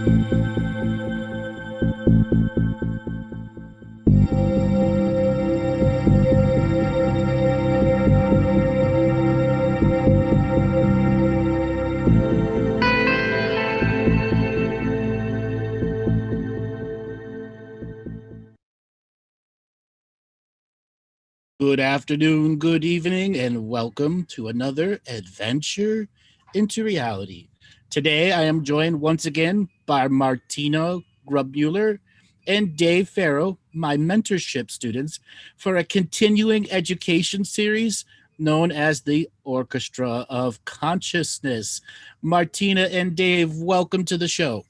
Good afternoon, good evening, and welcome to another adventure into reality. Today, I am joined once again by Martina Grubmueller and Dave Farrow, my mentorship students, for a continuing education series known as the Orchestra of Consciousness. Martina and Dave, welcome to the show.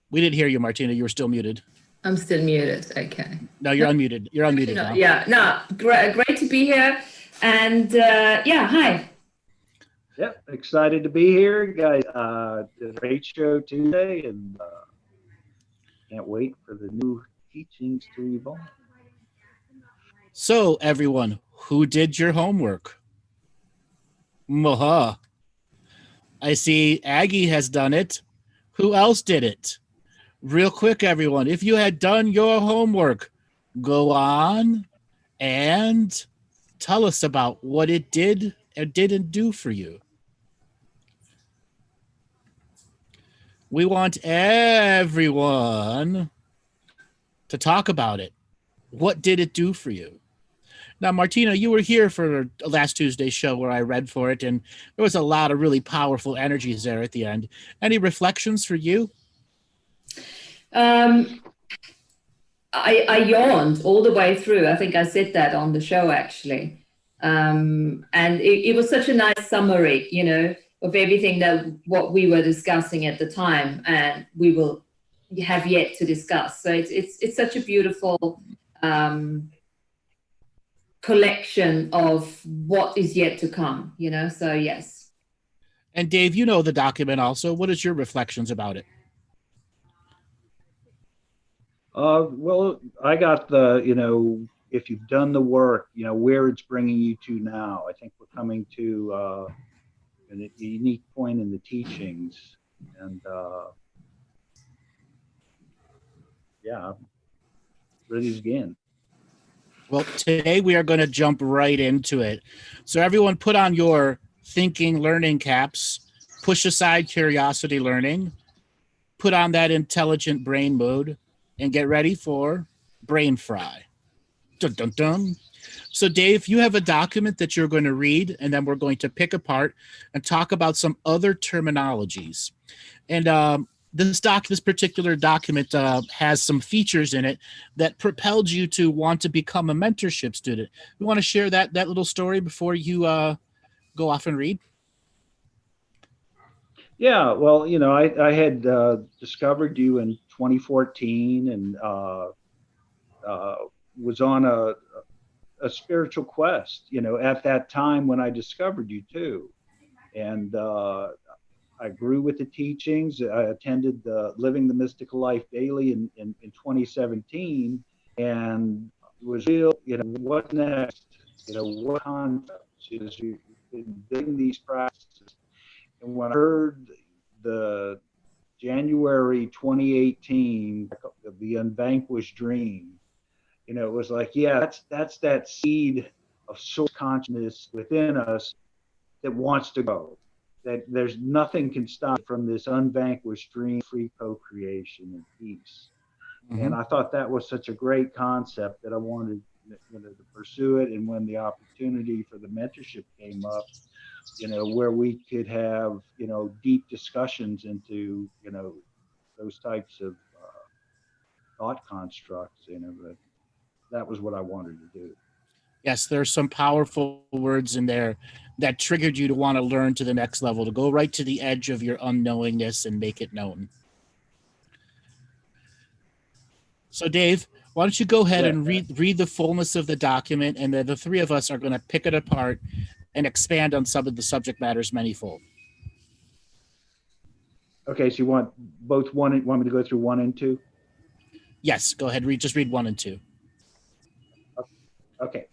We didn't hear you, Martina. You were still muted. I'm still muted. Okay. No, you're unmuted. You're unmuted now. Yeah, no, great to be here. And yeah, hi. Yep, excited to be here, guys. Great show Tuesday, and can't wait for the new teachings to evolve. So, everyone, who did your homework? Maha. I see Aggie has done it. Who else did it? Real quick, everyone, if you had done your homework, go on and tell us about what it did or didn't do for you. We want everyone to talk about it. What did it do for you? Now, Martina, you were here for last Tuesday's show where I read for it, and there was a lot of really powerful energies there at the end. Any reflections for you? I yawned all the way through. I think I said that on the show, actually. And it was such a nice summary, you know, of everything what we were discussing at the time, and we will have yet to discuss. So it's such a beautiful collection of what is yet to come, you know, so yes. And Dave, you know the document also. What is your reflections about it? Well, I got the, you know, if you've done the work, you know, where it's bringing you to now. I think we're coming to a unique point in the teachings. And yeah, ready to begin. Well, today we are going to jump right into it. So everyone put on your thinking learning caps, push aside curiosity learning, put on that intelligent brain mode, and get ready for brain fry. Dun, dun, dun. So Dave, you have a document that you're going to read, and then we're going to pick apart and talk about some other terminologies. And this particular document has some features in it that propelled you to want to become a mentorship student. You want to share that little story before you go off and read? Yeah, well, you know, I had discovered you in 2014 and was on a spiritual quest, you know, at that time when I discovered you too. And I grew with the teachings. I attended the Living the Mystical Life Daily in 2017, and was real, you know, what next? You know, what concepts? You know, so you've been doing these practices. And when I heard the January 2018, the Unvanquished Dream, you know, it was like, yeah, that's that seed of source consciousness within us that wants to go. That there's nothing can stop from this unvanquished dream, free co-creation and peace. Mm-hmm. And I thought that was such a great concept that I wanted, you know, to pursue it. And when the opportunity for the mentorship came up, you know, where we could have, you know, deep discussions into, you know, those types of thought constructs, you know, that was what I wanted to do. Yes, there's some powerful words in there that triggered you to want to learn to the next level, to go right to the edge of your unknowingness and make it known. So Dave, why don't you go ahead and read the fullness of the document, and the three of us are going to pick it apart and expand on some of the subject matters manifold. Okay, so you want want me to go through 1 and 2? Yes, go ahead. Just read 1 and 2. Okay.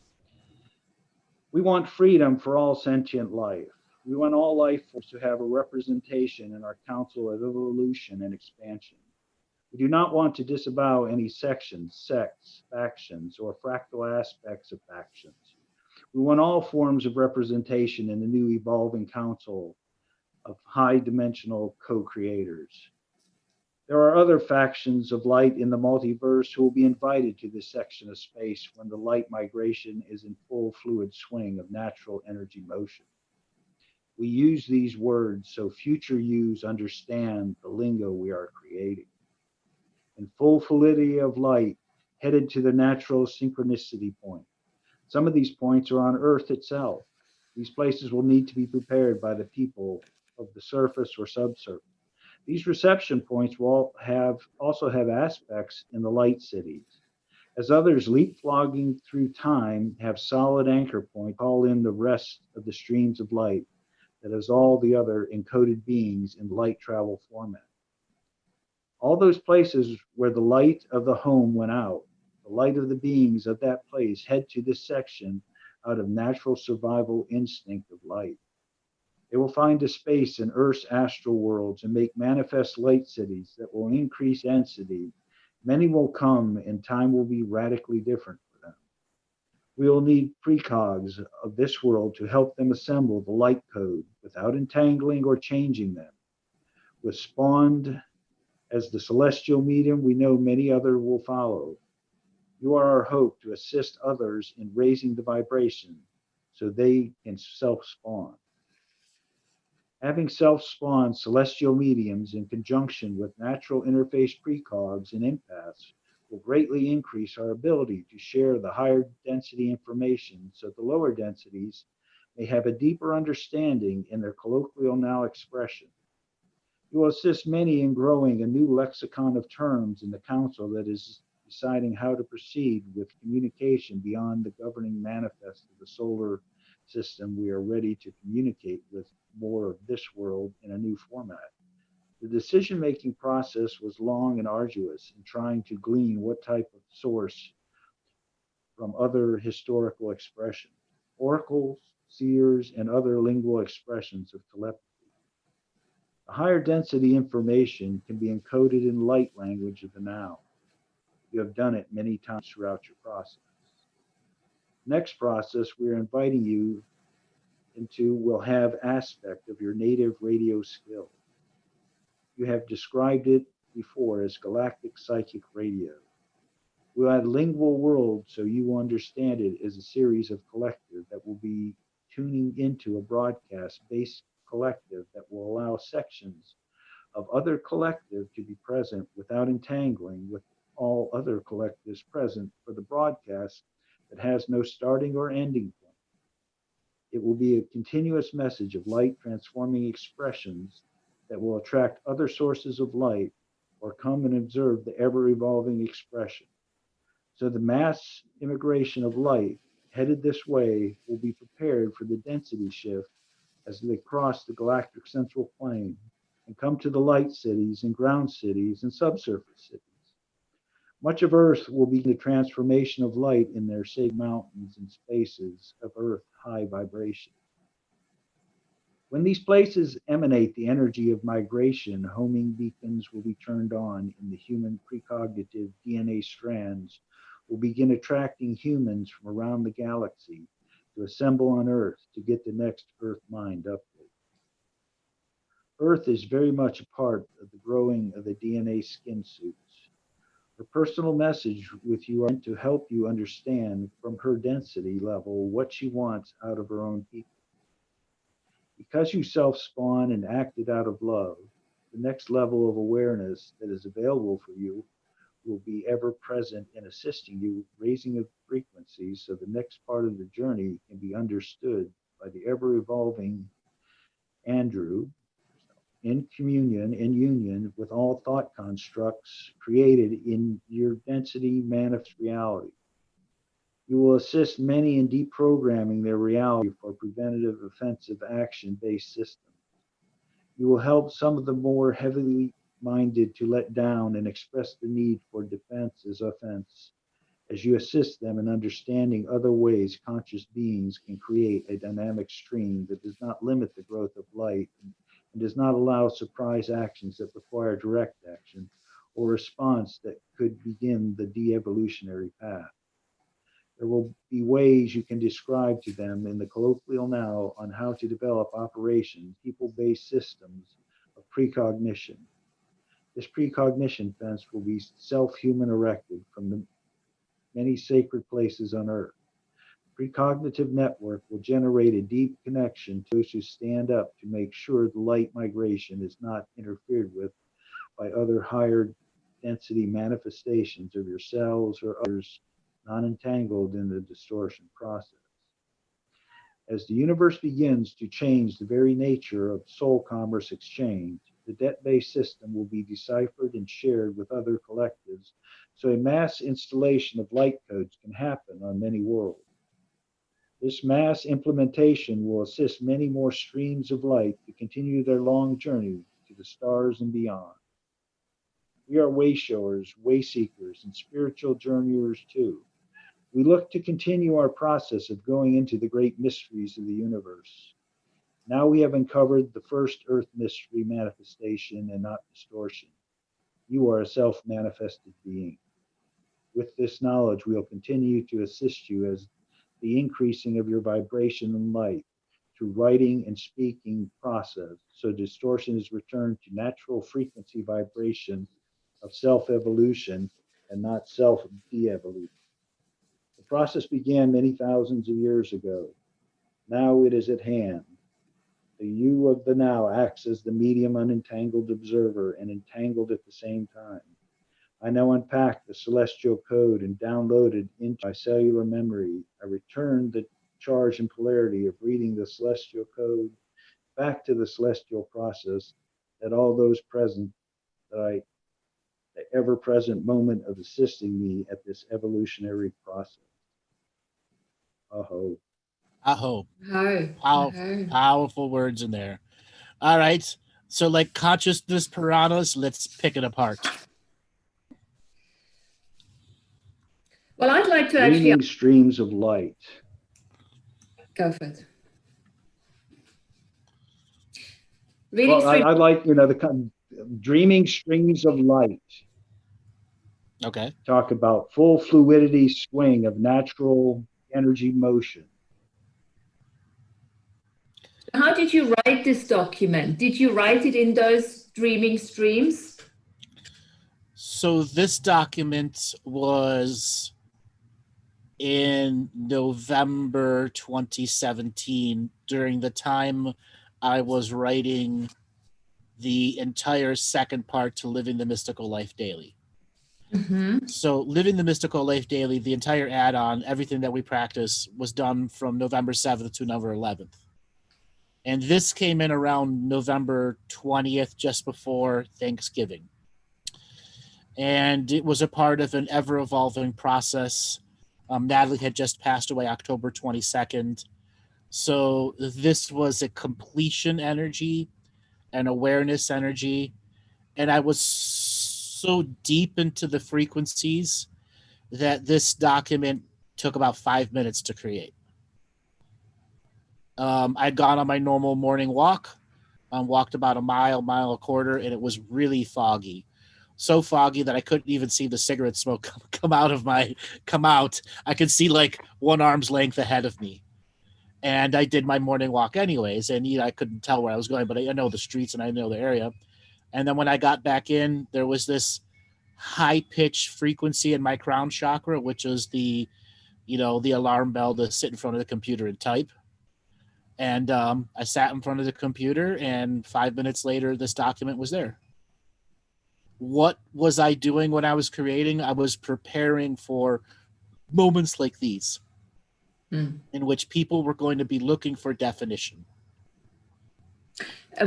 We want freedom for all sentient life. We want all life forms to have a representation in our Council of Evolution and Expansion. We do not want to disavow any sections, sects, factions, or fractal aspects of factions. We want all forms of representation in the new evolving council of high dimensional co-creators. There are other factions of light in the multiverse who will be invited to this section of space when the light migration is in full fluid swing of natural energy motion. We use these words so future yous understand the lingo we are creating. In full fluidity of light, headed to the natural synchronicity point. Some of these points are on Earth itself. These places will need to be prepared by the people of the surface or subsurface. These reception points will also have aspects in the light cities. As others leapfrogging through time have solid anchor point, call in the rest of the streams of light that is all the other encoded beings in light travel format. All those places where the light of the home went out, the light of the beings of that place head to this section out of natural survival instinct of light. They will find a space in Earth's astral worlds and make manifest light cities that will increase density. Many will come and time will be radically different for them. We will need precogs of this world to help them assemble the light code without entangling or changing them. With spawned as the celestial medium, we know many others will follow. You are our hope to assist others in raising the vibration so they can self-spawn. Having self-spawned celestial mediums in conjunction with natural interface precogs and empaths will greatly increase our ability to share the higher density information so the lower densities may have a deeper understanding in their colloquial now expression. You will assist many in growing a new lexicon of terms in the council that is deciding how to proceed with communication beyond the governing manifest of the solar system. We are ready to communicate with more of this world in a new format. The decision-making process was long and arduous in trying to glean what type of source from other historical expressions, oracles, seers, and other lingual expressions of telepathy. The higher density information can be encoded in light language of the now. You have done it many times throughout your process. Next process we are inviting you into will have aspect of your native radio skill. You have described it before as galactic psychic radio. We'll add lingual world so you will understand it as a series of collective that will be tuning into a broadcast-based collective that will allow sections of other collective to be present without entangling with all other collectives present for the broadcast that has no starting or ending point. It will be a continuous message of light transforming expressions that will attract other sources of light or come and observe the ever-evolving expression. So the mass immigration of light headed this way will be prepared for the density shift as they cross the galactic central plane and come to the light cities and ground cities and subsurface cities. Much of Earth will begin the transformation of light in their sacred mountains and spaces of Earth high vibration. When these places emanate the energy of migration, homing beacons will be turned on in the human precognitive DNA strands will begin attracting humans from around the galaxy to assemble on Earth to get the next Earth Mind update. Earth is very much a part of the growing of the DNA skin suits. Her personal message with you are meant to help you understand from her density level what she wants out of her own people. Because you self-spawn and acted out of love, the next level of awareness that is available for you will be ever present in assisting you, raising the frequencies so the next part of the journey can be understood by the ever-evolving Andrew in communion and union with all thought constructs created in your density manifest reality. You will assist many in deprogramming their reality for preventative offensive action-based systems. You will help some of the more heavily minded to let down and express the need for defense as offense as you assist them in understanding other ways conscious beings can create a dynamic stream that does not limit the growth of light and does not allow surprise actions that require direct action or response that could begin the de-evolutionary path. There will be ways you can describe to them in the colloquial now on how to develop operation, people-based systems of precognition. This precognition fence will be self-human erected from the many sacred places on earth. Precognitive network will generate a deep connection to those who stand up to make sure the light migration is not interfered with by other higher density manifestations of yourselves or others not entangled in the distortion process. As the universe begins to change the very nature of soul commerce exchange, the debt-based system will be deciphered and shared with other collectives, so a mass installation of light codes can happen on many worlds. This mass implementation will assist many more streams of light to continue their long journey to the stars and beyond. We are wayshowers, wayseekers, and spiritual journeyers too. We look to continue our process of going into the great mysteries of the universe. Now we have uncovered the first earth mystery, manifestation and not distortion. You are a self-manifested being. With this knowledge, we will continue to assist you as the increasing of your vibration and light through writing and speaking process, so distortion is returned to natural frequency vibration of self-evolution and not self-de-evolution. The process began many thousands of years ago. Now it is at hand. The you of the now acts as the medium unentangled observer and entangled at the same time. I now unpack the celestial code and download it into my cellular memory. I return the charge and polarity of reading the celestial code back to the celestial process that all those present, the ever-present moment of assisting me at this evolutionary process. Aho. Aho. Aho. Powerful words in there. All right. So like consciousness piranhas, let's pick it apart. Well, I'd like to Dreaming streams of light. Go for it. I like, the dreaming streams of light. Okay. Talk about full fluidity swing of natural energy motion. How did you write this document? Did you write it in those dreaming streams? So this document was in November 2017, during the time I was writing the entire second part to Living the Mystical Life Daily. Mm-hmm. So Living the Mystical Life Daily, the entire add-on, everything that we practice was done from November 7th to November 11th. And this came in around November 20th, just before Thanksgiving. And it was a part of an ever-evolving process. Natalie had just passed away October 22nd. So this was a completion energy, an awareness energy. And I was so deep into the frequencies that this document took about 5 minutes to create. I'd gone on my normal morning walk, walked about a mile and a quarter, and it was really foggy. So foggy that I couldn't even see the cigarette smoke come out. I could see like one arm's length ahead of me. And I did my morning walk anyways, and I couldn't tell where I was going, but I know the streets and I know the area. And then when I got back in, there was this high-pitched frequency in my crown chakra, which is the alarm bell to sit in front of the computer and type. And I sat in front of the computer, and 5 minutes later, this document was there. What was I doing when I was creating? I was preparing for moments like these, in which people were going to be looking for definition.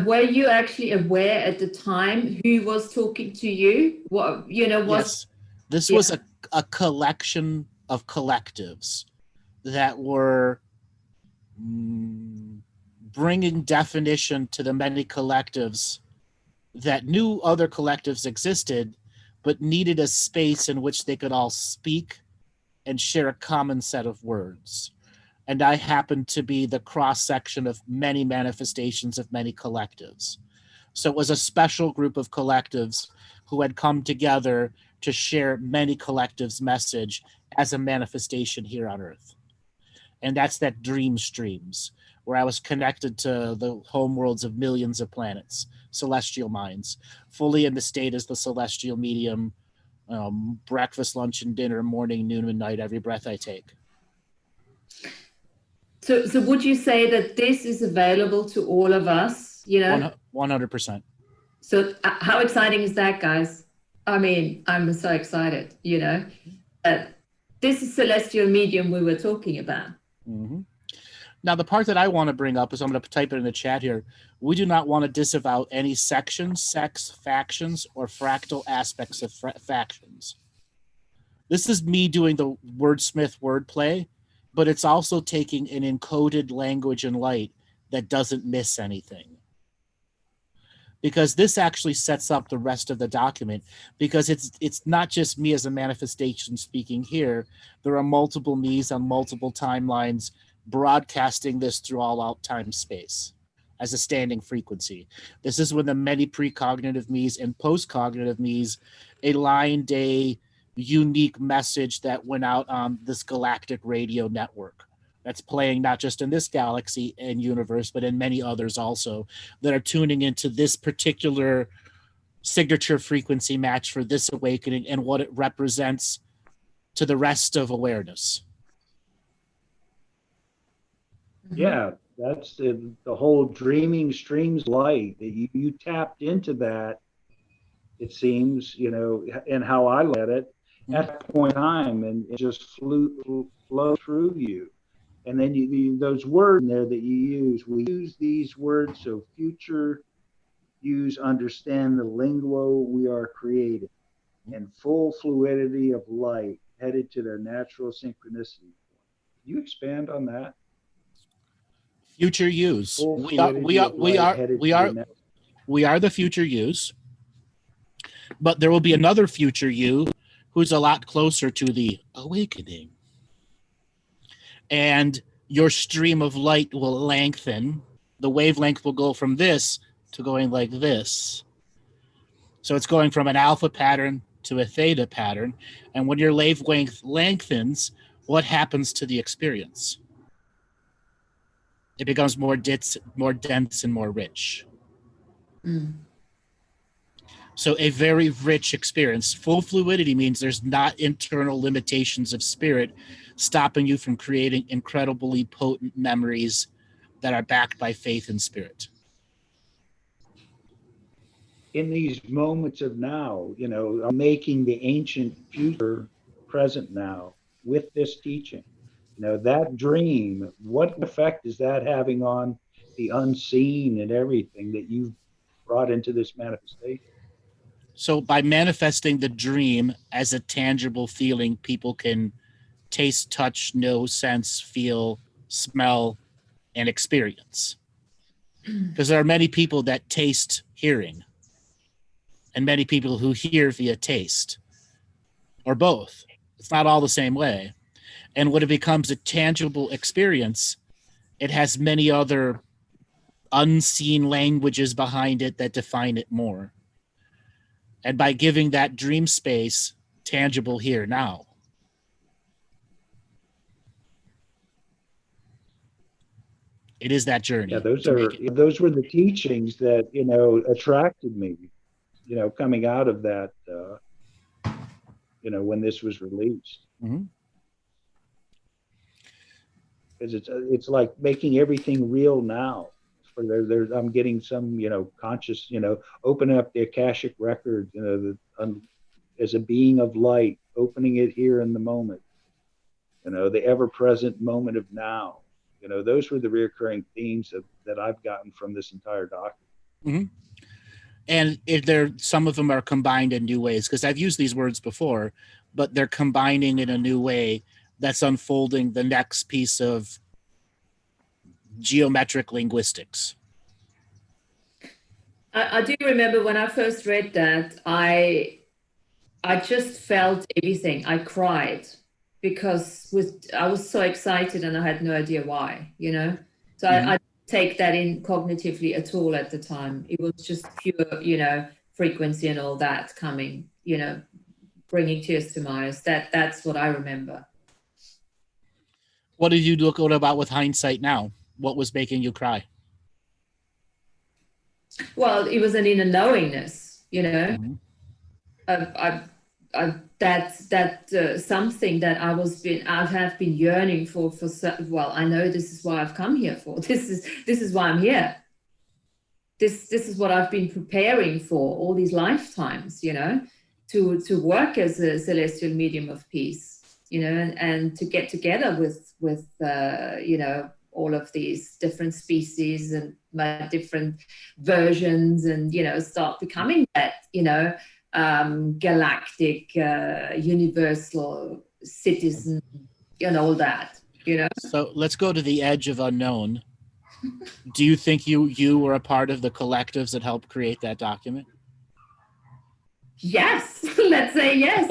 Were you actually aware at the time who was talking to you? Yes, this was a collection of collectives that were bringing definition to the many collectives that knew other collectives existed, but needed a space in which they could all speak and share a common set of words. And I happen to be the cross-section of many manifestations of many collectives. So it was a special group of collectives who had come together to share many collectives' message as a manifestation here on Earth. And that's that dream streams, where I was connected to the homeworlds of millions of planets, celestial minds, fully in the state as the celestial medium, breakfast, lunch, and dinner, morning, noon, and night, every breath I take. So would you say that this is available to all of us, you know? 100%. So how exciting is that, guys? I mean, I'm so excited, you know? This is celestial medium we were talking about. Mm-hmm. Now, the part that I want to bring up is, I'm going to type it in the chat here. We do not want to disavow any sections, sects, factions, or fractal aspects of factions. This is me doing the wordsmith wordplay, but it's also taking an encoded language and light that doesn't miss anything. Because this actually sets up the rest of the document, because it's not just me as a manifestation speaking here. There are multiple me's on multiple timelines broadcasting this through all out time space as a standing frequency. This is when the many precognitive me's and postcognitive me's aligned a unique message that went out on this galactic radio network that's playing not just in this galaxy and universe, but in many others also, that are tuning into this particular signature frequency match for this awakening and what it represents to the rest of awareness. Yeah, that's the whole dreaming streams light. You tapped into that, it seems, you know, and how I let it at that point in time, and it just flow through you. And then those words in there that you use, we use these words so future use understand the linguo we are creating, and full fluidity of light headed to their natural synchronicity. You expand on that? Future use. We are the future use, but there will be another future you who's a lot closer to the awakening. And your stream of light will lengthen. The wavelength will go from this to going like this. So it's going from an alpha pattern to a theta pattern. And when your wavelength lengthens, what happens to the experience? It becomes more dense and more rich. Mm. So a very rich experience. Full fluidity means there's not internal limitations of spirit stopping you from creating incredibly potent memories that are backed by faith and spirit. In these moments of now, you know, I'm making the ancient future present now with this teaching. You know, that dream, what effect is that having on the unseen and everything that you've brought into this manifestation? So by manifesting the dream as a tangible feeling, people can taste, touch, know, sense, feel, smell, and experience. Because there are many people that taste hearing, and many people who hear via taste, or both. It's not all the same way. And when it becomes a tangible experience, it has many other unseen languages behind it that define it more. And by giving that dream space tangible here now, it is that journey. Yeah, those were the teachings that, you know, attracted me, you know, coming out of that, you know, when this was released. Mm-hmm. Because it's like making everything real now. For I'm getting some, you know, conscious, you know, opening up the Akashic Records, you know, as a being of light, opening it here in the moment, you know, the ever-present moment of now. You know, those were the recurring themes that I've gotten from this entire document. Mm-hmm. And some of them are combined in new ways, because I've used these words before, but they're combining in a new way that's unfolding the next piece of geometric linguistics. I do remember when I first read that, I just felt everything. I cried because I was so excited and I had no idea why, you know. So Mhm. I didn't take that in cognitively at all at the time. It was just pure, you know, frequency and all that coming, you know, bringing tears to my eyes. That's what I remember. What did you look about with hindsight now? What was making you cry? Well, it was an inner knowingness, you know. Mhm. That's something that I have been yearning for well, I know this is why I've come here for. This is why I'm here. This is what I've been preparing for all these lifetimes, you know, to work as a celestial medium of peace, you know, and to get together with you know, all of these different species and my different versions, and, you know, start becoming that, you know, galactic, universal citizen and all that, you know. So let's go to the edge of unknown. Do you think you were a part of the collectives that helped create that document? Yes, let's say yes.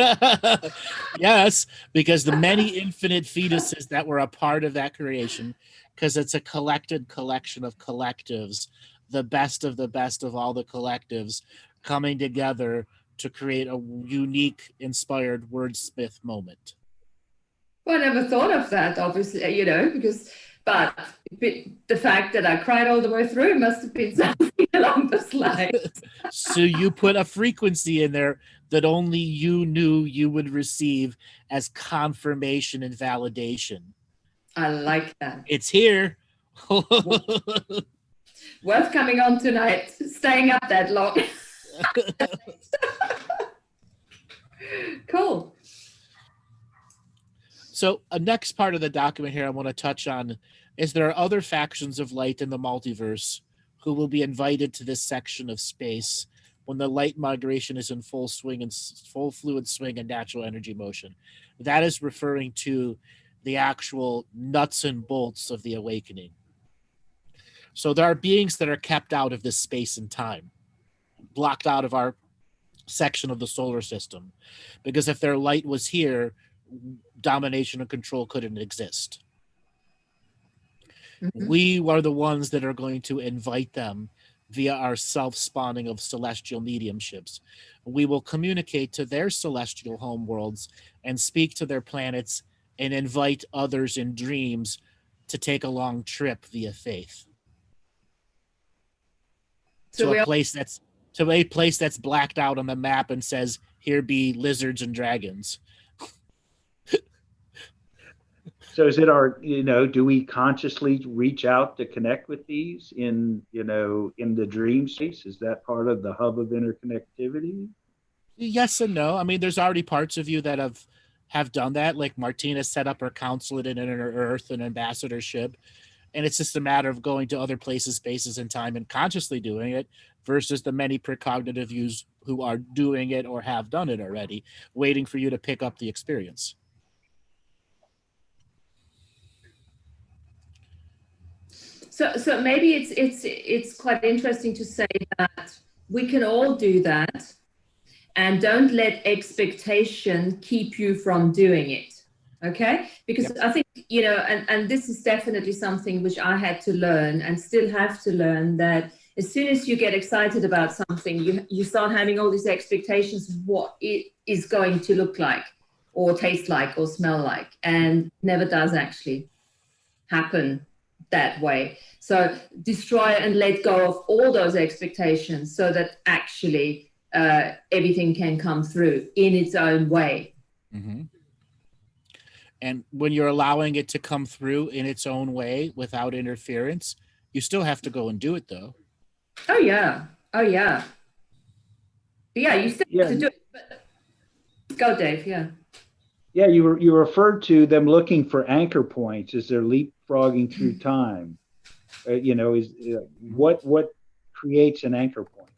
Yes, because the many infinite fetuses that were a part of that creation, because it's a collected collection of collectives, the best of all the collectives coming together to create a unique, inspired wordsmith moment. Well, I never thought of that, obviously, you know, but the fact that I cried all the way through must have been something along those lines. So you put a frequency in there that only you knew you would receive as confirmation and validation. I like that. It's here. Worth coming on tonight, staying up that long. Cool. So a next part of the document here I want to touch on is there are other factions of light in the multiverse who will be invited to this section of space when the light migration is in full swing and full fluid swing and natural energy motion. That is referring to the actual nuts and bolts of the awakening. So there are beings that are kept out of this space and time, blocked out of our section of the solar system, because if their light was here, domination and control couldn't exist. Mhm. We are the ones that are going to invite them via our self-spawning of celestial mediumships. We will communicate to their celestial homeworlds and speak to their planets and invite others in dreams to take a long trip via faith. So To a place that's blacked out on the map and says, "Here be lizards and dragons." So is it our, you know, do we consciously reach out to connect with these in, you know, in the dream space? Is that part of the hub of interconnectivity? Yes and no. I mean, there's already parts of you that have done that. Like Martina set up her consulate in Inner Earth and ambassadorship. And it's just a matter of going to other places, spaces, and time and consciously doing it versus the many precognitive yous who are doing it or have done it already, waiting for you to pick up the experience. So maybe it's quite interesting to say that we can all do that, and don't let expectation keep you from doing it. Okay, because Yep. I think, you know, and this is definitely something which I had to learn and still have to learn, that as soon as you get excited about something, you start having all these expectations of what it is going to look like or taste like or smell like, and never does actually happen that way. So destroy and let go of all those expectations so that actually everything can come through in its own way. Mm-hmm. And when you're allowing it to come through in its own way without interference, you still have to go and do it, though. Oh yeah. Oh yeah. Yeah, you still have to do it. But go, Dave. Yeah. Yeah, you referred to them looking for anchor points as they're leapfrogging through time. You know, is what creates an anchor point?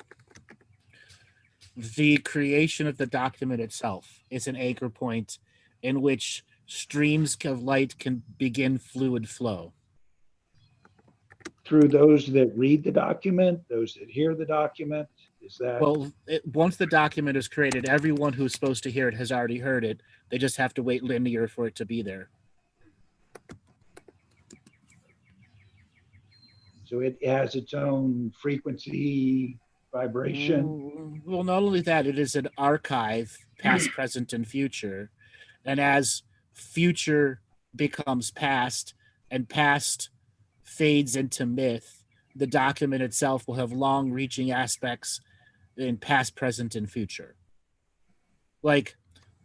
The creation of the document itself is an anchor point in which streams of light can begin fluid flow. Through those that read the document, those that hear the document. Is that? Well, once the document is created, everyone who's supposed to hear it has already heard it. They just have to wait linear for it to be there. So it has its own frequency, vibration. Well, not only that, it is an archive, past, present, and future. And as future becomes past and past fades into myth, the document itself will have long-reaching aspects in past, present, and future. Like,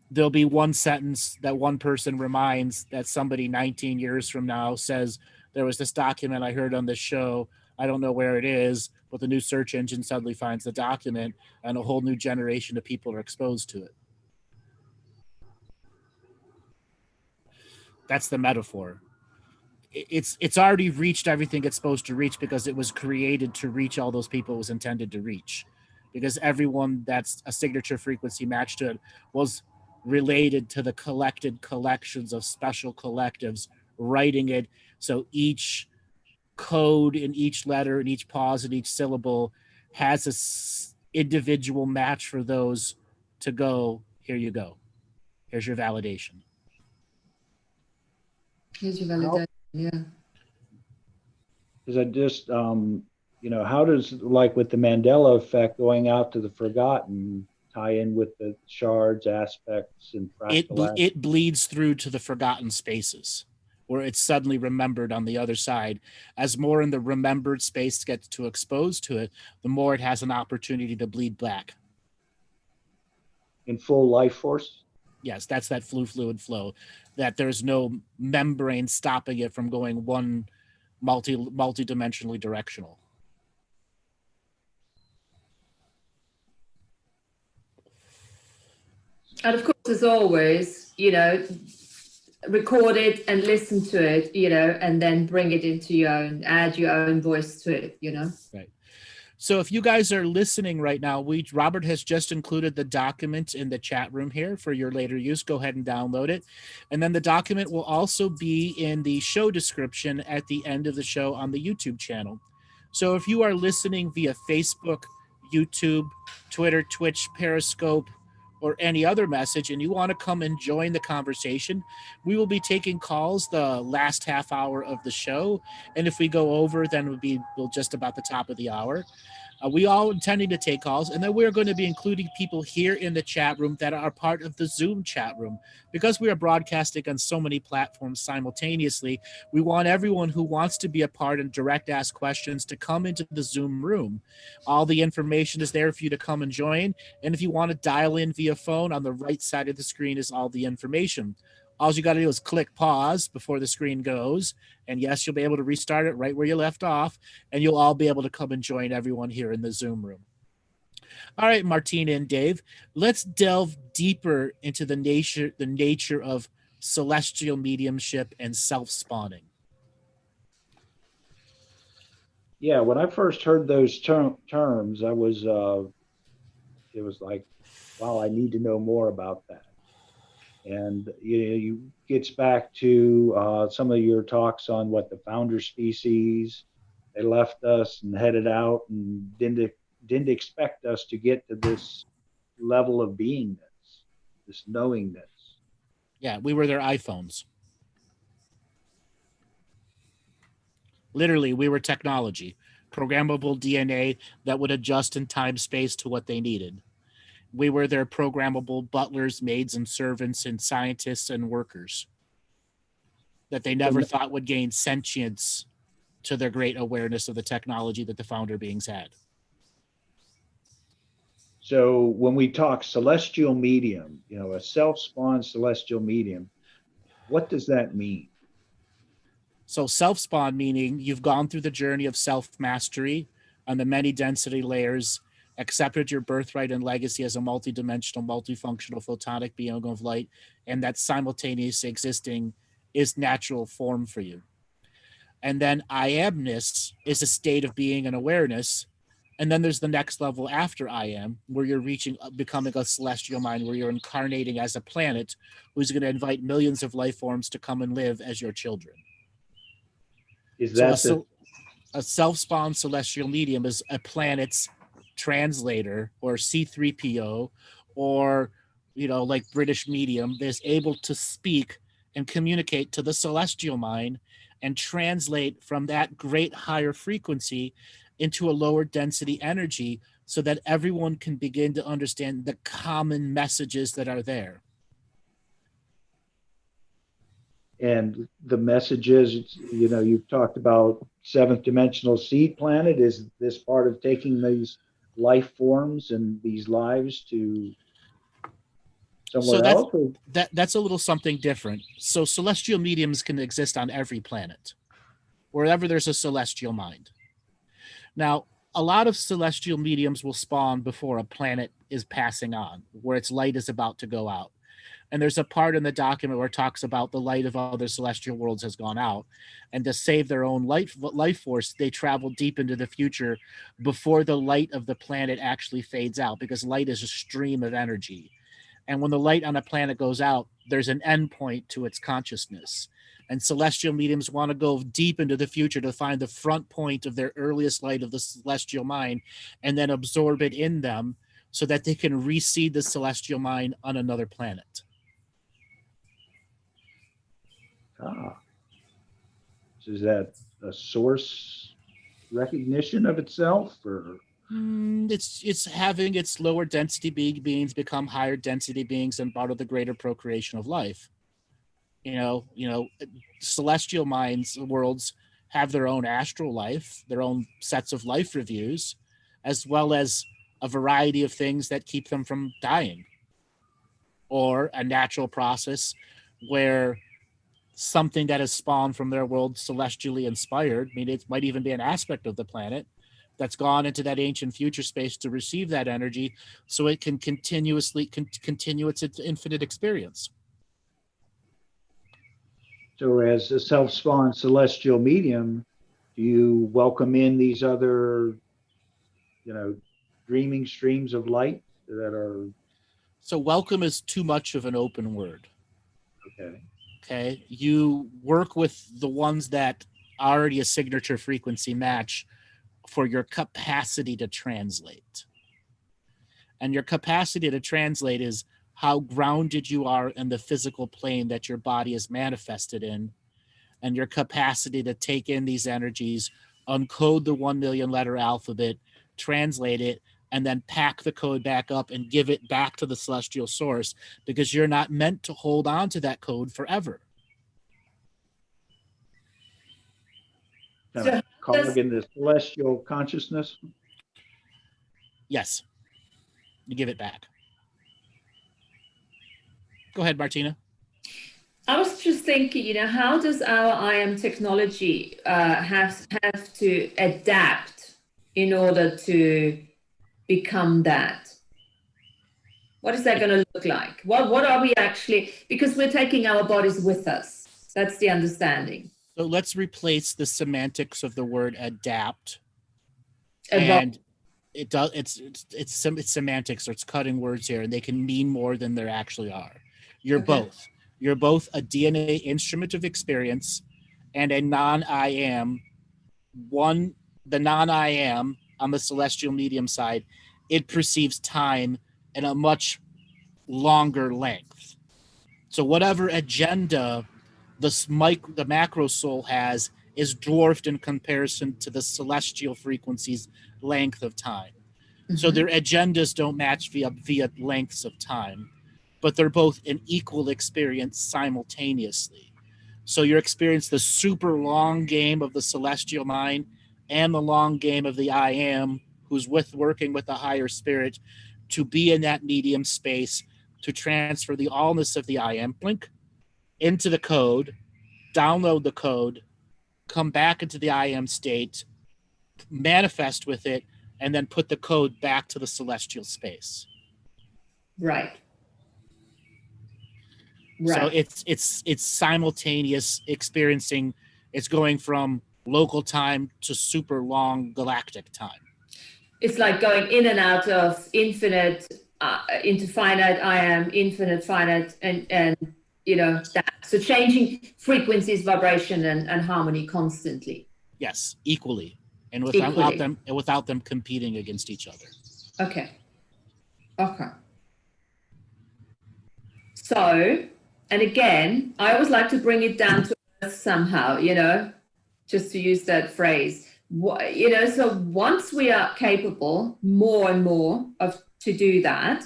there'll be one sentence that one person reminds that somebody 19 years from now says, there was this document I heard on this show. I don't know where it is, but the new search engine suddenly finds the document, and a whole new generation of people are exposed to it. That's the metaphor. It's already reached everything it's supposed to reach because it was created to reach all those people it was intended to reach. Because everyone that's a signature frequency match to it was related to the collected collections of special collectives writing it. So each code in each letter and each pause and each syllable has this individual match for those to go, here you go. Here's your validation. Here's your validation, yeah. Because I just, how does, like with the Mandela effect going out to the forgotten, tie in with the shards, aspects, and fractal aspects? It bleeds through to the forgotten spaces, where it's suddenly remembered on the other side. As more in the remembered space gets to exposed to it, the more it has an opportunity to bleed back. In full life force? Yes, that's that fluid flow, that there's no membrane stopping it from going one multi-dimensionally directional. And of course, as always, record it and listen to it, and then bring it into your own, add your own voice to it, Right. So if you guys are listening right now, Robert has just included the document in the chat room here for your later use. Go ahead and download it. And then the document will also be in the show description at the end of the show on the YouTube channel. So if you are listening via Facebook, YouTube, Twitter, Twitch, Periscope, or any other message, and you want to come and join the conversation, we will be taking calls the last half hour of the show. And if we go over, then we'll just about the top of the hour. We all intending to take calls, and then we're going to be including people here in the chat room that are part of the Zoom chat room. Because we are broadcasting on so many platforms simultaneously, we want everyone who wants to be a part and direct ask questions to come into the Zoom room. All the information is there for you to come and join. And if you want to dial in via phone, on the right side of the screen is all the information. All you got to do is click pause before the screen goes. And yes, you'll be able to restart it right where you left off. And you'll all be able to come and join everyone here in the Zoom room. All right, Martina and Dave, let's delve deeper into the nature of celestial mediumship and self-spawning. Yeah, when I first heard those terms, it was like, wow, I need to know more about that. And you gets back to some of your talks on what the founder species, they left us and headed out and didn't expect us to get to this level of beingness, this knowingness. Yeah, we were their iPhones. Literally, we were technology, programmable DNA that would adjust in time space to what they needed. We were their programmable butlers, maids, and servants, and scientists and workers that they never thought would gain sentience to their great awareness of the technology that the founder beings had. So when we talk celestial medium, a self-spawned celestial medium, what does that mean? So self-spawn meaning you've gone through the journey of self-mastery on the many density layers, accepted your birthright and legacy as a multidimensional, multifunctional photonic being of light, and that simultaneous existing is natural form for you. And then I amness is a state of being and awareness. And then there's the next level after I am, where you're becoming a celestial mind, where you're incarnating as a planet who's going to invite millions of life forms to come and live as your children. Is that a self-spawned celestial medium is a planet's translator or C3PO or, like British medium, is able to speak and communicate to the celestial mind and translate from that great higher frequency into a lower density energy so that everyone can begin to understand the common messages that are there. And the messages, you've talked about seventh dimensional seed planet. Is this part of taking these life forms and these lives to somewhere else? That's a little something different. So celestial mediums can exist on every planet, wherever there's a celestial mind. Now, a lot of celestial mediums will spawn before a planet is passing on, where its light is about to go out. And there's a part in the document where it talks about the light of other celestial worlds has gone out. And to save their own life force, they travel deep into the future before the light of the planet actually fades out, because light is a stream of energy. And when the light on a planet goes out, there's an end point to its consciousness. And celestial mediums want to go deep into the future to find the front point of their earliest light of the celestial mind and then absorb it in them so that they can reseed the celestial mind on another planet. Is that a source recognition of itself, or? It's having its lower density beings become higher density beings and part of the greater procreation of life. Celestial minds, worlds have their own astral life, their own sets of life reviews, as well as a variety of things that keep them from dying, or a natural process where something that has spawned from their world celestially inspired, it might even be an aspect of the planet that's gone into that ancient future space to receive that energy so it can continue its infinite experience. So as a self-spawned celestial medium, do you welcome in these other, dreaming streams of light that are? So welcome is too much of an open word. Okay. You work with the ones that already a signature frequency match for your capacity to translate. And your capacity to translate is how grounded you are in the physical plane that your body is manifested in, and your capacity to take in these energies, uncode the 1 million letter alphabet, translate it, and then pack the code back up and give it back to the celestial source, because you're not meant to hold on to that code forever. Kind of cog in the celestial consciousness? Yes. You give it back. Go ahead, Martina. I was just thinking, how does our IM technology have to adapt in order to become that? What is that going to look like? What are we actually, because we're taking our bodies with us. That's the understanding. So let's replace the semantics of the word adapt. And it's semantics, or it's cutting words here, and they can mean more than they actually are. You're both. You're both a DNA instrument of experience and a non-I am. The non-I am on the celestial medium side, it perceives time in a much longer length. So whatever agenda the macro soul has is dwarfed in comparison to the celestial frequency's length of time. Mm-hmm. So their agendas don't match via lengths of time, but they're both an equal experience simultaneously. So you experience the super long game of the celestial mind and the long game of the I am, who's working with the higher spirit to be in that medium space, to transfer the allness of the I am, blink, into the code, download the code, come back into the I am state, manifest with it, and then put the code back to the celestial space. Right. So it's simultaneous experiencing. It's going from local time to super long galactic time. It's like going in and out of infinite into finite I am, infinite, finite, and that. So changing frequencies, vibration, and harmony constantly. Yes, equally, and without them competing against each other. Okay. Okay. So, and again, I always like to bring it down to earth somehow, just to use that phrase. So once we are capable more and more to do that,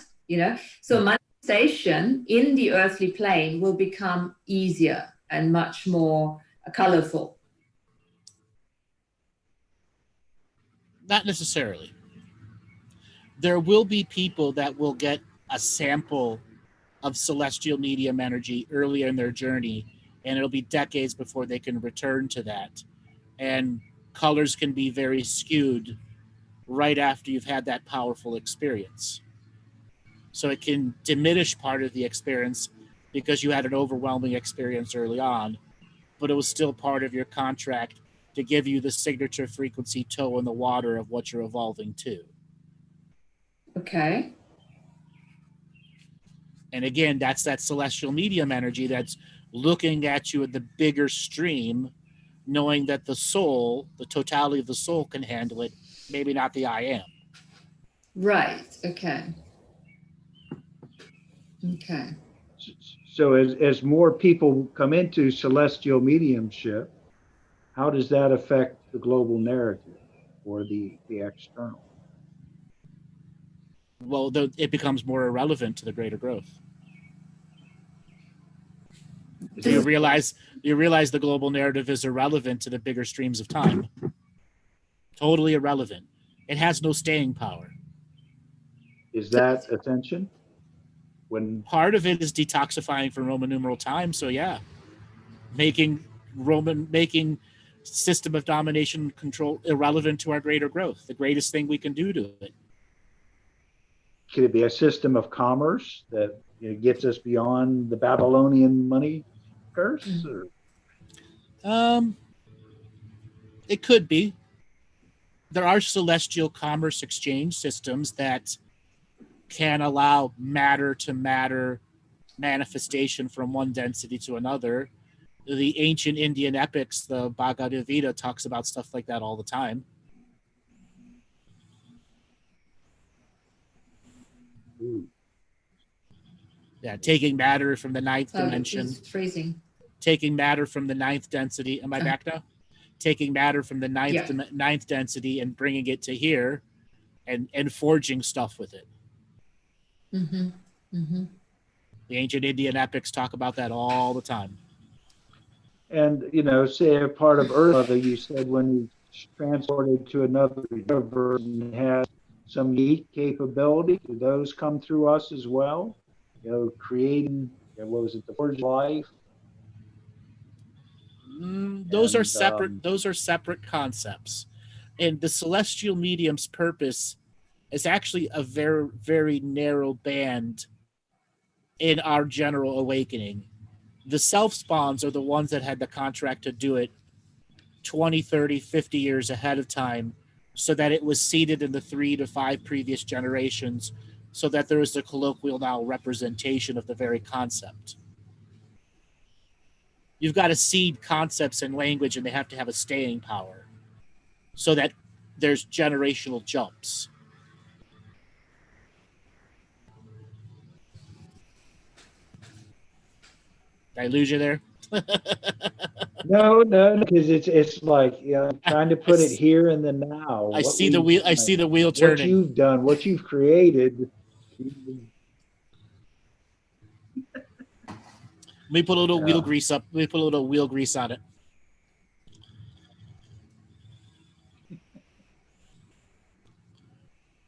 so manifestation in the earthly plane will become easier and much more colorful. Not necessarily. There will be people that will get a sample of celestial medium energy earlier in their journey, and it'll be decades before they can return to that. And colors can be very skewed right after you've had that powerful experience. So it can diminish part of the experience because you had an overwhelming experience early on, but it was still part of your contract to give you the signature frequency toe in the water of what you're evolving to. Okay. And again, that's that celestial medium energy that's looking at you in the bigger stream, knowing that the soul, the totality of the soul can handle it, maybe not the I am. Right. Okay. Okay. So as more people come into celestial mediumship, how does that affect the global narrative or the external? Well, it becomes more irrelevant to the greater growth. You realize the global narrative is irrelevant to the bigger streams of time. Totally irrelevant. It has no staying power. Is that ascension? When part of it is detoxifying from Roman numeral time, so yeah, making system of domination control irrelevant to our greater growth. The greatest thing we can do to it. Could it be a system of commerce that gets us beyond the Babylonian money curse? Or? It could be. There are celestial commerce exchange systems that can allow matter to matter manifestation from one density to another. The ancient Indian epics, the Bhagavad Gita, talks about stuff like that all the time. Ooh. Yeah, taking matter from the ninth dimension. Freezing. Taking matter from the ninth density. Am I back now? Taking matter from the ninth density and bringing it to here, and forging stuff with it. Mm-hmm. Mm-hmm. The ancient Indian epics talk about that all the time. And say a part of Earth, you said when he's transported to another universe and has some unique capability, do those come through us as well? Creating, what was it, the forged life? Those are separate. Those are separate concepts, and the celestial medium's purpose is actually a very, very narrow band in our general awakening. The self-spawns are the ones that had the contract to do it 20, 30, 50 years ahead of time, so that it was seeded in the 3 to 5 previous generations, so that there is a colloquial now representation of the very concept. You've got to seed concepts and language, and they have to have a staying power so that there's generational jumps. Did I lose you there? No, because it's like I'm trying to put it here and the now. I see the wheel. I see the wheel turning. What you've done, what you've created. Let me put a little wheel grease up. Let me put a little wheel grease on it.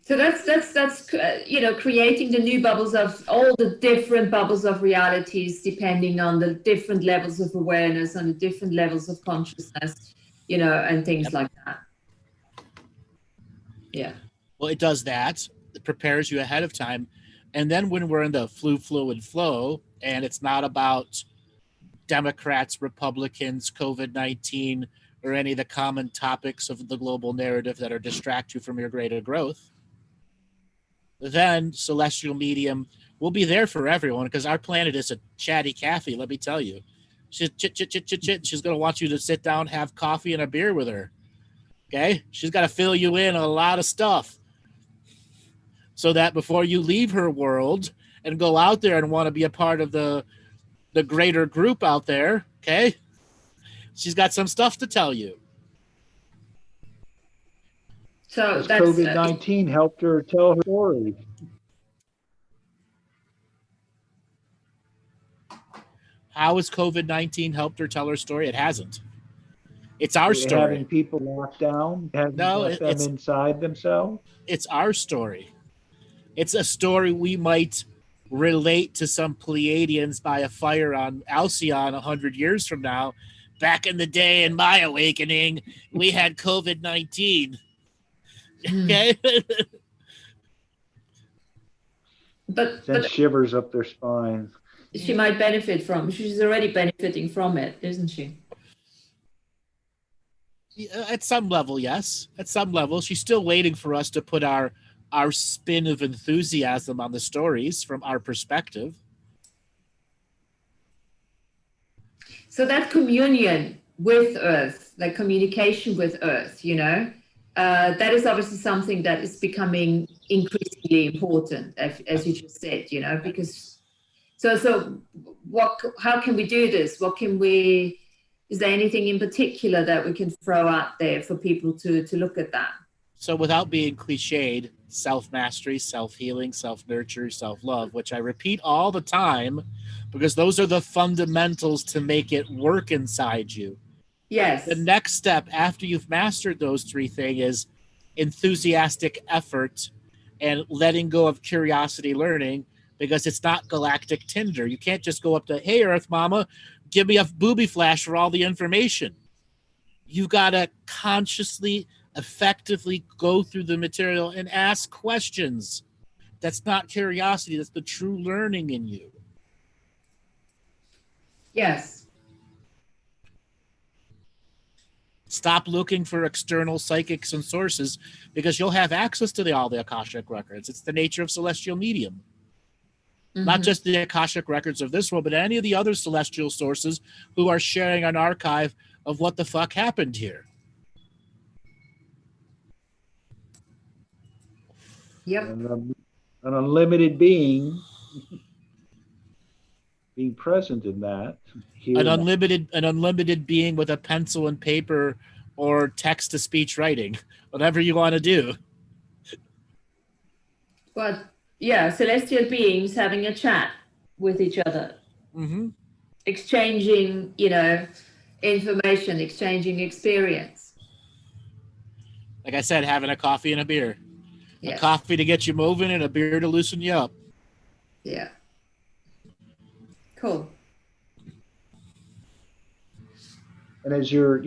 So that's creating the new bubbles of all the different bubbles of realities, depending on the different levels of awareness and the different levels of consciousness, and things like that. Yeah. Well, it does that. It prepares you ahead of time. And then when we're in the fluid flow, and it's not about Democrats, Republicans, COVID-19, or any of the common topics of the global narrative that are distract you from your greater growth, then celestial medium will be there for everyone, because our planet is a chatty Cathy, let me tell you. She's chit. She's going to want you to sit down, have coffee and a beer with her. Okay? She's got to fill you in on a lot of stuff. so that before you leave her world and go out there and want to be a part of the greater group out there, okay, she's got some stuff to tell you. So Has that's COVID-19 helped her tell her story? How has COVID-19 helped her tell her story? It hasn't. It's our story. Having people locked down, having left them inside themselves? It's our story. It's a story we might relate to some Pleiadians by a fire on Alcyon 100 years from now. Back in the day in my awakening, we had COVID-19. Okay? but Sends shivers up their spines. she might benefit from. She's already benefiting from it, isn't she? At some level, yes. At some level, she's still waiting for us to put our spin of enthusiasm on the stories from our perspective. So that communion with Earth, that communication with Earth, that is obviously something that is becoming increasingly important, as you just said, because so how can we do this? Is there anything in particular that we can throw out there for people to look at that? So without being cliched, self-mastery, self-healing, self-nurture, self-love, which I repeat all the time because those are the fundamentals to make it work inside you. Yes. The next step after you've mastered those three things is enthusiastic effort and letting go of curiosity learning, because it's not galactic Tinder. You can't just go up to, hey, Earth Mama, give me a booby flash for all the information. You've got to consciously, effectively go through the material and ask questions. That's not curiosity. That's the true learning in you. Yes. Stop looking for external psychics and sources, because you'll have access to all the Akashic Records. It's the nature of celestial medium. Mm-hmm. Not just the Akashic Records of this world, but any of the other celestial sources who are sharing an archive of what the fuck happened here. Yep. An unlimited being present in that. An unlimited being with a pencil and paper or text-to-speech writing, whatever you want to do. But yeah, celestial beings having a chat with each other, mm-hmm. Exchanging, information, exchanging experience. Like I said, having a coffee and a beer. Yeah. A coffee to get you moving and a beer to loosen you up. Yeah. Cool. And as your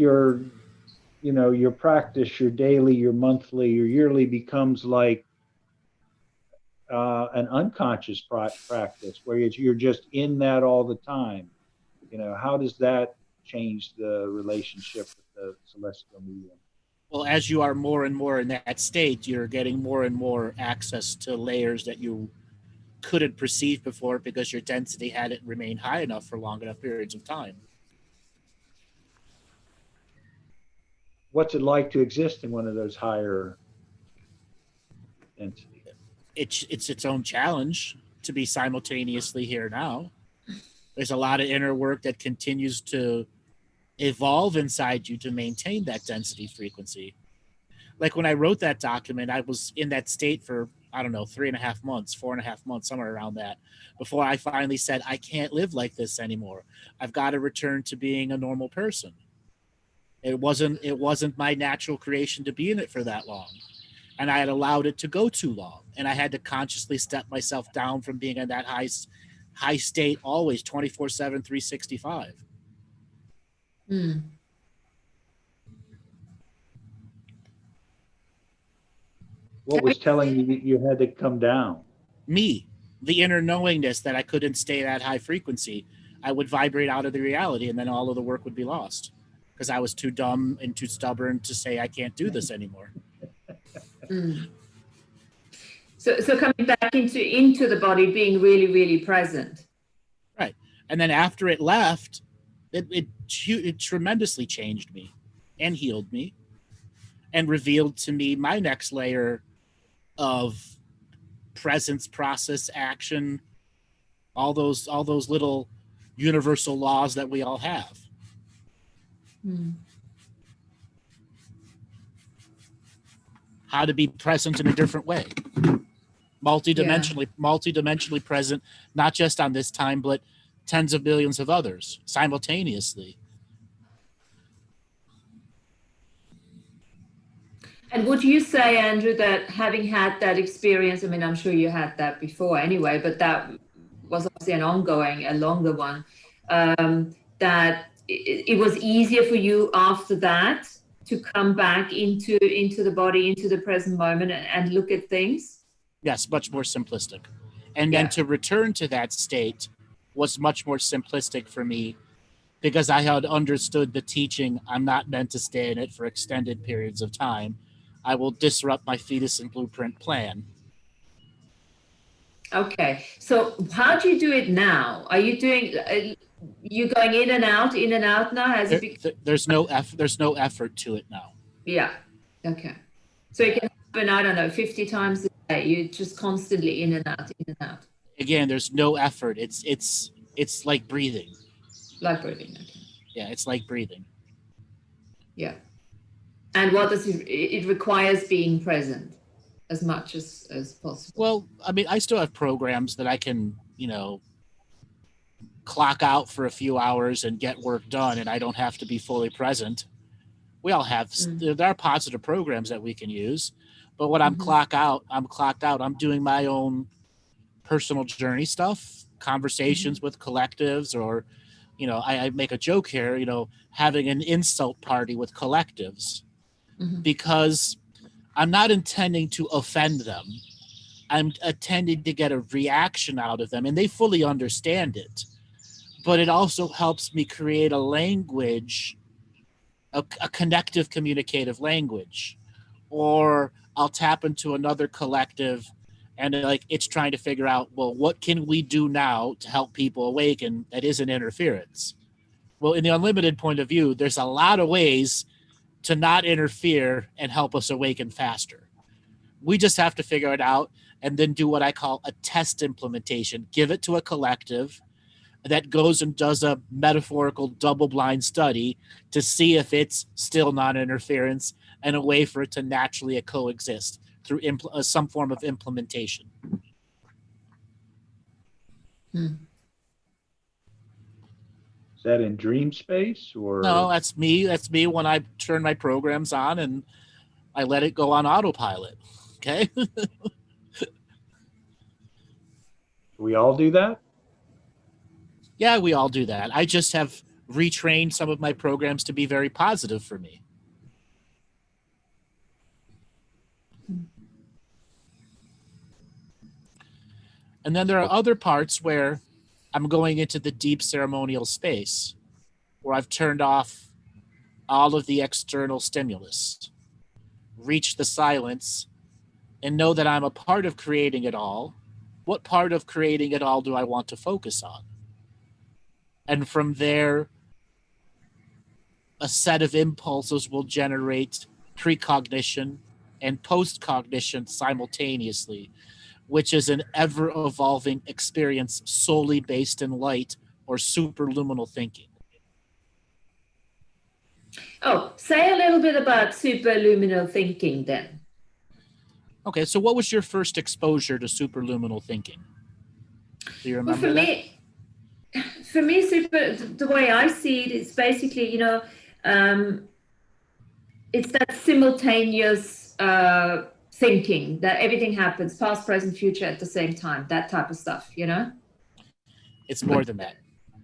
practice, your daily, your monthly, your yearly becomes like an unconscious practice where you're just in that all the time. How does that change the relationship with the celestial medium? Well, as you are more and more in that state, you're getting more and more access to layers that you couldn't perceive before because your density hadn't remained high enough for long enough periods of time. What's it like to exist in one of those higher entities? It's its own challenge to be simultaneously here now. There's a lot of inner work that continues to evolve inside you to maintain that density frequency. Like when I wrote that document, I was in that state for, 3.5 months, 4.5 months, somewhere around that, before I finally said, I can't live like this anymore. I've got to return to being a normal person. It wasn't my natural creation to be in it for that long. And I had allowed it to go too long. And I had to consciously step myself down from being in that high state always, 24/7, 365. Mm. What was telling you that you had to come down? Me, the inner knowingness that I couldn't stay at high frequency. I would vibrate out of the reality, and then all of the work would be lost because I was too dumb and too stubborn to say I can't do this anymore. Mm. So coming back into the body, being really, really present. Right. And then after it left, it tremendously changed me and healed me and revealed to me my next layer of presence, process, action, all those little universal laws that we all have. How to be present in a different way. Multidimensionally present, not just on this time, but tens of millions of others simultaneously. And would you say, Andrew, that having had that experience, I mean, I'm sure you had that before anyway, but that was obviously a longer one, that it was easier for you after that to come back into the body, into the present moment and look at things? Yes, much more simplistic. And then to return to that state was much more simplistic for me because I had understood the teaching. I'm not meant to stay in it for extended periods of time. I will disrupt my fetus and blueprint plan. Okay. So how do you do it now? Are you doing, you going in and out now? There's no effort to it now. Yeah. Okay. So you can happen, I don't know, 50 times a day. You're just constantly in and out. Again, there's no effort. It's like breathing. Like breathing. Okay. Yeah, it's like breathing. Yeah. And what does it requires being present as much as possible? Well, I mean, I still have programs that I can, clock out for a few hours and get work done, and I don't have to be fully present. We all have, there are positive programs that we can use, but when I'm clocked out. I'm doing my own personal journey stuff, conversations with collectives, or, I make a joke here, having an insult party with collectives. Because I'm not intending to offend them. I'm intending to get a reaction out of them, and they fully understand it. But it also helps me create a language, a connective communicative language. Or I'll tap into another collective and it's trying to figure out, well, what can we do now to help people awaken that isn't interference? Well, in the unlimited point of view, there's a lot of ways to not interfere and help us awaken faster. We just have to figure it out and then do what I call a test implementation. Give it to a collective that goes and does a metaphorical double-blind study to see if it's still non-interference and a way for it to naturally coexist through some form of implementation. Is that in dream space or? No, that's me. That's me when I turn my programs on and I let it go on autopilot. Okay. We all do that? Yeah, we all do that. I just have retrained some of my programs to be very positive for me. And then there are other parts where I'm going into the deep ceremonial space where I've turned off all of the external stimulus, reach the silence, and know that I'm a part of creating it all. What part of creating it all do I want to focus on? And from there, a set of impulses will generate precognition and postcognition simultaneously, which is an ever-evolving experience solely based in light or superluminal thinking. Oh, say a little bit about superluminal thinking then. Okay, so what was your first exposure to superluminal thinking? Do you remember that? For me, the way I see it is basically, it's that simultaneous thinking that everything happens, past, present, future at the same time, that type of stuff, It's more than that.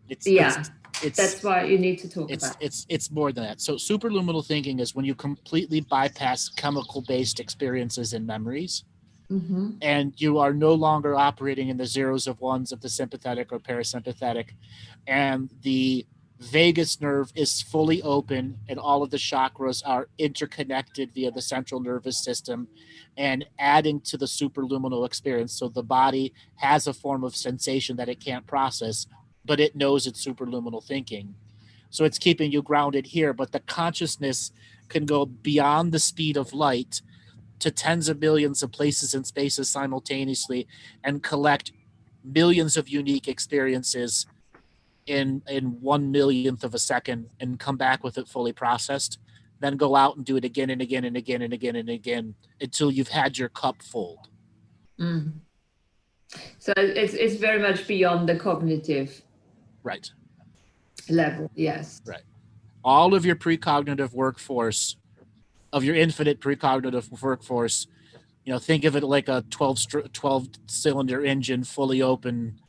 That's why you need to talk about it. It's more than that. So superluminal thinking is when you completely bypass chemical-based experiences and memories, and you are no longer operating in the zeros of ones of the sympathetic or parasympathetic, and the vagus nerve is fully open and all of the chakras are interconnected via the central nervous system and adding to the superluminal experience. So the body has a form of sensation that it can't process, but it knows it's superluminal thinking. So it's keeping you grounded here, but the consciousness can go beyond the speed of light to tens of millions of places and spaces simultaneously and collect millions of unique experiences in 1/millionth of a second and come back with it fully processed, then go out and do it again and again and again and again and again until you've had your cup full. Mm. So it's very much beyond the cognitive Right. level. Yes. Right. All of your precognitive workforce, of your infinite precognitive workforce, you know, think of it like a 12-cylinder engine, fully open,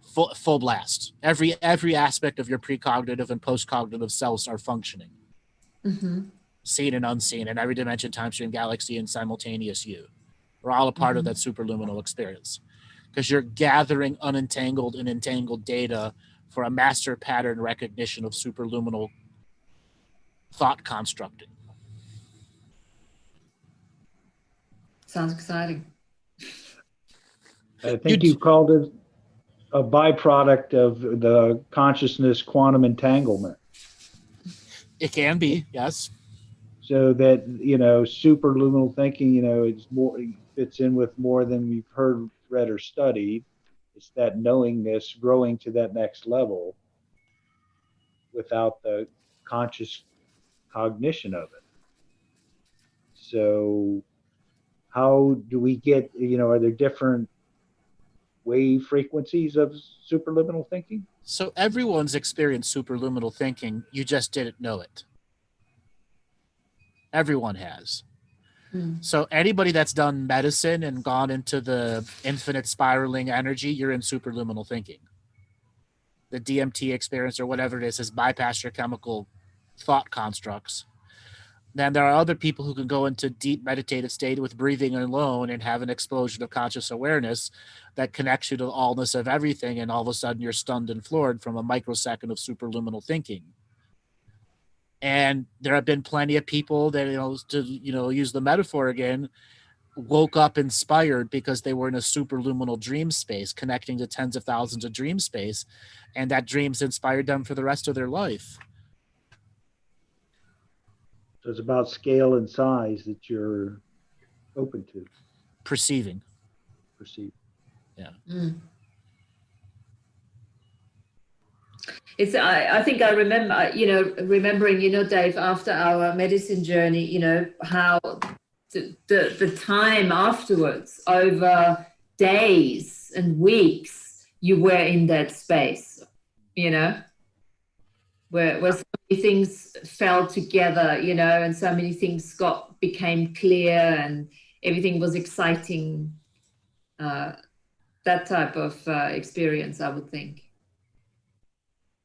full blast. Every aspect of your precognitive and postcognitive selves are functioning. Mm-hmm. Seen and unseen, in every dimension, time stream, galaxy, and simultaneous you. We're all a part of that superluminal experience, because you're gathering unentangled and entangled data for a master pattern recognition of superluminal thought constructing. Sounds exciting. I think you called it a byproduct of the consciousness quantum entanglement. It can be, yes. So that, you know, superluminal thinking, you know, it's more, it fits in with more than we've heard, read, or studied. It's that knowingness growing to that next level without the conscious cognition of it. So how do we get, you know, are there different wave frequencies of superluminal thinking? So everyone's experienced superluminal thinking, you just didn't know it. Everyone has. So anybody that's done medicine and gone into the infinite spiraling energy, you're in superluminal thinking. The DMT experience or whatever it is has bypassed your chemical thought constructs. Then there are other people who can go into deep meditative state with breathing alone and have an explosion of conscious awareness that connects you to the allness of everything, and all of a sudden you're stunned and floored from a microsecond of superluminal thinking. And there have been plenty of people that, use the metaphor again, woke up inspired because they were in a superluminal dream space, connecting to tens of thousands of dream space, and that dreams inspired them for the rest of their life. So it's about scale and size that you're open to. Perceiving. Yeah. It's, I think I remember, remembering, Dave, after our medicine journey, how the time afterwards, over days and weeks, you were in that space, where so many things fell together, and so many things became clear and everything was exciting. That type of experience, I would think.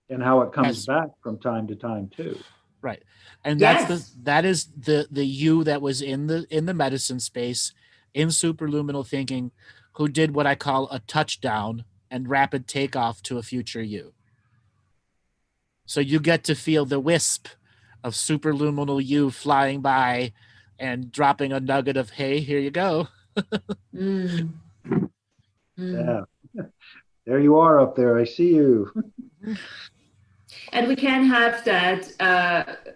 And how it comes back from time to time too. Right. And that is the you that was in the medicine space, in superluminal thinking, who did what I call a touchdown and rapid takeoff to a future you. So you get to feel the wisp of superluminal you flying by and dropping a nugget of, hey, here you go. Yeah. There you are up there. I see you. And we can have that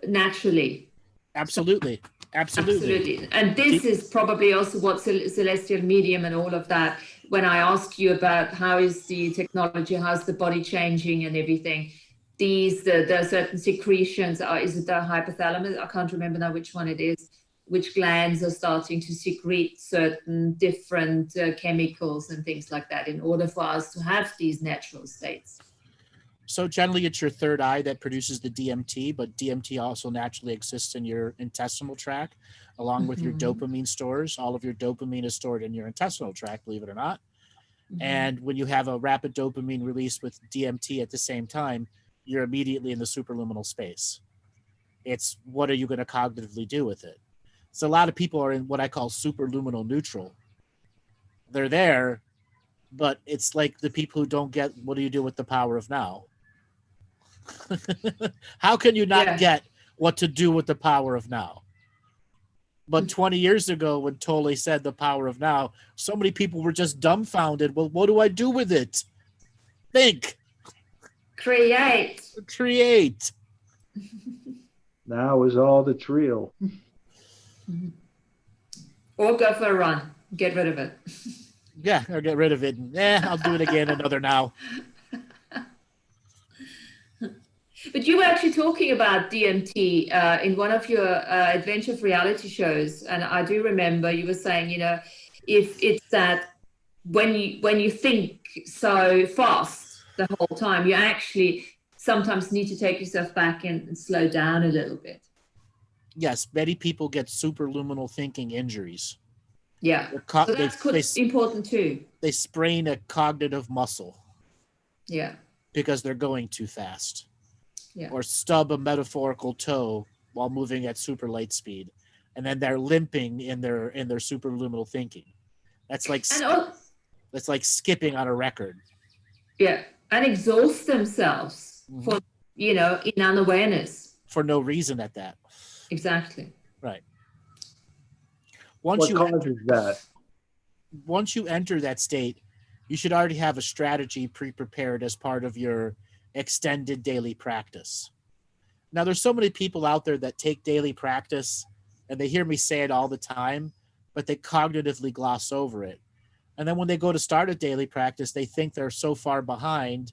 naturally. Absolutely. And this is probably also what celestial medium and all of that, when I ask you about how is the technology, how's the body changing and everything, there are certain secretions. Is it the hypothalamus? I can't remember now which one it is. Which glands are starting to secrete certain different chemicals and things like that in order for us to have these natural states. So generally it's your third eye that produces the DMT, but DMT also naturally exists in your intestinal tract, along with your dopamine stores. All of your dopamine is stored in your intestinal tract, believe it or not. And when you have a rapid dopamine release with DMT at the same time, you're immediately in the superluminal space. It's what are you going to cognitively do with it? So a lot of people are in what I call superluminal neutral. They're there, but it's like the people who don't get, what do you do with the power of now? How can you not get what to do with the power of now? But 20 years ago, when Tolle said the power of now, so many people were just dumbfounded. Well, what do I do with it? Think. Create. Now is all that's real. Or go for a run. Get rid of it. Yeah, or get rid of it. I'll do it again another now. But you were actually talking about DMT in one of your Adventure of Reality shows, and I do remember you were saying, you know, if it's that when you think so fast the whole time, you actually sometimes need to take yourself back and slow down a little bit. Yes, many people get superluminal thinking injuries. Yeah, so that's important too. They sprain a cognitive muscle. Yeah. Because they're going too fast. Yeah. Or stub a metaphorical toe while moving at super light speed, and then they're limping in their superluminal thinking. That's like skipping on a record. Yeah, and exhaust themselves for, you know, in unawareness for no reason at that. Exactly. Right. What causes that? Once you enter that state, you should already have a strategy pre-prepared as part of your extended daily practice. Now, there's so many people out there that take daily practice and they hear me say it all the time, but they cognitively gloss over it. And then when they go to start a daily practice, they think they're so far behind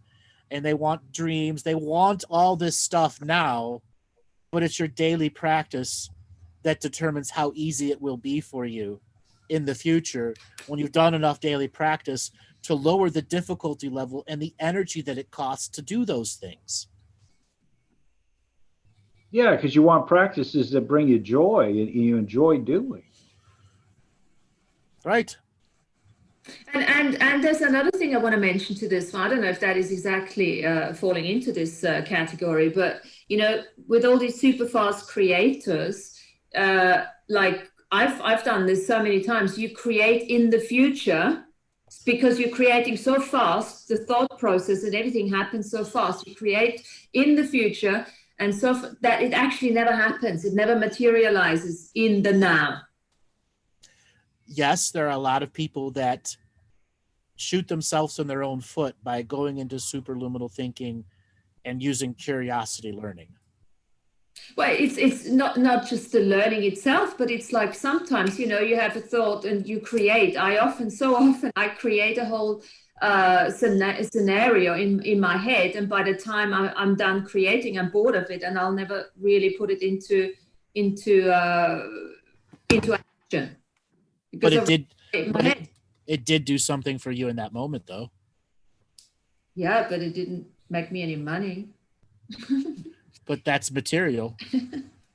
and they want dreams. They want all this stuff now, but it's your daily practice that determines how easy it will be for you in the future when you've done enough daily practice to lower the difficulty level and the energy that it costs to do those things. Yeah, because you want practices that bring you joy and you enjoy doing. Right. And there's another thing I want to mention to this. I don't know if that is exactly falling into this category, but you know, with all these super fast creators, like I've done this so many times. You create in the future because you're creating so fast. The thought process and everything happens so fast. You create in the future, and so that it actually never happens. It never materializes in the now. Yes, there are a lot of people that shoot themselves in their own foot by going into superluminal thinking and using curiosity learning. Well, it's not just the learning itself, but it's like sometimes, you know, you have a thought and you create. So often I create a whole scenario in my head, and by the time I'm done creating, I'm bored of it, and I'll never really put it into action. But it did do something for you in that moment, though. Yeah, but it didn't make me any money. But that's material.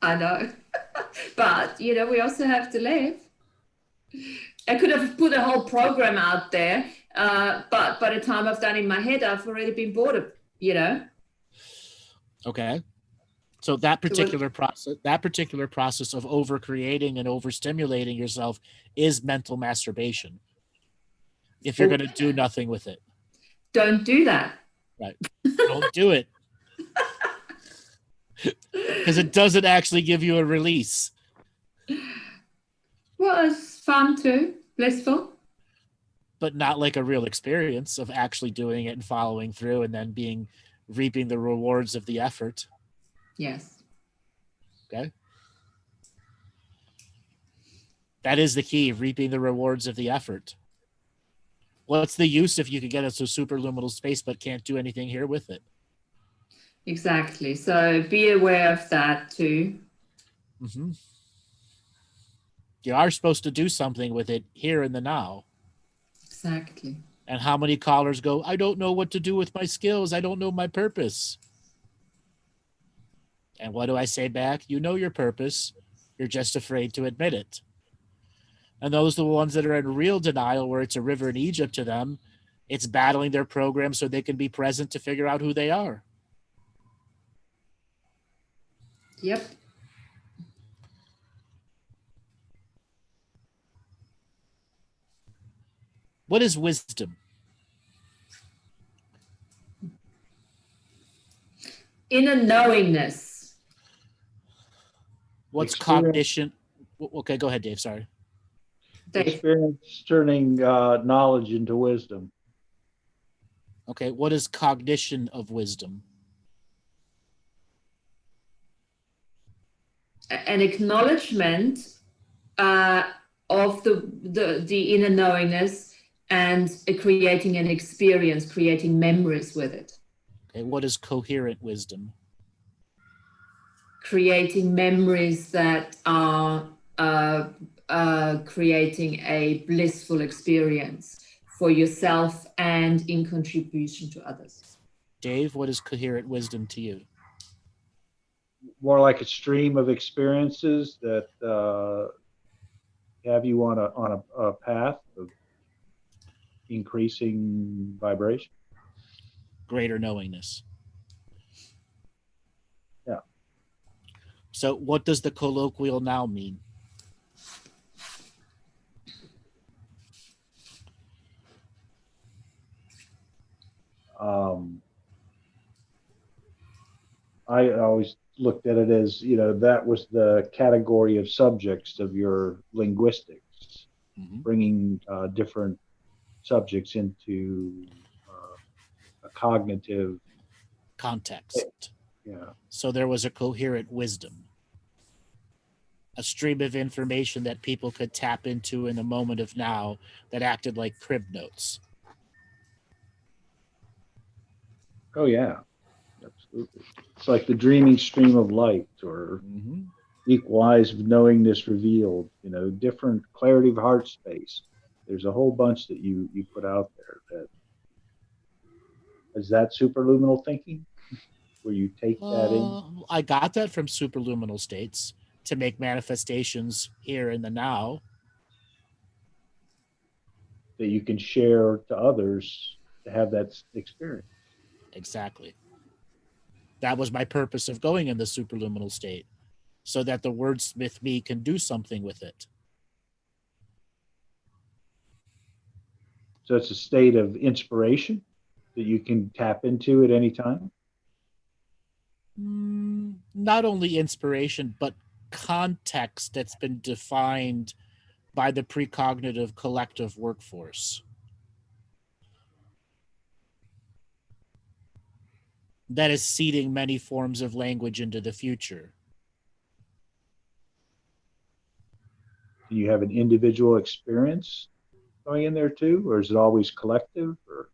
I know. But, you know, we also have to live. I could have put a whole program out there, but by the time I've done it in my head, I've already been bored of, you know. Okay. So that particular process of over-creating and over-stimulating yourself is mental masturbation. If you're going to do nothing with it. Don't do that. Right. Don't do it. Because it doesn't actually give you a release. Well, it's fun too. Blissful. But not like a real experience of actually doing it and following through and then reaping the rewards of the effort. Yes. Okay. That is the key, reaping the rewards of the effort. What's the use if you can get us to superluminal space but can't do anything here with it? Exactly. So be aware of that too. Mm-hmm. You are supposed to do something with it here in the now. Exactly. And how many callers go, I don't know what to do with my skills. I don't know my purpose. And what do I say back? You know your purpose. You're just afraid to admit it. And those are the ones that are in real denial, where it's a river in Egypt to them. It's battling their program so they can be present to figure out who they are. Yep. What is wisdom? Inner knowingness. What's cognition? Okay, go ahead, Dave. Sorry. Experience turning knowledge into wisdom. Okay, what is cognition of wisdom? An acknowledgement of the inner knowingness and creating an experience, creating memories with it. Okay, what is coherent wisdom? Creating memories that are creating a blissful experience for yourself and in contribution to others. Dave, what is coherent wisdom to you? More like a stream of experiences that have you on a path of increasing vibration. Greater knowingness. Yeah. So what does the colloquial now mean? I always looked at it as, that was the category of subjects of your linguistics, bringing different subjects into a cognitive context. Yeah. So there was a coherent wisdom, a stream of information that people could tap into in the moment of now that acted like crib notes. Oh, yeah, absolutely. It's like the dreaming stream of light, or equal eyes of knowingness revealed, different clarity of heart space. There's a whole bunch that you put out there. Is that superluminal thinking, where you take that in? I got that from superluminal states to make manifestations here in the now. That you can share to others to have that experience. Exactly. That was my purpose of going in the superluminal state, so that the wordsmith me can do something with it. So it's a state of inspiration that you can tap into at any time? Not only inspiration, but context that's been defined by the precognitive collective workforce. That is seeding many forms of language into the future. Do you have an individual experience going in there too, or is it always collective? Or?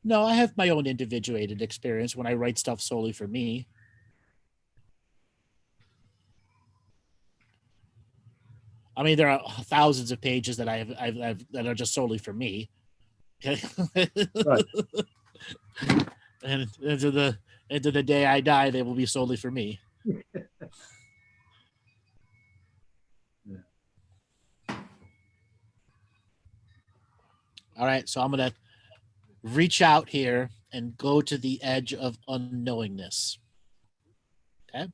No, I have my own individuated experience when I write stuff solely for me. I mean, there are thousands of pages that I've that are just solely for me. Right. And into the day I die, they will be solely for me. All right, so I'm going to reach out here and go to the edge of unknowingness. Okay?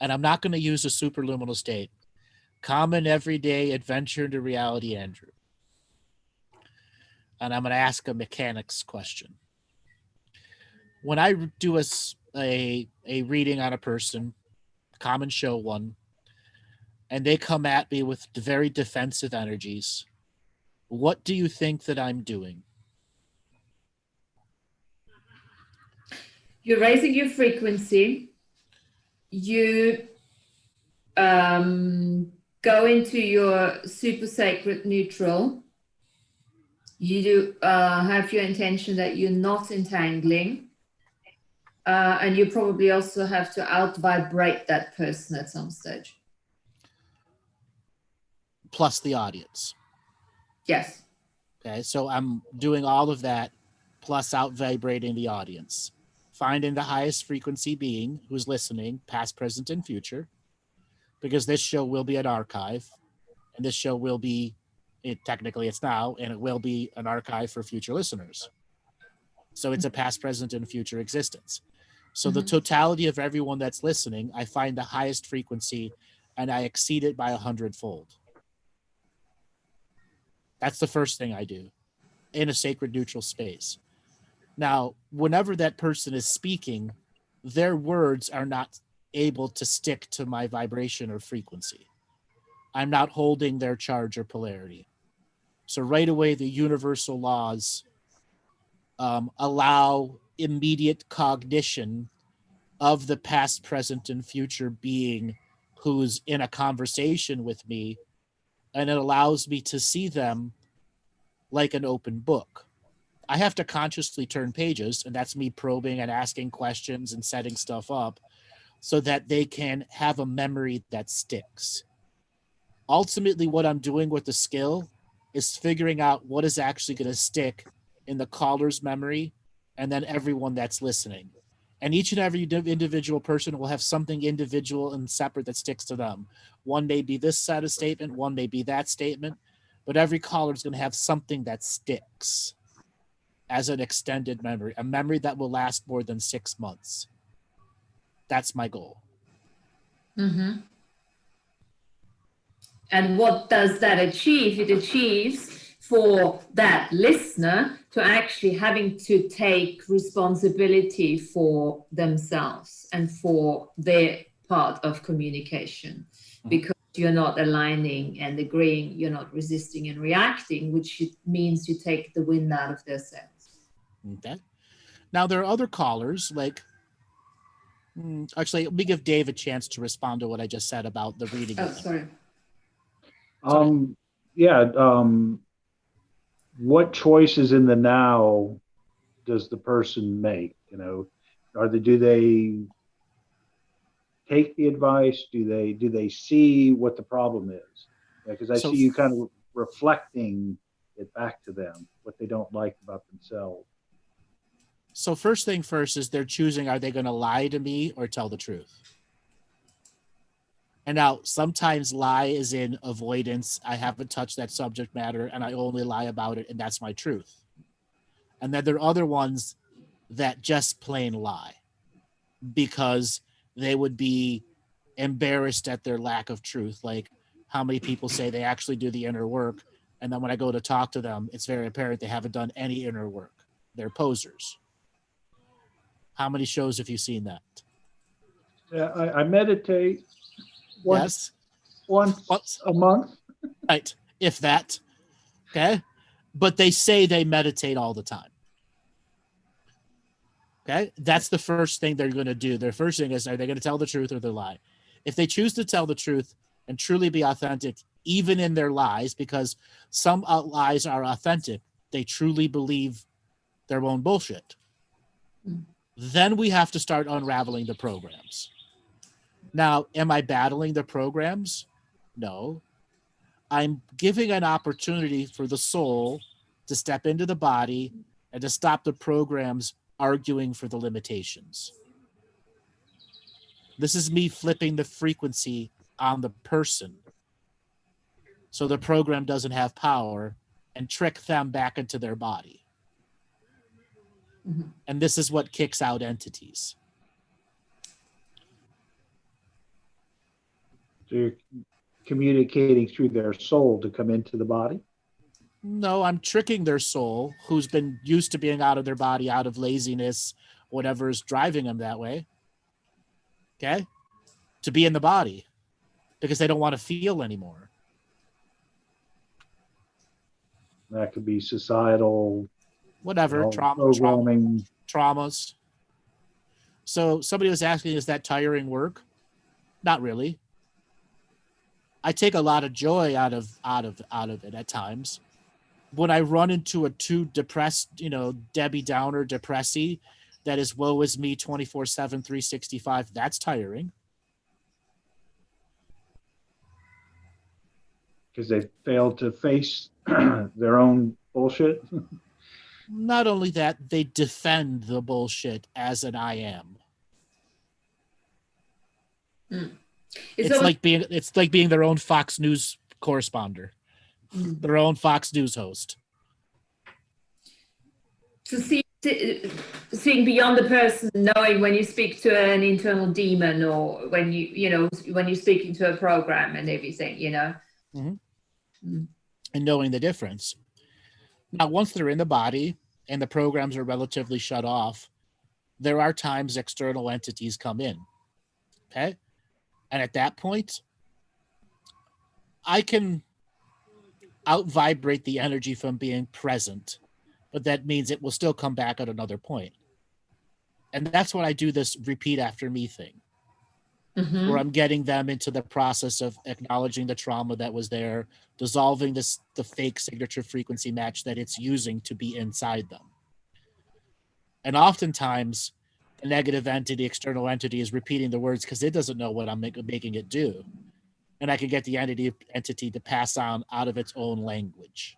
And I'm not going to use a superluminal state. Common everyday adventure into reality, Andrew. And I'm going to ask a mechanics question. When I do a reading on a person, common show one, and they come at me with very defensive energies, what do you think that I'm doing? You're raising your frequency. You go into your super sacred neutral. You do have your intention that you're not entangling. And you probably also have to out-vibrate that person at some stage. Plus the audience. Yes. Okay, so I'm doing all of that, plus out-vibrating the audience. Finding the highest frequency being who's listening, past, present, and future. Because this show will be an archive. And this show will be, technically it's now, and it will be an archive for future listeners. So it's a past, present, and future existence. So the totality of everyone that's listening, I find the highest frequency and I exceed it by 100-fold. That's the first thing I do in a sacred neutral space. Now, whenever that person is speaking, their words are not able to stick to my vibration or frequency. I'm not holding their charge or polarity. So right away, the universal laws allow immediate cognition of the past, present, and future being who's in a conversation with me and it allows me to see them like an open book. I have to consciously turn pages, and that's me probing and asking questions and setting stuff up so that they can have a memory that sticks. Ultimately, what I'm doing with the skill is figuring out what is actually going to stick in the caller's memory and then everyone that's listening. And each and every individual person will have something individual and separate that sticks to them. One may be this set of statement, one may be that statement, but every caller is going to have something that sticks as an extended memory, a memory that will last more than 6 months. That's my goal. Mm-hmm. And what does that achieve? It achieves for that listener to actually having to take responsibility for themselves and for their part of communication, because you're not aligning and agreeing, you're not resisting and reacting, which means you take the wind out of their sails. Okay. Now, there are other callers, like, actually, let me give Dave a chance to respond to what I just said about the reading. Oh, sorry. What choices in the now does the person make? You know, do they take the advice? Do they see what the problem is? Because I see you kind of reflecting it back to them, what they don't like about themselves. So first thing first is they're choosing, are they going to lie to me or tell the truth? And now sometimes lie is in avoidance. I haven't touched that subject matter and I only lie about it, and that's my truth. And then there are other ones that just plain lie because they would be embarrassed at their lack of truth. Like how many people say they actually do the inner work, and then when I go to talk to them, it's very apparent they haven't done any inner work. They're posers. How many shows have you seen that? Yeah, I meditate once a month. Right, if that. Okay, but they say they meditate all the time. Okay, that's the first thing they're going to do. Their first thing is, are they going to tell the truth or they lie? If they choose to tell the truth and truly be authentic, even in their lies, because some lies are authentic, they truly believe their own bullshit. Then we have to start unraveling the programs. Now, am I battling the programs? No. I'm giving an opportunity for the soul to step into the body and to stop the programs arguing for the limitations. This is me flipping the frequency on the person so the program doesn't have power and trick them back into their body. Mm-hmm. And this is what kicks out entities. So you're communicating through their soul to come into the body? No, I'm tricking their soul, who's been used to being out of their body, out of laziness, whatever is driving them that way. Okay? To be in the body because they don't want to feel anymore. That could be societal, whatever, traumas. So somebody was asking, is that tiring work? Not really. I take a lot of joy out of it at times. When I run into a too depressed, Debbie Downer depressee that is woe is me 24/7, 365, that's tiring. Because they failed to face their own bullshit. Not only that, they defend the bullshit as an I am. It's like being their own Fox News correspondent, their own Fox News host. So seeing beyond the person, knowing when you speak to an internal demon, or when when you're speaking to a program and everything, Mm-hmm. And knowing the difference. Now, once they're in the body and the programs are relatively shut off, there are times external entities come in. Okay. And at that point, I can out-vibrate the energy from being present, but that means it will still come back at another point. And that's when I do this repeat after me thing. where I'm getting them into the process of acknowledging the trauma that was there, dissolving the fake signature frequency match that it's using to be inside them. And oftentimes, the negative entity, external entity, is repeating the words because it doesn't know what I'm making it do. And I can get the entity to pass on out of its own language.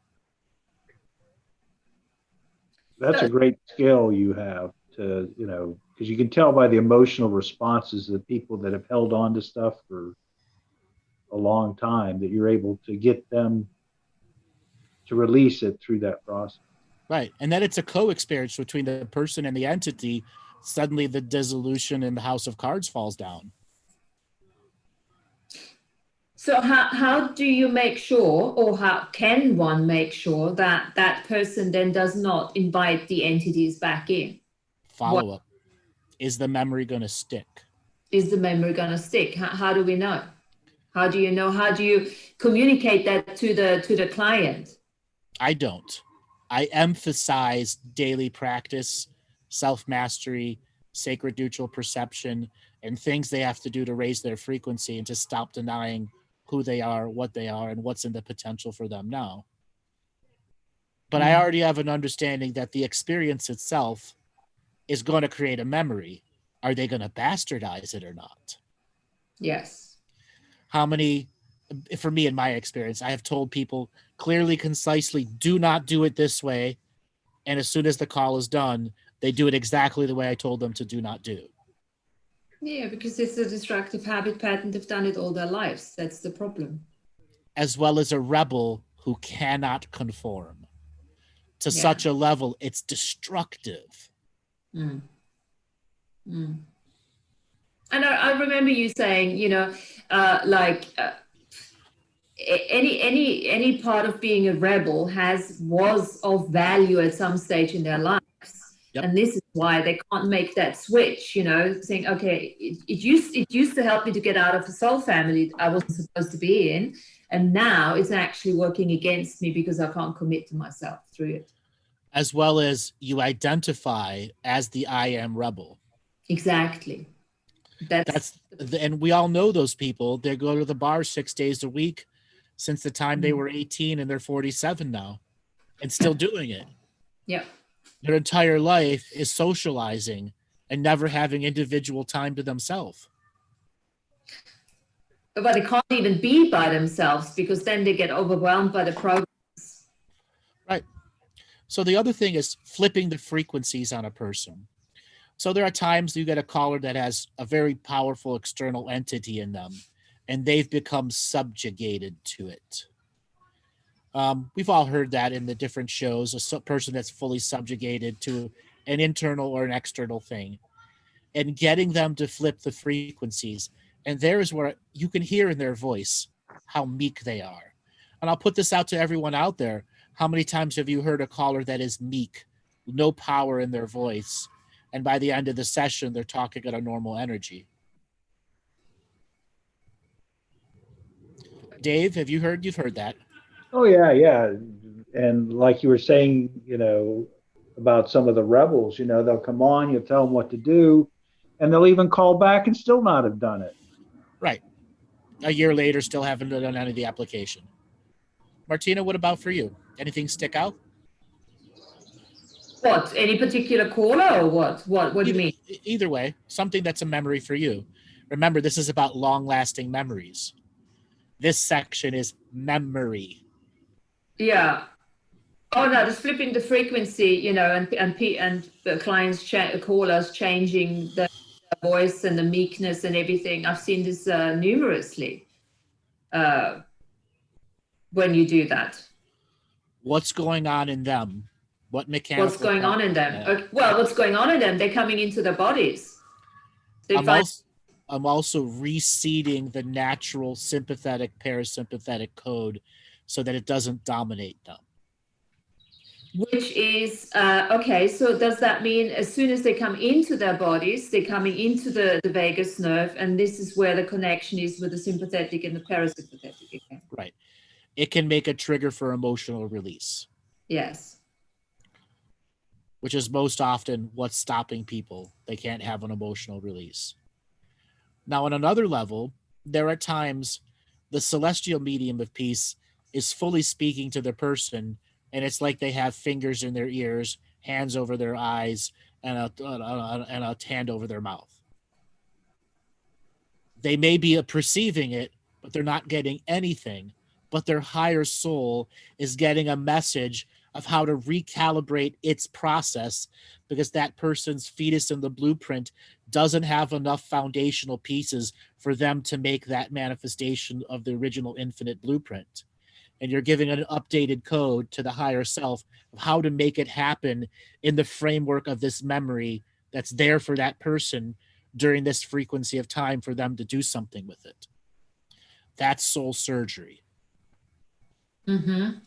That's a great skill you have to, because you can tell by the emotional responses of people that have held on to stuff for a long time that you're able to get them to release it through that process. Right. And then it's a co-experience between the person and the entity. Suddenly the dissolution in the house of cards falls down. So how do you make sure, or how can one make sure that that person then does not invite the entities back in? Follow up. Is the memory going to stick? Is the memory going to stick? How do we know? How do you know? How do you communicate that to the client? I don't. I emphasize daily practice, self-mastery, sacred neutral perception, and things they have to do to raise their frequency and to stop denying who they are, what they are, and what's in the potential for them now. But I already have an understanding that the experience itself is going to create a memory. Are they going to bastardize it or not? Yes. How many, for me, in my experience, I have told people clearly, concisely, do not do it this way. And as soon as the call is done, they do it exactly the way I told them to do not do. Yeah, because it's a destructive habit pattern. They've done it all their lives. That's the problem. As well as a rebel who cannot conform to such a level, it's destructive. And I remember you saying, any part of being a rebel was of value at some stage in their lives. Yep. And this is why they can't make that switch, saying, okay, it used to help me to get out of the soul family I wasn't supposed to be in. And now it's actually working against me because I can't commit to myself through it. As well as you identify as the I am rebel. Exactly. And we all know those people. They go to the bar 6 days a week since the time they were 18, and they're 47 now and still doing it. Yeah. Their entire life is socializing and never having individual time to themselves. But they can't even be by themselves because then they get overwhelmed by the programs. Right. So the other thing is flipping the frequencies on a person. So there are times you get a caller that has a very powerful external entity in them, and they've become subjugated to it. We've all heard that in the different shows, a person that's fully subjugated to an internal or an external thing, and getting them to flip the frequencies. And there is where you can hear in their voice how meek they are. And I'll put this out to everyone out there. How many times have you heard a caller that is meek, no power in their voice, and by the end of the session, they're talking at a normal energy? Dave, you've heard that? Oh, yeah. And like you were saying, about some of the rebels, they'll come on, you'll tell them what to do, and they'll even call back and still not have done it. Right. A year later, still haven't done any of the application. Martina, what about for you? Anything stick out? What? Any particular caller or what? What do you mean? Either way, something that's a memory for you. Remember, this is about long-lasting memories. This section is memory. Yeah. Oh no, just flipping the frequency, and the clients, callers changing the voice and the meekness and everything. I've seen this numerously when you do that. What's going on in them? What mechanical? What's going on in them? Okay, well, what's going on in them? They're coming into their bodies. I'm also reseeding the natural sympathetic parasympathetic code so that it doesn't dominate them. Which is, okay, so does that mean as soon as they come into their bodies, they're coming into the vagus nerve, and this is where the connection is with the sympathetic and the parasympathetic again? Right. It can make a trigger for emotional release. Yes. Which is most often what's stopping people. They can't have an emotional release. Now, on another level, there are times the celestial medium of peace is fully speaking to the person, and it's like they have fingers in their ears, hands over their eyes, and a hand over their mouth. They may be perceiving it, but they're not getting anything. But their higher soul is getting a message of how to recalibrate its process, because that person's fetus in the blueprint doesn't have enough foundational pieces for them to make that manifestation of the original infinite blueprint. And you're giving an updated code to the higher self of how to make it happen in the framework of this memory that's there for that person during this frequency of time for them to do something with it. That's soul surgery. Mm-hmm.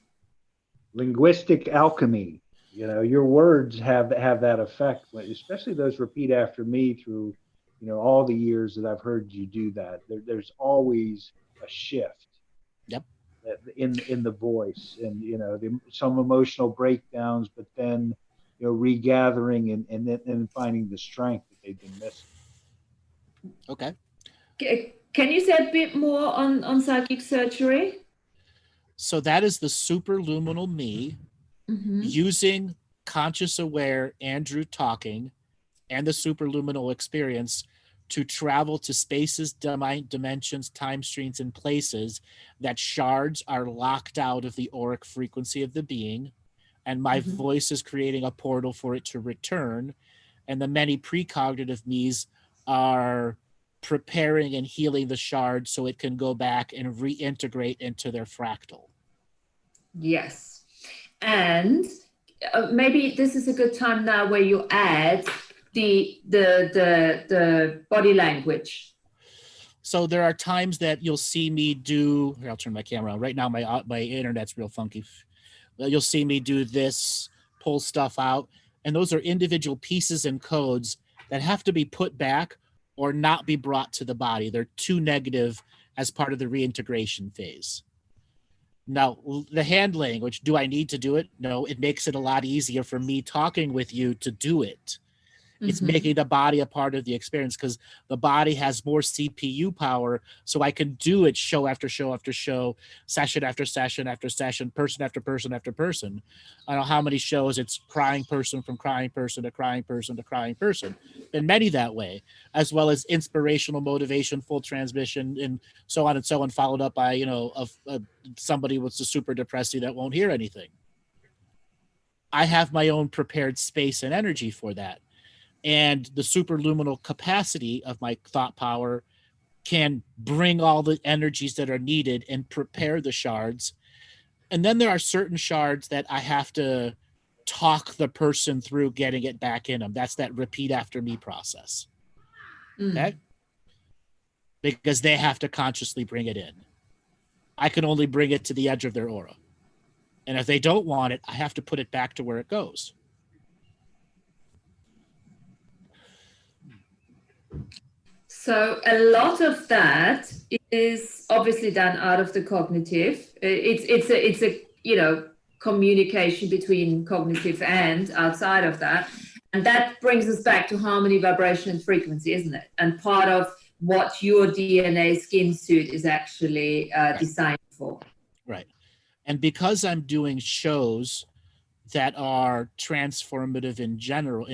Linguistic alchemy. You know, your words have that effect, especially those repeat after me through, you know, all the years that I've heard you do that. There's always a shift. Yep. In the voice, and you know, some emotional breakdowns, but then, you know, regathering and then finding the strength that they've been missing. Okay. Can you say a bit more on psychic surgery? So that is the superluminal me using conscious aware Andrew talking and the superluminal experience to travel to spaces, dimensions, time streams, and places that shards are locked out of the auric frequency of the being. And my voice is creating a portal for it to return. And the many precognitive me's are preparing and healing the shard so it can go back and reintegrate into their fractal. Yes. And maybe this is a good time now where you add the body language. So there are times that you'll see me do, here, I'll turn my camera on. Right now my internet's real funky. You'll see me do this, pull stuff out, and those are individual pieces and codes that have to be put back or not be brought to the body. They're too negative as part of the reintegration phase. Now, the hand language, do I need to do it? No, it makes it a lot easier for me talking with you to do it. It's making the body a part of the experience because the body has more CPU power, so I can do it show after show after show, session after session after session, person after person after person. I don't know how many shows it's crying person from crying person to crying person to crying person. Been many that way, as well as inspirational motivation, full transmission, and so on, followed up by, you know, somebody with a super depressing that won't hear anything. I have my own prepared space and energy for that. And the superluminal capacity of my thought power can bring all the energies that are needed and prepare the shards. And then there are certain shards that I have to talk the person through getting it back in them. That's that repeat after me process. Okay? Because they have to consciously bring it in. I can only bring it to the edge of their aura. And if they don't want it, I have to put it back to where it goes. So a lot of that is obviously done out of the cognitive. It's a you know, communication between cognitive and outside of that. And that brings us back to harmony, vibration, and frequency, isn't it? And part of what your DNA skin suit is actually designed for. Right. And because I'm doing shows that are transformative in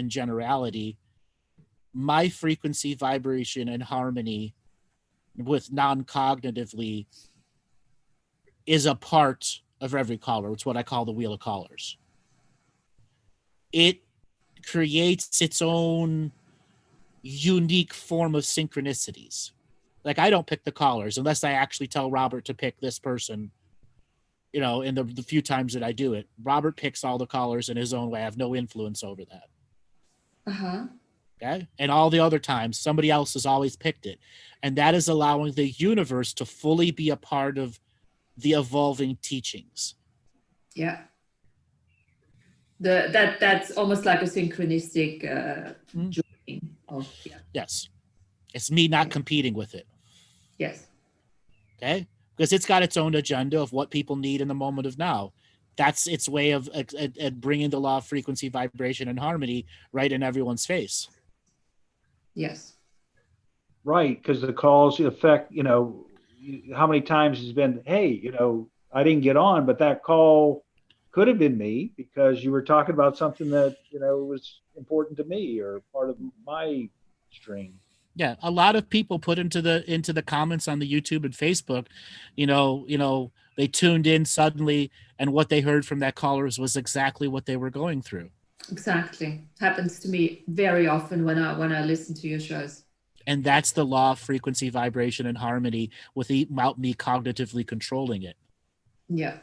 generality, my frequency, vibration, and harmony with non-cognitively is a part of every caller. It's what I call the wheel of callers. It creates its own unique form of synchronicities. Like, I don't pick the callers unless I actually tell Robert to pick this person. You know, in the few times that I do it, Robert picks all the callers in his own way. I have no influence over that. Okay. And all the other times, somebody else has always picked it. And that is allowing the universe to fully be a part of the evolving teachings. Yeah. That's almost like a synchronistic joining of, yeah. Yes. It's me not competing with it. Yes. Okay. Because it's got its own agenda of what people need in the moment of now. That's its way of bringing the law of frequency, vibration, and harmony right in everyone's face. Yes. Right, because the calls affect, how many times has been, hey, I didn't get on, but that call could have been me because you were talking about something that, was important to me or part of my stream. Yeah, a lot of people put into the comments on the YouTube and Facebook, they tuned in suddenly, and what they heard from that callers was exactly what they were going through. Exactly. Happens to me very often when I listen to your shows. And that's the law of frequency, vibration, and harmony without me cognitively controlling it. Yeah.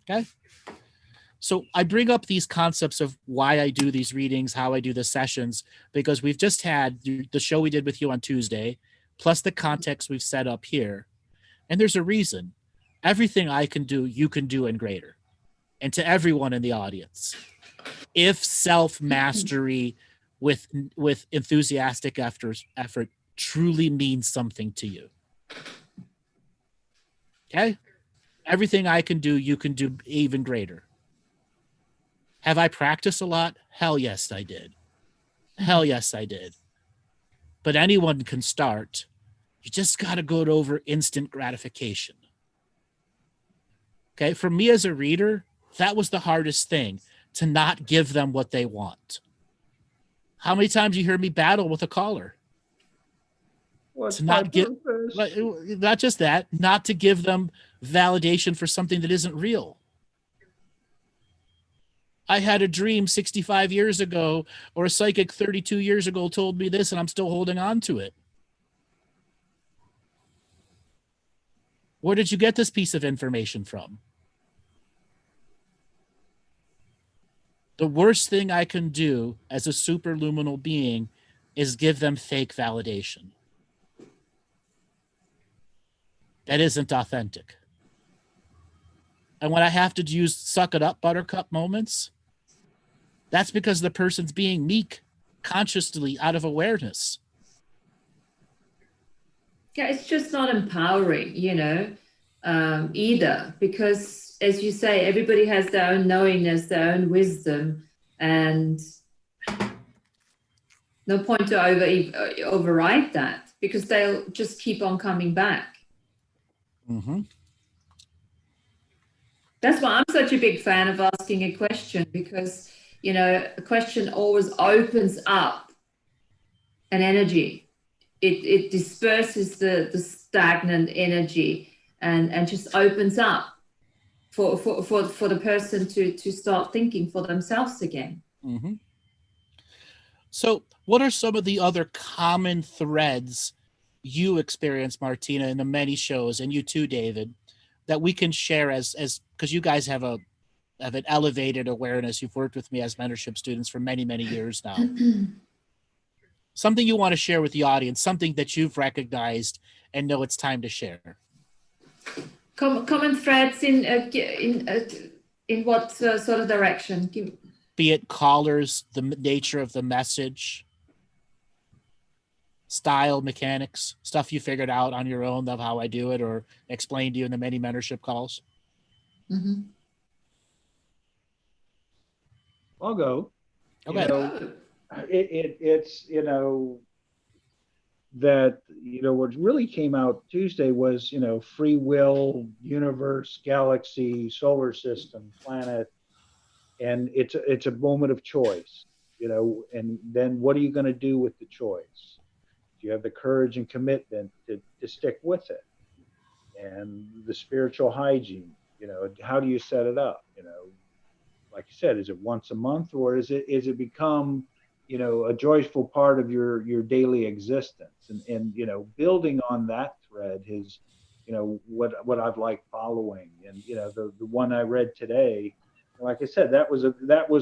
Okay. So I bring up these concepts of why I do these readings, how I do the sessions, because we've just had the show we did with you on Tuesday, plus the context we've set up here. And there's a reason. Everything I can do, you can do and greater. And to everyone in the audience, if self-mastery with enthusiastic effort truly means something to you. Okay? Everything I can do, you can do even greater. Have I practiced a lot? Hell yes, I did. Hell yes, I did. But anyone can start. You just got to go over instant gratification. Okay, for me as a reader, that was the hardest thing, to not give them what they want. How many times you hear me battle with a caller? To not just that, not to give them validation for something that isn't real. I had a dream 65 years ago, or a psychic 32 years ago told me this, and I'm still holding on to it. Where did you get this piece of information from? The worst thing I can do as a superluminal being is give them fake validation. That isn't authentic. And when I have to use suck it up, buttercup moments, that's because the person's being meek, consciously, out of awareness. Yeah, it's just not empowering, either, because as you say, everybody has their own knowingness, their own wisdom, and no point to override that, because they'll just keep on coming back. Mm-hmm. That's why I'm such a big fan of asking a question, because a question always opens up an energy. It disperses the stagnant energy and just opens up for the person to start thinking for themselves again. Mm-hmm. So what are some of the other common threads you experience, Martina, in the many shows, and you too, David, that we can share as because you guys have an elevated awareness. You've worked with me as mentorship students for many, many years now. Something you want to share with the audience, something that you've recognized and know it's time to share. Common threads in what sort of direction? Be it callers, the nature of the message, style, mechanics, stuff you figured out on your own of how I do it or explained to you in the many mentorship calls. Mm-hmm. I'll go. Okay. It's that what really came out Tuesday was free will, universe, galaxy, solar system, planet, and it's a moment of choice, and then what are you going to do with the choice? Do you have the courage and commitment to stick with it? And the spiritual hygiene, how do you set it up? Like you said, is it once a month, or is it become a joyful part of your daily existence? And building on that thread is what I've liked following. And the one I read today, like I said, that was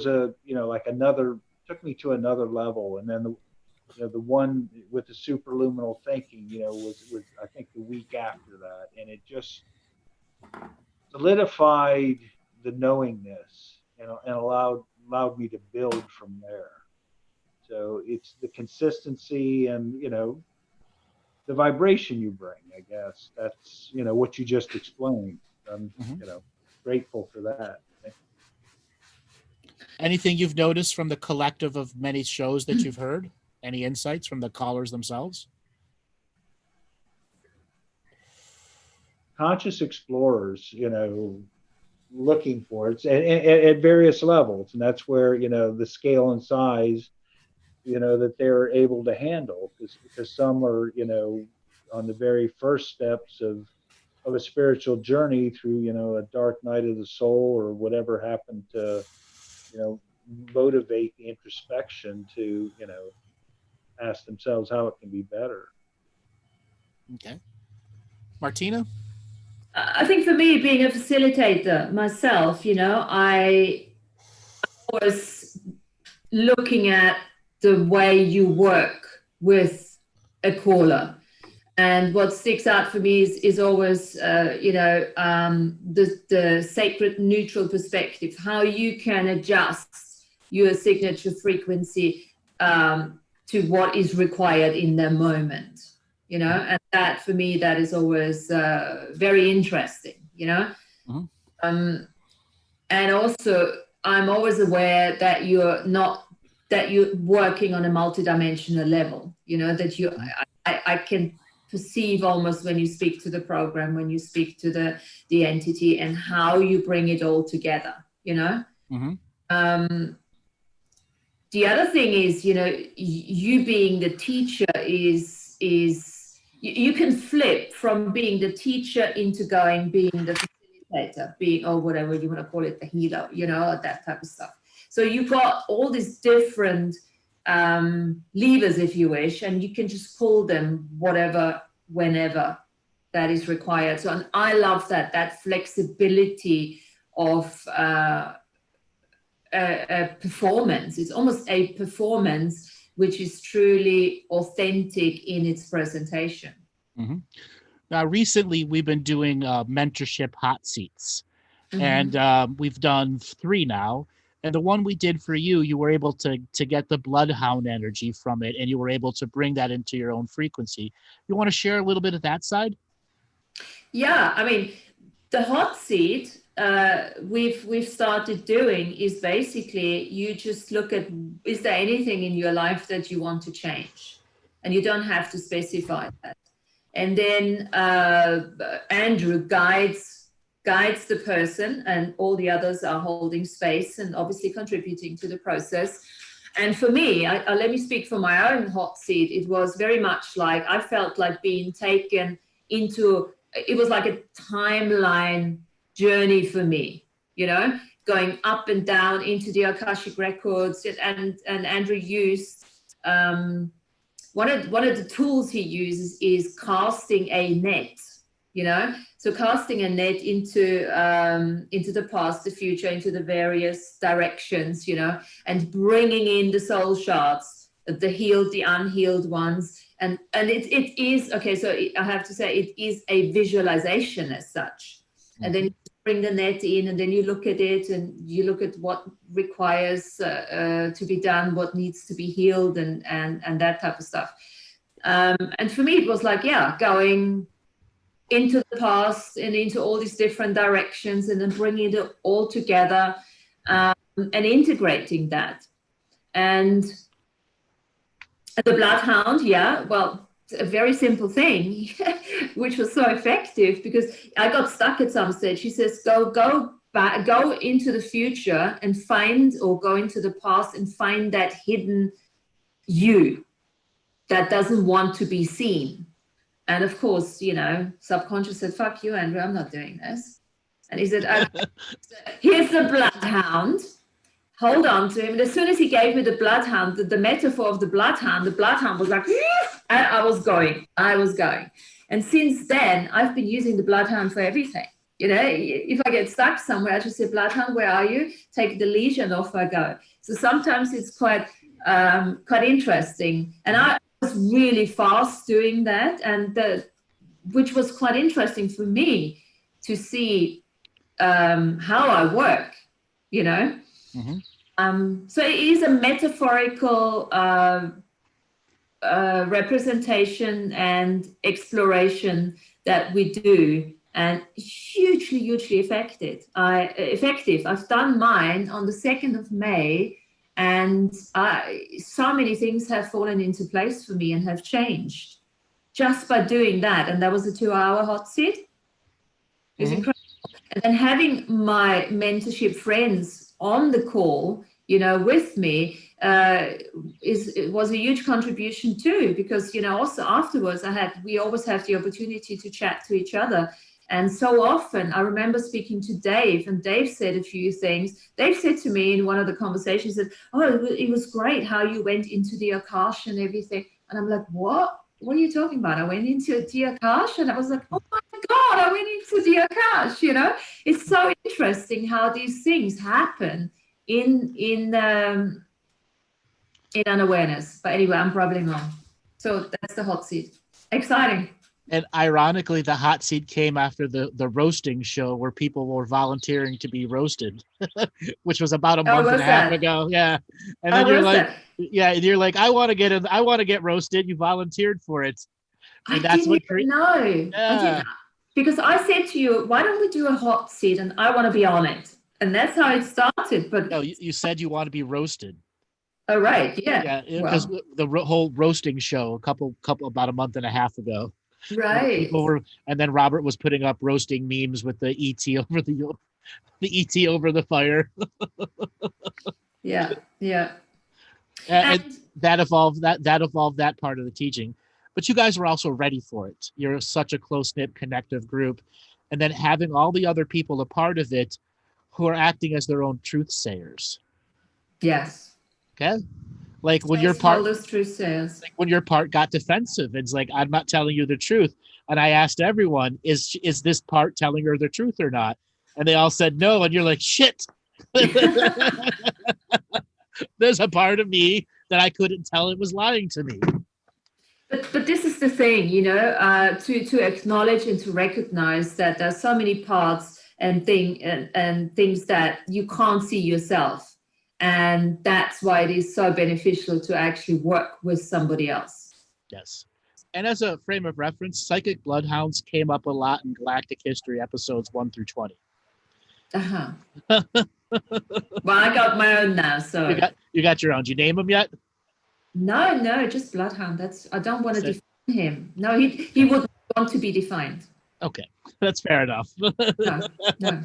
a like another, took me to another level. And then the one with the superluminal thinking was I think the week after that, and it just solidified the knowingness and allowed me to build from there. So it's the consistency and the vibration you bring. I guess that's what you just explained. I'm grateful for that. Anything you've noticed from the collective of many shows that you've heard? Any insights from the callers themselves? conscious explorers, looking for it at various levels. And that's where, the scale and size, that they're able to handle, because some are, on the very first steps of a spiritual journey through, a dark night of the soul, or whatever happened to, motivate the introspection to, ask themselves how it can be better. Okay. Martina? I think for me, being a facilitator myself, I was looking at the way you work with a caller. And what sticks out for me is always, the sacred neutral perspective, how you can adjust your signature frequency to what is required in the moment, and that for me, that is always very interesting, Mm-hmm. And also I'm always aware that you're working on a multidimensional level, that I can perceive almost when you speak to the program, when you speak to the entity, and how you bring it all together, Mm-hmm. The other thing is, you being the teacher is you can flip from being the teacher into being the facilitator, or whatever you want to call it, the healer, that type of stuff. So you've got all these different levers, if you wish, and you can just pull them whenever that is required. So, and I love that flexibility of a performance. It's almost a performance which is truly authentic in its presentation. Mm-hmm. Now, recently we've been doing mentorship hot seats, Mm-hmm. and we've done 3 now. And the one we did for you, you were able to get the bloodhound energy from it, and you were able to bring that into your own frequency. You want to share a little bit of that side? Yeah, I mean, the hot seat we've started doing is basically you just look at, is there anything in your life that you want to change? And you don't have to specify that. And then Andrew guides the person, and all the others are holding space and obviously contributing to the process. And for me, let me speak for my own hot seat. It was very much like I felt like being taken into, it was like a timeline journey for me, going up and down into the Akashic Records. And Andrew used, one of the tools he uses is casting a net, so casting a net into the past, the future, into the various directions, and bringing in the soul shards, the healed, the unhealed ones. And it is, okay, so I have to say it is a visualization as such. Mm-hmm. And then you bring the net in, and then you look at it, and you look at what requires to be done, what needs to be healed, and that type of stuff. And for me, it was like, going into the past and into all these different directions, and then bringing it all together and integrating that. And the bloodhound, well, a very simple thing, which was so effective, because I got stuck at some stage. She says, go back, go into the future and find, or go into the past and find that hidden you that doesn't want to be seen. And of course, subconscious said, fuck you, Andrew, I'm not doing this. And he said, here's the bloodhound. Hold on to him. And as soon as he gave me the bloodhound, the metaphor of the bloodhound was like, and I was going. And since then, I've been using the bloodhound for everything. If I get stuck somewhere, I just say, bloodhound, where are you? Take the leash and off I go. So sometimes it's quite interesting. And I was really fast doing that, and which was quite interesting for me to see how I work, Mm-hmm. So it is a metaphorical representation and exploration that we do, and hugely effective. I've done mine on the 2nd of May, and so many things have fallen into place for me and have changed just by doing that. And that was a 2-hour hot seat. It was Mhm. incredible. And then having my mentorship friends on the call, you know, with me, it was a huge contribution too, because, you know, also afterwards we always have the opportunity to chat to each other. And so often I remember speaking to Dave, and Dave said a few things. Dave said to me in one of the conversations that, oh, it was great how you went into the Akash and everything. And I'm like, what? What are you talking about? I went into the Akash, and I was like, oh my God, I went into the Akash, you know? It's so interesting how these things happen in unawareness. But anyway, I'm babbling on. So that's the hot seat. Exciting. And ironically, the hot seat came after the roasting show where people were volunteering to be roasted, which was about a month and a half ago. Yeah. And then you're like, you're like, I want to get roasted. You volunteered for it. And I didn't even know. Yeah. I didn't, because I said to you, why don't we do a hot seat? And I want to be on it. And that's how it started. But no, you said you want to be roasted. Oh, right. Yeah. Yeah. Because the whole roasting show about a month and a half ago. Right. And then Robert was putting up roasting memes with the ET over the ET over the fire. Yeah. And that evolved that part of the teaching. But you guys were also ready for it. You're such a close-knit, connective group. And then having all the other people a part of it who are acting as their own truth sayers. Yes. Okay. Like when your part got defensive, it's like, I'm not telling you the truth. And I asked everyone, is this part telling her the truth or not? And they all said no. And you're like, shit. There's a part of me that I couldn't tell it was lying to me. But this is the thing, you know, to acknowledge and to recognize that there's so many parts and things that you can't see yourself. And that's why it is so beneficial to actually work with somebody else. Yes. And as a frame of reference, psychic bloodhounds came up a lot in Galactic History episodes 1 through 20. Uh-huh. Well, I got my own now, so. You got your own. Did you name them yet? No, just bloodhound. I don't want to define him. No, he wouldn't want to be defined. Okay, that's fair enough. No.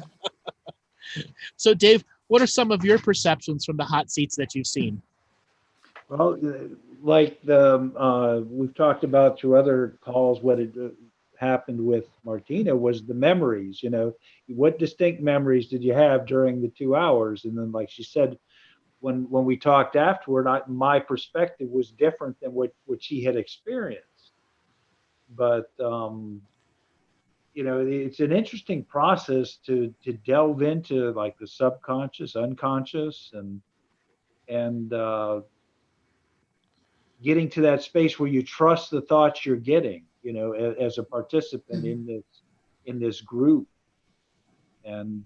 So, Dave, what are some of your perceptions from the hot seats that you've seen? Well, like we've talked about through other calls, what had happened with Martina was the memories. You know, what distinct memories did you have during the 2 hours? And then, like she said, when we talked afterward, my perspective was different than what she had experienced. But you know, it's an interesting process to delve into like the subconscious, unconscious, and getting to that space where you trust the thoughts you're getting, you know, as a participant in this group. And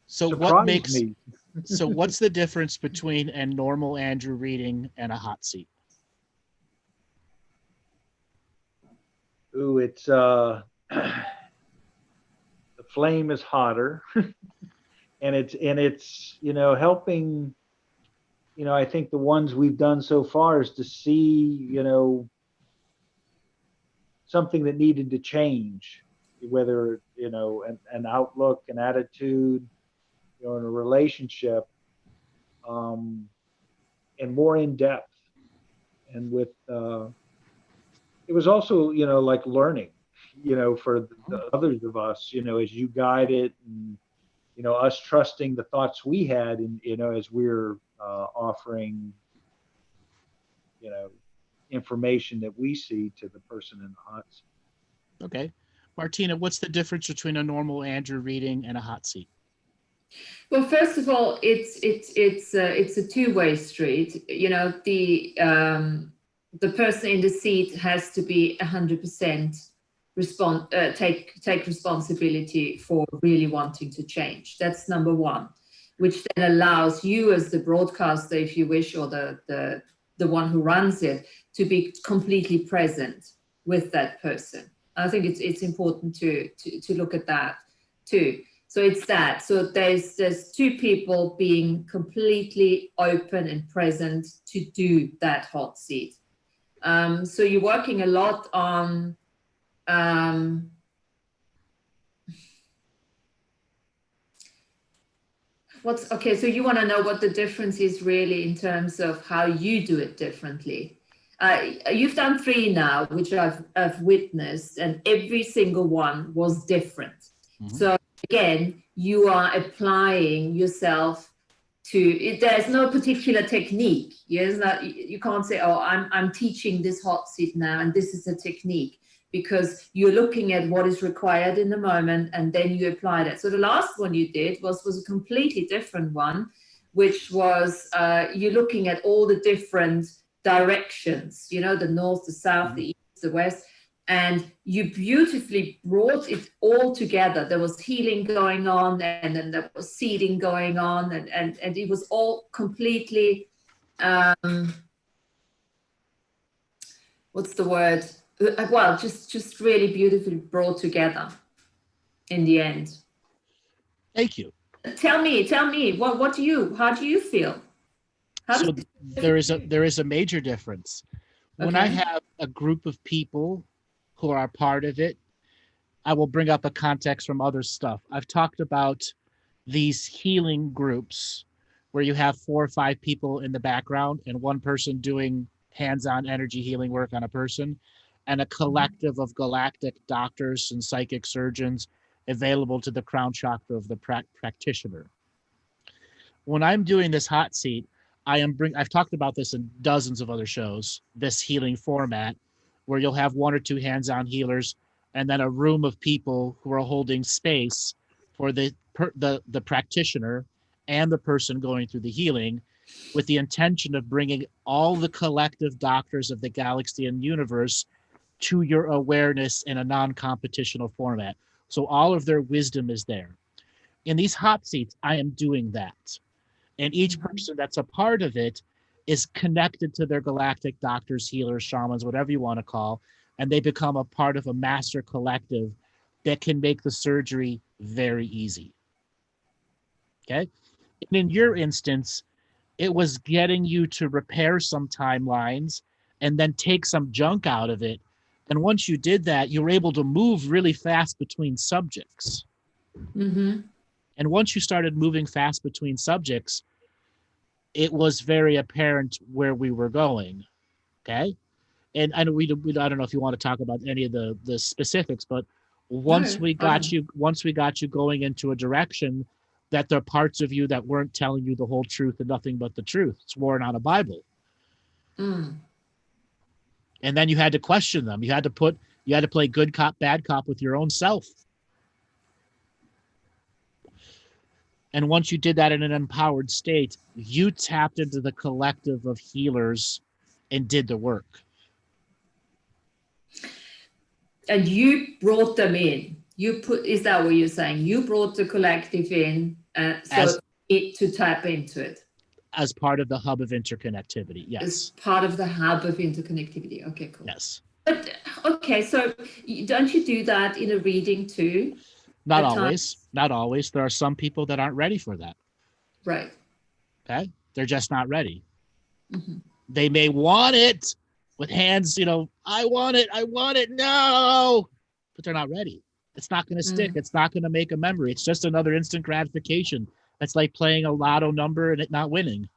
so what makes me. So what's the difference between a normal Andrew reading and a hot seat? Ooh, it's the flame is hotter, and it's you know, helping. You know, I think the ones we've done so far is to see, you know, something that needed to change, whether, you know, an outlook, an attitude, you know, in a relationship, and more in depth. And with it was also, you know, like learning, you know, for the others of us, you know, as you guide it, and you know, us trusting the thoughts we had, and you know, as we're offering, you know, information that we see to the person in the hot seat. Okay, Martina, what's the difference between a normal Andrew reading and a hot seat? Well, first of all, it's a two-way street. You know, the person in the seat has to be 100% take responsibility for really wanting to change. That's number one, which then allows you as the broadcaster, if you wish, or the one who runs it, to be completely present with that person. I think it's important to look at that too. So it's that. So there's two people being completely open and present to do that hot seat. So you're working a lot on Okay, so you want to know what the difference is really in terms of how you do it differently. You've done 3 now, which I've witnessed, and every single one was different. Mm-hmm. So again, you are applying yourself to it. There's no particular technique. Yes, you can't say, oh, I'm teaching this hot seat now, and this is a technique, because you're looking at what is required in the moment, and then you apply that. So the last one you did was a completely different one, which was you're looking at all the different directions, you know, the north, the south, the east, the west, and you beautifully brought it all together. There was healing going on, and then there was seeding going on, and it was all completely, what's the word? Well, just really beautifully brought together in the end. Thank you. Tell me, how do you feel? So there is a major difference. When I have a group of people who are part of it, I will bring up a context from other stuff. I've talked about these healing groups where you have 4 or 5 people in the background and one person doing hands-on energy healing work on a person, and a collective of galactic doctors and psychic surgeons available to the crown chakra of the practitioner. When I'm doing this hot seat, I've talked about this in dozens of other shows, this healing format, where you'll have 1 or 2 hands-on healers and then a room of people who are holding space for the practitioner and the person going through the healing, with the intention of bringing all the collective doctors of the galaxy and universe to your awareness in a non-competitional format. So all of their wisdom is there. In these hot seats, I am doing that. And each person that's a part of it is connected to their galactic doctors, healers, shamans, whatever you want to call, and they become a part of a master collective that can make the surgery very easy. Okay? And in your instance, it was getting you to repair some timelines and then take some junk out of it. And once you did that, you were able to move really fast between subjects. Mm-hmm. And once you started moving fast between subjects, it was very apparent where we were going. Okay. And I know I don't know if you want to talk about any of the specifics, but once we got you going into a direction that there are parts of you that weren't telling you the whole truth and nothing but the truth, sworn on a Bible. Mm. And then you had to question them. You had to play good cop, bad cop with your own self. And once you did that in an empowered state, you tapped into the collective of healers and did the work. And you brought them in. Is that what you're saying? You brought the collective in to tap into it. As part of the hub of interconnectivity, yes. As part of the hub of interconnectivity. Okay, cool. Yes. But, okay, so don't you do that in a reading too? Not always. Not always. There are some people that aren't ready for that. Right. Okay? They're just not ready. Mm-hmm. They may want it with hands, I want it, no! But they're not ready. It's not going to stick. It's not going to make a memory. It's just another instant gratification. It's like playing a lotto number and it not winning.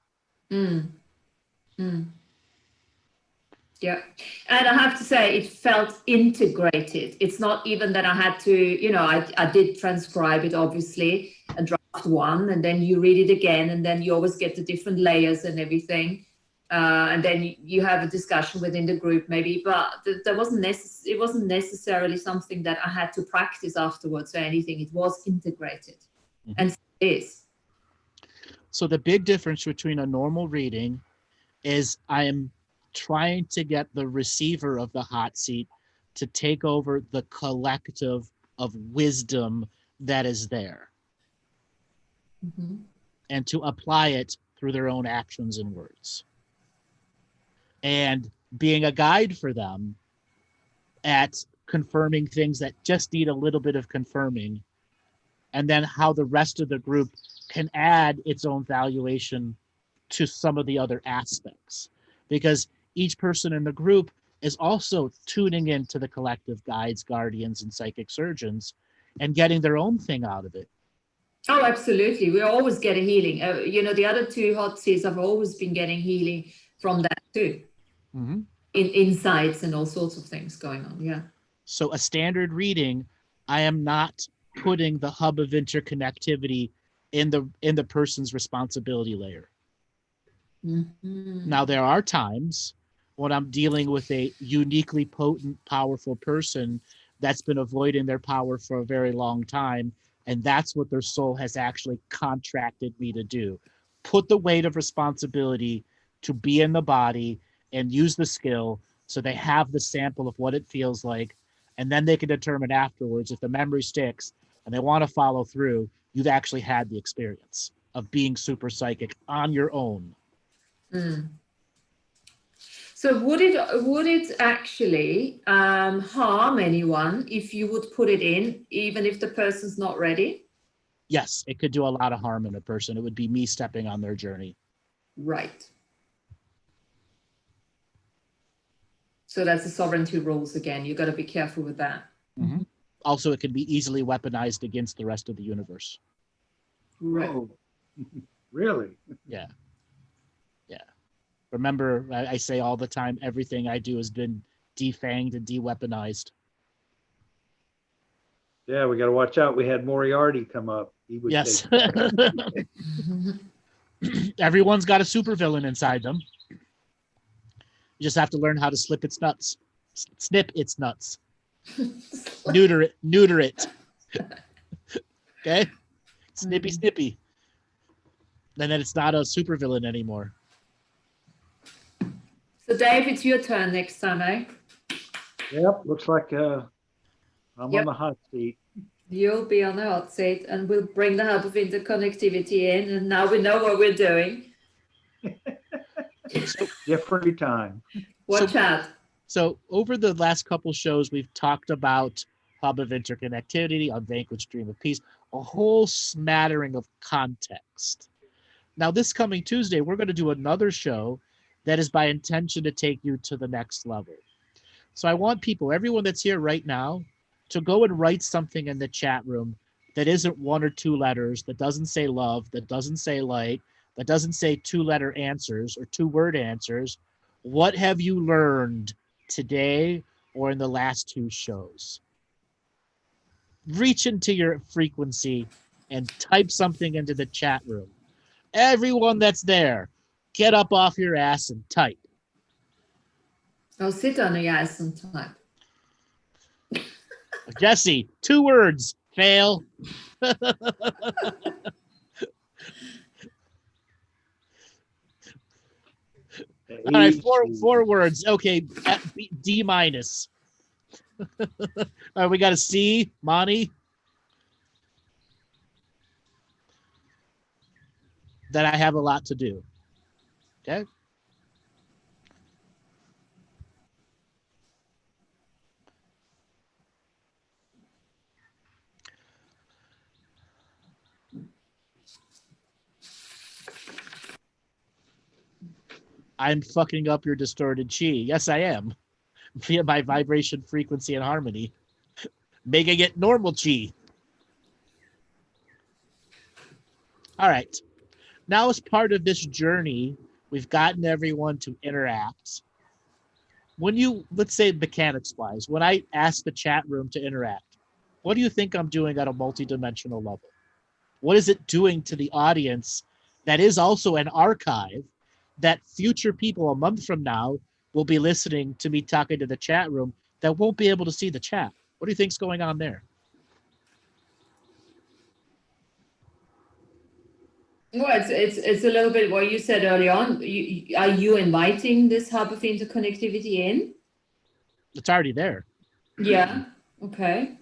Yeah. And I have to say, it felt integrated. It's not even that I had to, I did transcribe it, obviously, a draft 1, and then you read it again, and then you always get the different layers and everything. And then you have a discussion within the group maybe, but it wasn't necessarily something that I had to practice afterwards or anything. It was integrated. Mm-hmm. And it is. So the big difference between a normal reading is I am trying to get the receiver of the hot seat to take over the collective of wisdom that is there, mm-hmm. and to apply it through their own actions and words, and being a guide for them at confirming things that just need a little bit of confirming, and then how the rest of the group can add its own valuation to some of the other aspects, because each person in the group is also tuning into the collective guides, guardians, and psychic surgeons and getting their own thing out of it. Oh, absolutely. We always get a healing. The other two hot seats have always been getting healing from that too. Mm-hmm. In insights and all sorts of things going on. Yeah. So a standard reading, I am not putting the hub of interconnectivity in the person's responsibility layer. Mm-hmm. Now, there are times when I'm dealing with a uniquely potent, powerful person that's been avoiding their power for a very long time, and that's what their soul has actually contracted me to do. Put the weight of responsibility to be in the body and use the skill so they have the sample of what it feels like, and then they can determine afterwards if the memory sticks and they want to follow through. You've actually had the experience of being super psychic on your own. Mm. So would it actually harm anyone if you would put it in, even if the person's not ready? Yes, it could do a lot of harm in a person. It would be me stepping on their journey. Right. So that's the sovereignty rules again. You got to be careful with that. Mm-hmm. Also, it can be easily weaponized against the rest of the universe. Right. Oh, really? Yeah. Yeah. Remember, I say all the time, everything I do has been defanged and de-weaponized. Yeah, we got to watch out. We had Moriarty come up. He would Yes. take Everyone's got a supervillain inside them. You just have to learn how to snip its nuts. Neuter it. Okay? Snippy. And then it's not a supervillain anymore. So Dave, it's your turn next time, eh? Yep, looks like I'm Yep. on the hot seat. You'll be on the hot seat, and we'll bring the hub of interconnectivity in, and now we know what we're doing. Different time. Watch out. So over the last couple shows, we've talked about hub of interconnectivity, unvanquished dream of peace, a whole smattering of context. Now, this coming Tuesday, we're going to do another show that is by intention to take you to the next level. So I want people, everyone that's here right now, to go and write something in the chat room that isn't 1 or 2 letters, that doesn't say love, that doesn't say light, that doesn't say 2-letter answers or 2-word answers. What have you learned today or in the last 2 shows? Reach into your frequency and type something into the chat room. Everyone that's there, get up off your ass and type. I'll sit on the ass and type. Jesse, 2 words, fail. All right, 4 words. Okay, D-. All right, we got a C, Monty. That I have a lot to do. Okay. I'm fucking up your distorted chi. Yes, I am. Via my vibration, frequency, and harmony. Making it normal chi. All right. Now, as part of this journey, we've gotten everyone to interact. When you, let's say mechanics-wise, when I ask the chat room to interact, what do you think I'm doing at a multidimensional level? What is it doing to the audience that is also an archive that future people a month from now will be listening to me talking to the chat room that won't be able to see the chat? What do you think's going on there? Well, it's a little bit what you said early on. Are you inviting this hub of interconnectivity in? It's already there. Yeah. Okay.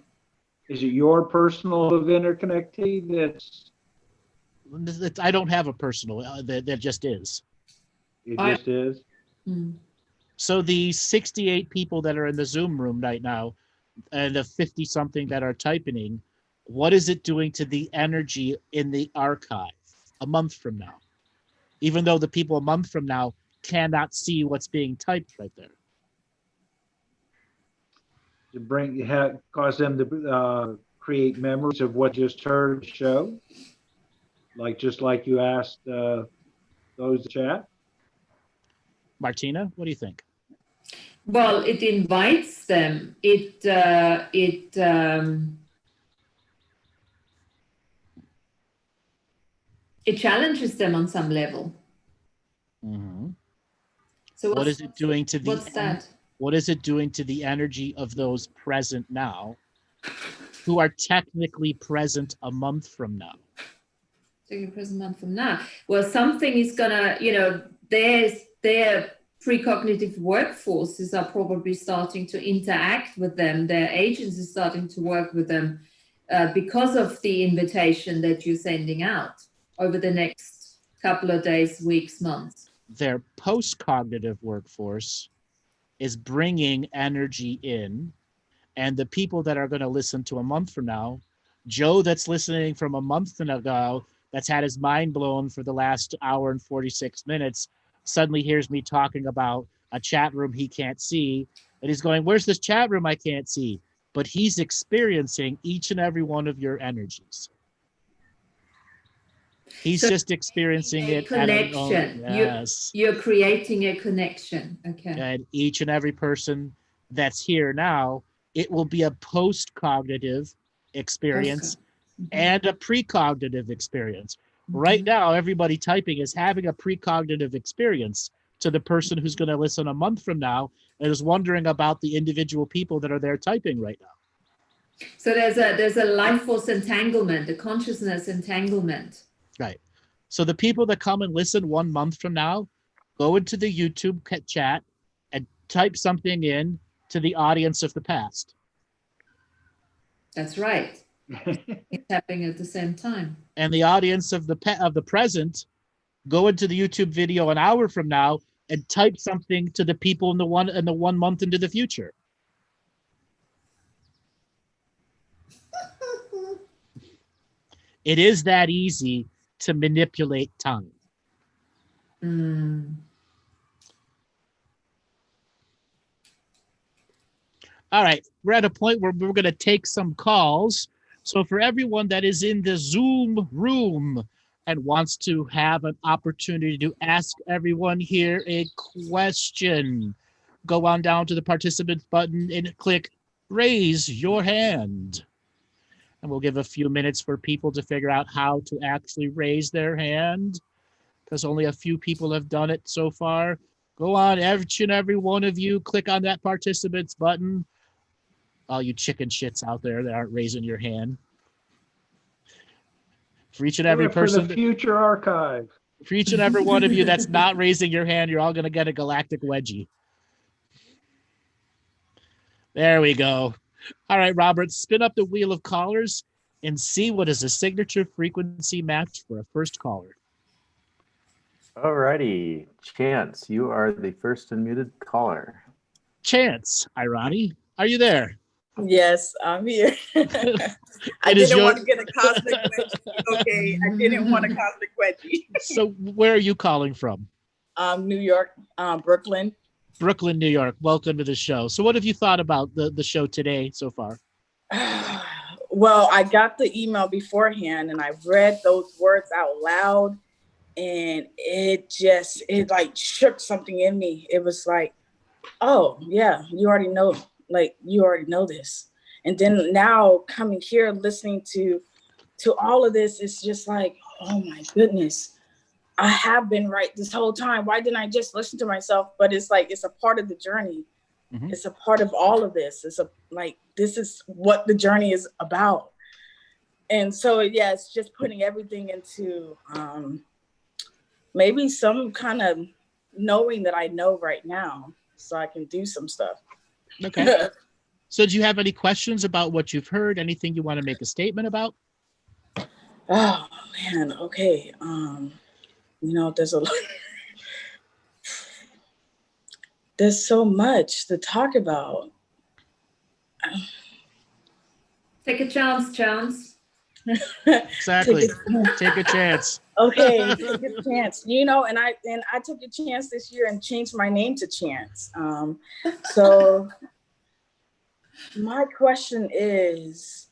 Is it your personal of interconnectivity that's? I don't have a personal. That just is. It just is. So the 68 people that are in the Zoom room right now, and the 50 something that are typing, what is it doing to the energy in the archive a month from now? Even though the people a month from now cannot see what's being typed right there. to cause them to create memories of what just heard the show, just like you asked those to chat? Martina, what do you think? Well, it invites them. It challenges them on some level. Mm-hmm. So what is it doing to the? What's that? What is it doing to the energy of those present now, who are technically present a month from now? Present month from now. Well, something is gonna, their precognitive workforces are probably starting to interact with them. Their agents are starting to work with them because of the invitation that you're sending out over the next couple of days, weeks, months. Their post-cognitive workforce is bringing energy in, and the people that are going to listen to a month from now, Joe that's listening from a month ago, that's had his mind blown for the last hour and 46 minutes, suddenly hears me talking about a chat room he can't see, and he's going, where's this chat room I can't see? But he's experiencing each and every one of your energies. He's just experiencing it. Connection. Yes. You're creating a connection. Okay. And each and every person that's here now, it will be a post-cognitive experience and a precognitive experience. Right now, everybody typing is having a precognitive experience to the person who's going to listen a month from now and is wondering about the individual people that are there typing right now. So there's a life force entanglement, a consciousness entanglement. Right. So the people that come and listen 1 month from now, go into the YouTube chat and type something in to the audience of the past. That's right. It's happening at the same time. And the audience of the present, go into the YouTube video an hour from now and type something to the people in the 1 month into the future. It is that easy to manipulate time. All right, we're at a point where we're going to take some calls. So for everyone that is in the Zoom room and wants to have an opportunity to ask everyone here a question, go on down to the participants button and click raise your hand. And we'll give a few minutes for people to figure out how to actually raise their hand, because only a few people have done it so far. Go on, each and every one of you, click on that participants button. All you chicken shits out there that aren't raising your hand. For each and every person. For the future archive. For each and every one of you that's not raising your hand, you're all going to get a galactic wedgie. There we go. All right, Robert, spin up the wheel of callers and see what is a signature frequency match for a first caller. All righty. Chance, you are the first unmuted caller. Chance, Irani, are you there? Yes, I'm here. I didn't want to get a cosmic wedgie. Okay, I didn't want a cosmic wedgie. So where are you calling from? New York, Brooklyn. Brooklyn, New York. Welcome to the show. So what have you thought about the show today so far? Well, I got the email beforehand and I read those words out loud, and it like shook something in me. It was like, oh yeah, you already know, like you already know this. And then now coming here, listening to all of this, it's just like, oh my goodness. I have been right this whole time. Why didn't I just listen to myself? But it's like, it's a part of the journey. Mm-hmm. It's a part of all of this. This is what the journey is about. And so, yeah, it's just putting everything into maybe some kind of knowing that I know right now so I can do some stuff. Okay. So do you have any questions about what you've heard? Anything you want to make a statement about? Oh, man. Okay. There's a lot. There's so much to talk about. Take a chance. Exactly. Take a chance. Okay, take a chance. And I took a chance this year and changed my name to Chance. So My question is,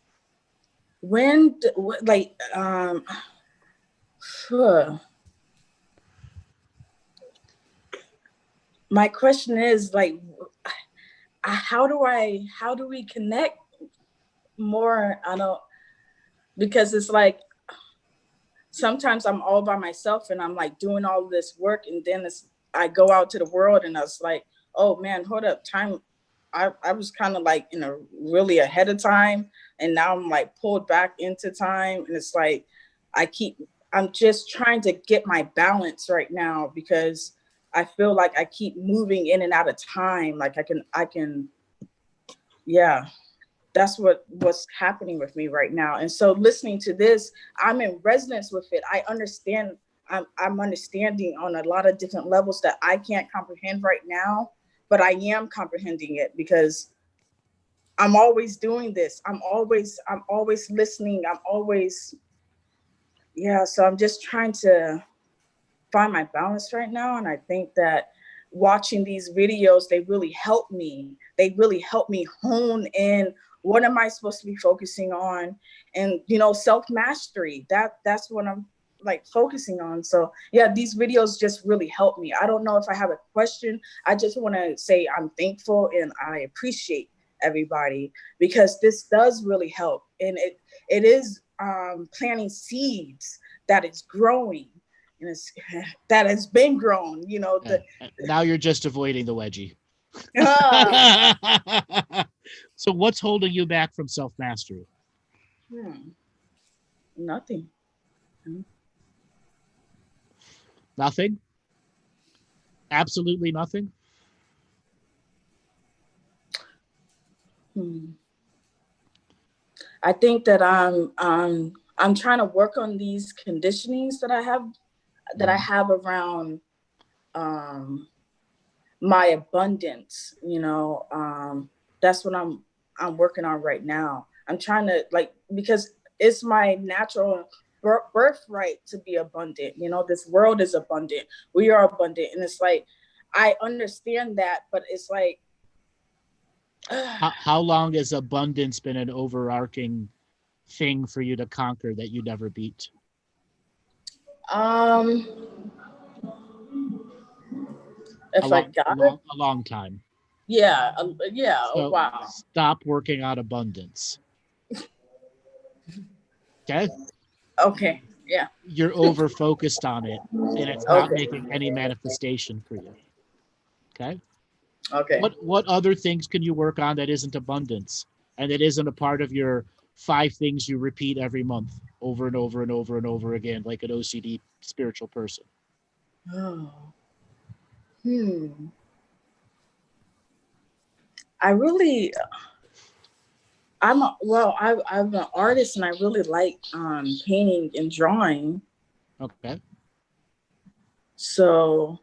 when, like, my question is, like, how do we connect more? I don't, because it's like, sometimes I'm all by myself and I'm like doing all this work, and then I go out to the world and I was like, oh man, hold up, time. I was kind of like in a really ahead of time, and now I'm like pulled back into time, and it's like I'm just trying to get my balance right now, because I feel like I keep moving in and out of time. Like I can, yeah. That's what's happening with me right now. And so listening to this, I'm in resonance with it. I understand, I'm understanding on a lot of different levels that I can't comprehend right now, but I am comprehending it because I'm always doing this. I'm always listening. I'm always, yeah. So I'm just trying to find my balance right now. And I think that watching these videos, they really help me. They really help me hone in what am I supposed to be focusing on, and self-mastery. That's what I'm like focusing on. So yeah, these videos just really help me. I don't know if I have a question. I just want to say I'm thankful and I appreciate everybody, because this does really help, and it is planting seeds that is growing. And that has been grown, Now you're just avoiding the wedgie. Ah. So what's holding you back from self-mastery? Nothing. Nothing? Absolutely nothing? I think that I'm trying to work on these conditionings that I have around my abundance. That's what I'm working on right now. I'm trying to, like, because it's my natural birthright to be abundant. This world is abundant. We are abundant. And it's like, I understand that, but it's like, how long has abundance been an overarching thing for you to conquer that you never beat? A long time. Yeah. So wow. Stop working on abundance. Okay. Okay. Yeah. You're over focused on it, and it's not making any manifestation for you. Okay. Okay. What other things can you work on that isn't abundance, and that isn't a part of your 5 things you repeat every month over and over and over and over again, like an OCD spiritual person? Oh. I'm an artist, and I really like painting and drawing. Okay. So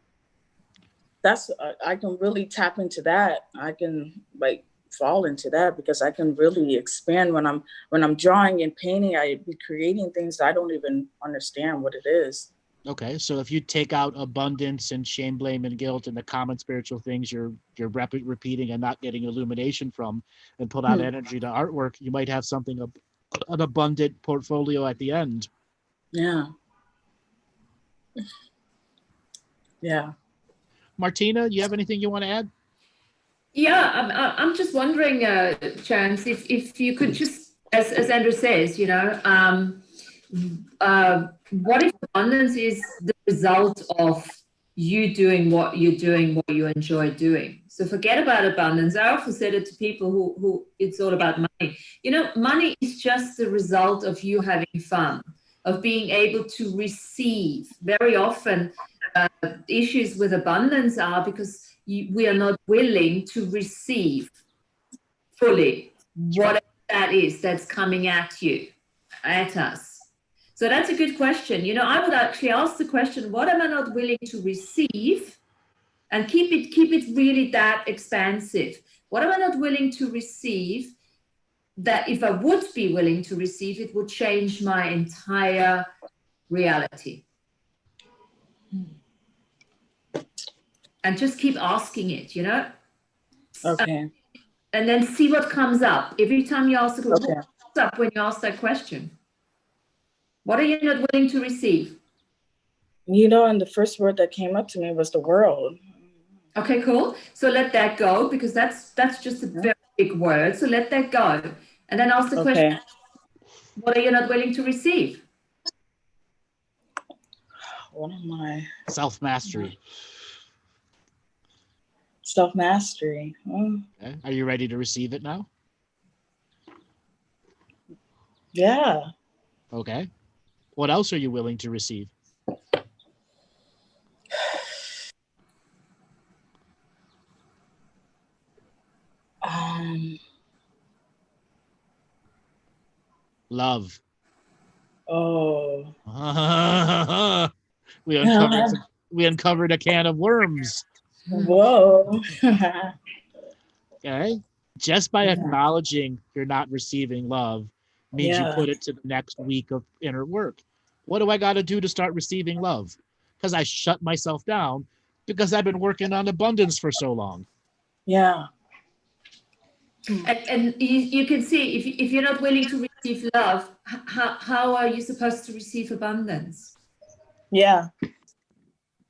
that's I can really tap into that. I can like fall into that, because I can really expand when I'm drawing and painting. I be creating things that I don't even understand what it is. Okay, so if you take out abundance and shame, blame, and guilt and the common spiritual things you're repeating and not getting illumination from, and put out energy to artwork, you might have something, an abundant portfolio at the end. Yeah. Yeah. Martina, you have anything you want to add? Yeah, I'm just wondering, Chance, if you could just, as Andrew says, what if abundance is the result of you doing what you're doing, what you enjoy doing? So forget about abundance. I often said it to people who it's all about money. Money is just the result of you having fun, of being able to receive. Very often, issues with abundance are because we are not willing to receive fully whatever that is that's coming at us. So that's a good question. I would actually ask the question, what am I not willing to receive? And keep it really that expansive. What am I not willing to receive that if I would be willing to receive, it would change my entire reality? And just keep asking it, Okay. and then see what comes up. Every time you ask the question, Okay. what comes up when you ask that question? What are you not willing to receive? And the first word that came up to me was the world. Okay, cool. So let that go, because that's just a very big word. So let that go. And then ask the question, what are you not willing to receive? What am I? Self-mastery. Self-mastery. Okay. Are you ready to receive it now? Yeah. Okay. What else are you willing to receive? Love. Oh. we uncovered a can of worms. Whoa. Okay. Just by acknowledging you're not receiving love means you put it to the next week of inner work. What do I got to do to start receiving love? Because I shut myself down because I've been working on abundance for so long. Yeah. And you can see, if you're not willing to receive love, how are you supposed to receive abundance? Yeah.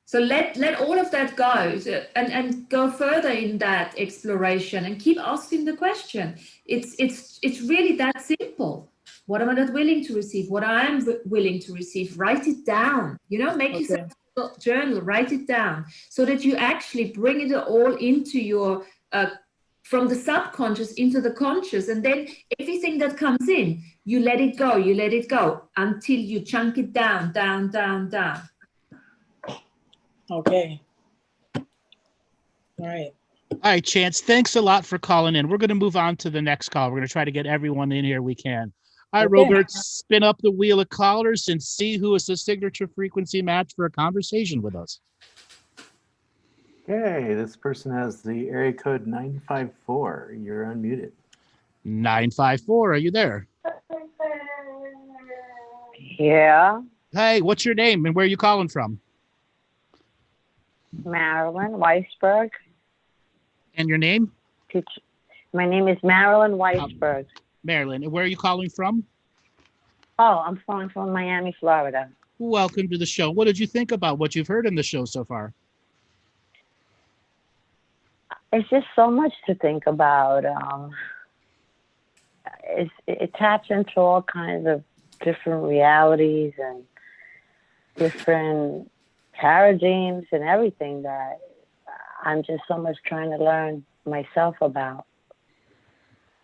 So let all of that go, and go further in that exploration, and keep asking the question. It's really that simple. What am I not willing to receive? What I am willing to receive? Write it down. Make yourself a journal. Write it down so that you actually bring it all into your from the subconscious into the conscious, and then everything that comes in, you let it go. You let it go until you chunk it down, down, down, down. Okay. All right. All right, Chance, thanks a lot for calling in. We're going to move on to the next call. We're going to try to get everyone in here we can. All right, Robert, spin up the wheel of callers and see who is the signature frequency match for a conversation with us. Okay, this person has the area code 954. You're unmuted. 954, are you there? Yeah. Hey, what's your name and where are you calling from? Marilyn Weisberg. And your name? My name is Marilyn Weisberg. Marilyn, and where are you calling from? Oh, I'm calling from Miami, Florida. Welcome to the show. What did you think about what you've heard in the show so far? It's just so much to think about. It taps into all kinds of different realities and different paradigms and everything that I'm just so much trying to learn myself about.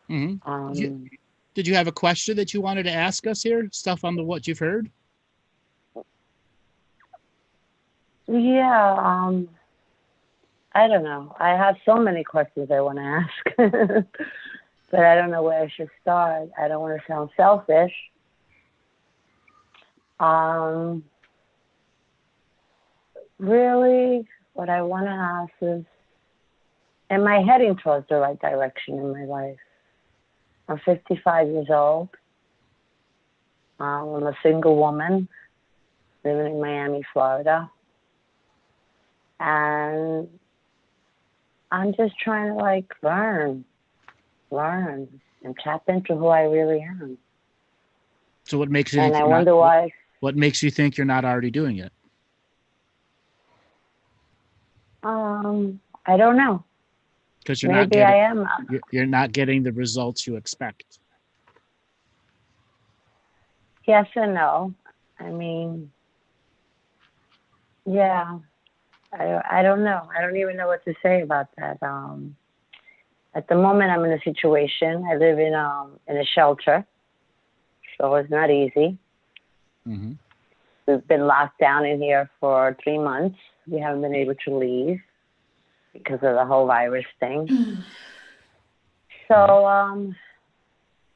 Mm-hmm. Did you have a question that you wanted to ask us here? Stuff on what you've heard? Yeah. I don't know. I have so many questions I want to ask, but I don't know where I should start. I don't want to sound selfish. Really, what I want to ask is, am I heading towards the right direction in my life? I'm 55 years old. I'm a single woman living in Miami, Florida. And I'm just trying to learn and tap into who I really am. So what makes you and think I wonder why. What makes you think you're not already doing it? I don't know. Because you're Maybe I am. You're not getting the results you expect. Yes and no. I mean, yeah. I don't know. I don't even know what to say about that. At the moment, I'm in a situation. I live in a shelter, so it's not easy. Mm-hmm. We've been locked down in here for 3 months. We haven't been able to leave because of the whole virus thing. So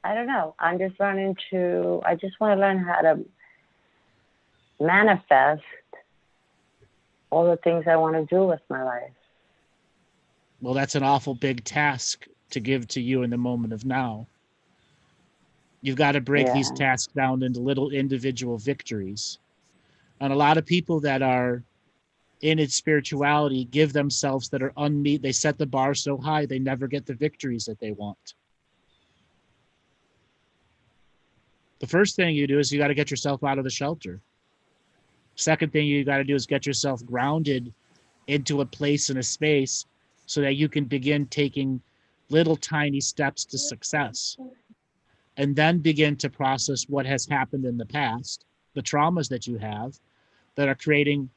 I don't know. I'm just I just want to learn how to manifest all the things I want to do with my life. Well, that's an awful big task to give to you in the moment of now. You've got to break these tasks down into little individual victories. And a lot of people that are in its spirituality give themselves that are unmeet. They set the bar so high, they never get the victories that they want. The first thing you do is you got to get yourself out of the shelter. Second thing you got to do is get yourself grounded into a place and a space so that you can begin taking little tiny steps to success, and then begin to process what has happened in the past, the traumas that you have that are creating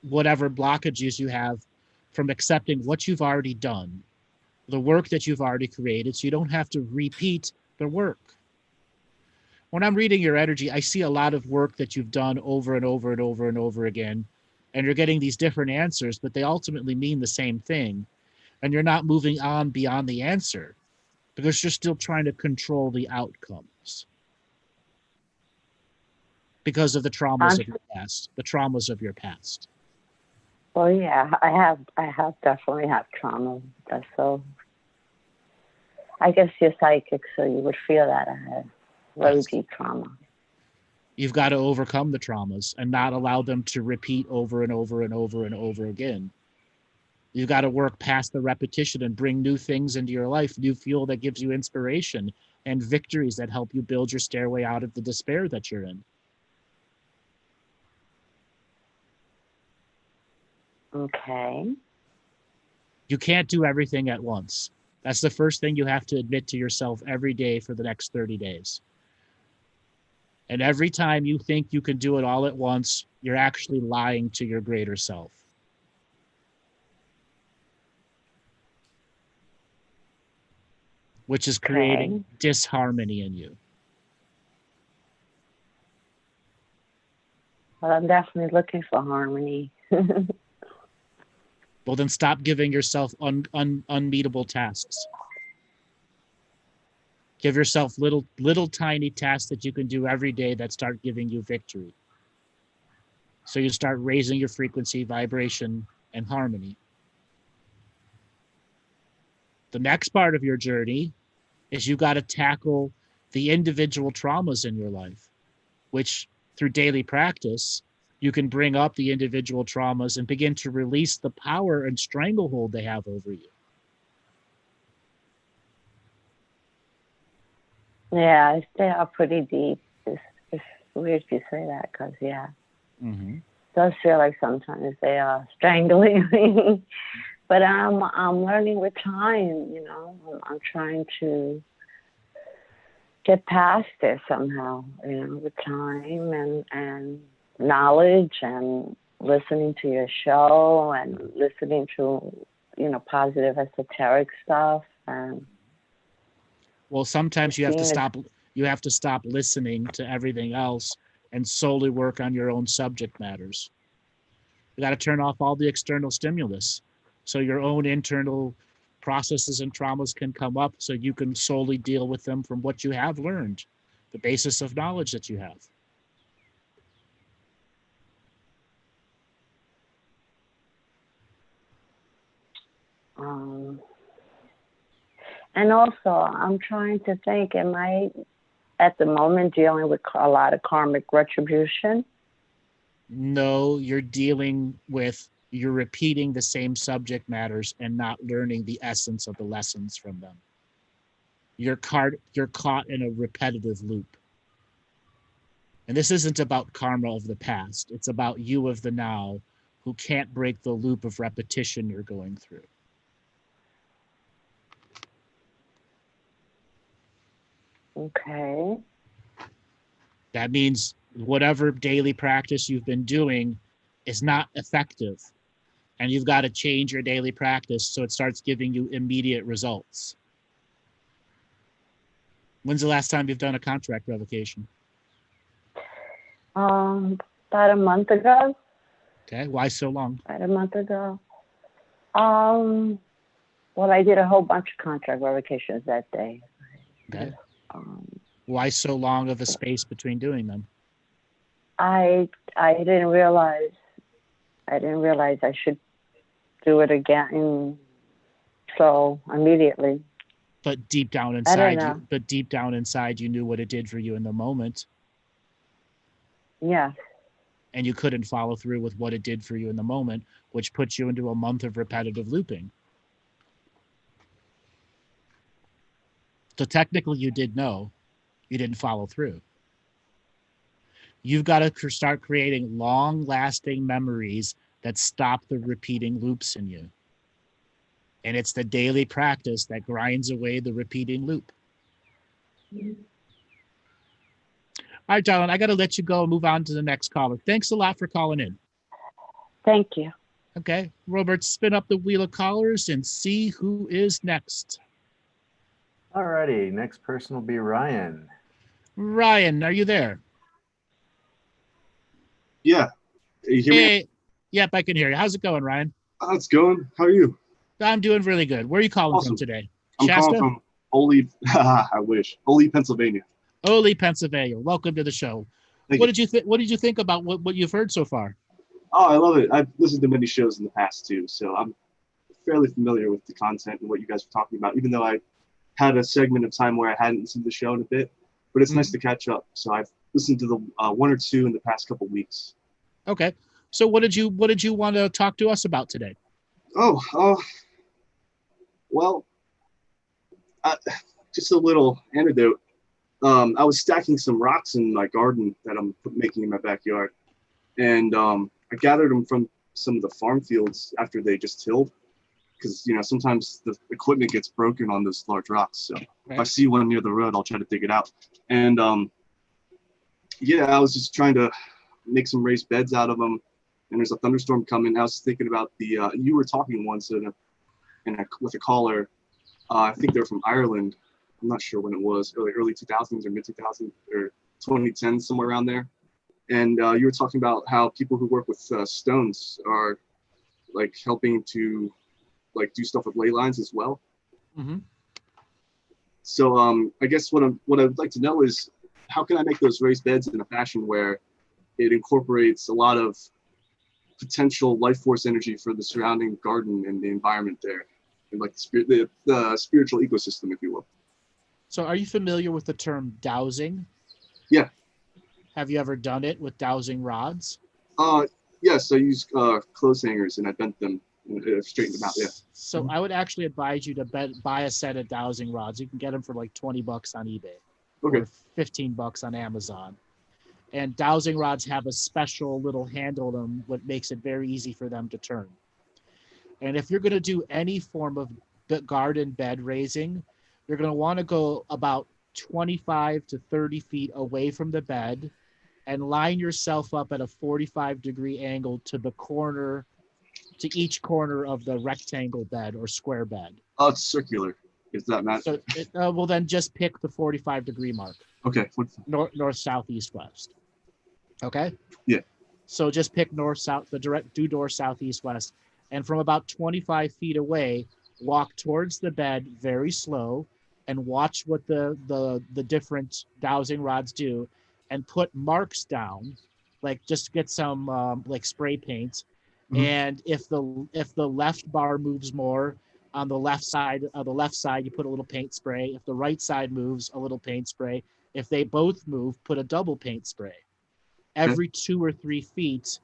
whatever blockages you have from accepting what you've already done, the work that you've already created, so you don't have to repeat the work. When I'm reading your energy, I see a lot of work that you've done over and over and over and over again, and you're getting these different answers, but they ultimately mean the same thing, and you're not moving on beyond the answer because you're still trying to control the outcomes because of the traumas of your past, the traumas of your past. Well, yeah, I have definitely had trauma. So I guess you're psychic, so you would feel that I had very deep trauma. You've got to overcome the traumas and not allow them to repeat over and over and over and over again. You've got to work past the repetition and bring new things into your life, new fuel that gives you inspiration and victories that help you build your stairway out of the despair that you're in. Okay. You can't do everything at once. That's the first thing you have to admit to yourself every day for the next 30 days. And every time you think you can do it all at once, you're actually lying to your greater self. Which is creating disharmony in you. Well, I'm definitely looking for harmony. Well, then stop giving yourself unmeetable tasks. Give yourself little tiny tasks that you can do every day that start giving you victory. So you start raising your frequency, vibration, and harmony. The next part of your journey is you got to tackle the individual traumas in your life, which through daily practice, you can bring up the individual traumas and begin to release the power and stranglehold they have over you. Yeah, they are pretty deep. It's weird you say that because, yeah, it does feel like sometimes they are strangling me. But I'm learning with time, you know. I'm trying to get past it somehow, you know, with time and knowledge and listening to your show and listening to, you know, positive esoteric stuff. And well, sometimes you have to stop listening to everything else and solely work on your own subject matters. You got to turn off all the external stimulus so your own internal processes and traumas can come up so you can solely deal with them from what you have learned, the basis of knowledge that you have. And also, I'm trying to think, am I, at the moment, dealing with a lot of karmic retribution? No, you're repeating the same subject matters and not learning the essence of the lessons from them. You're caught in a repetitive loop. And this isn't about karma of the past. It's about you of the now who can't break the loop of repetition you're going through. Okay. That means whatever daily practice you've been doing is not effective. And you've got to change your daily practice so it starts giving you immediate results. When's the last time you've done a contract revocation? About a month ago. Okay, why so long? About a month ago. Well, I did a whole bunch of contract revocations that day. Okay. Why so long of a space between doing them? I didn't realize I should do it again so immediately. But deep down inside you knew what it did for you in the moment. Yes. and you couldn't follow through with what it did for you in the moment, which puts you into a month of repetitive looping. So technically you did know, you didn't follow through. You've got to start creating long-lasting memories that stop the repeating loops in you. And it's the daily practice that grinds away the repeating loop. Yeah. All right, darling, I got to let you go and move on to the next caller. Thanks a lot for calling in. Thank you. Okay, Robert, spin up the wheel of callers and see who is next. All righty, next person will be Ryan. Ryan, are you there? Yeah. You hear me? Yep, I can hear you. How's it going, Ryan? How's it going? How are you? I'm doing really good. Where are you calling Awesome. from today? I'm Shasta? calling from Ole, I wish, Ole, Pennsylvania. Ole, Pennsylvania. Welcome to the show. What did you think about what you've heard so far? Oh, I love it. I've listened to many shows in the past too, so I'm fairly familiar with the content and what you guys were talking about, even though I had a segment of time where I hadn't listened to the show in a bit, but it's nice to catch up. So I've listened to the one or two in the past couple weeks. Okay. So what did you want to talk to us about today? Well, just a little anecdote. I was stacking some rocks in my garden that I'm making in my backyard, and I gathered them from some of the farm fields after they just tilled, because sometimes the equipment gets broken on those large rocks. So if I see one near the road, I'll try to dig it out. And I was just trying to make some raised beds out of them. And there's a thunderstorm coming. I was thinking about you were talking once with a caller. I think they're from Ireland. I'm not sure when it was, early 2000s or mid 2000s or 2010, somewhere around there. And you were talking about how people who work with stones are like helping to do stuff with ley lines as well. Mm-hmm. So I guess what I'd like to know is, how can I make those raised beds in a fashion where it incorporates a lot of potential life force energy for the surrounding garden and the environment there, and like the spiritual ecosystem, if you will. So are you familiar with the term dowsing? Yeah. Have you ever done it with dowsing rods? Yes, I use clothes hangers and I bent them and straightened them out. Yeah. So I would actually advise you to buy a set of dowsing rods. You can get them for like $20 on eBay. Okay. Or $15 on Amazon. And dowsing rods have a special little handle on them, what makes it very easy for them to turn. And if you're going to do any form of garden bed raising, you're going to want to go about 25 to 30 feet away from the bed and line yourself up at a 45-degree angle to each corner of the rectangle bed or square bed. Oh, it's circular. Is that matter? So well, then just pick the 45-degree mark. Okay. North, south, east, west. Okay? Yeah. So just pick north, south, the direct due north, south, east, west. And from about 25 feet away, walk towards the bed very slow and watch what the different dowsing rods do, and put marks down, like just get some like spray paint. Mm-hmm. And if the left bar moves more, on the left side, you put a little paint spray. If the right side moves, a little paint spray. If they both move, put a double paint spray. Every 2 or 3 feet,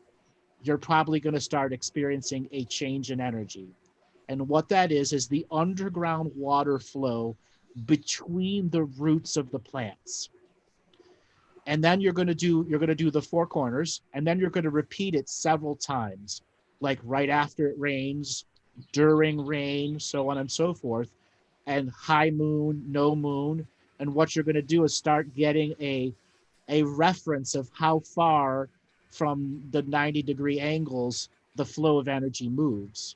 you're probably going to start experiencing a change in energy. And what that is the underground water flow between the roots of the plants. And then you're going to do the 4 corners, and then you're going to repeat it several times, like right after it rains, during rain, so on and so forth, and high moon, no moon. And what you're going to do is start getting a reference of how far from the 90-degree angles the flow of energy moves.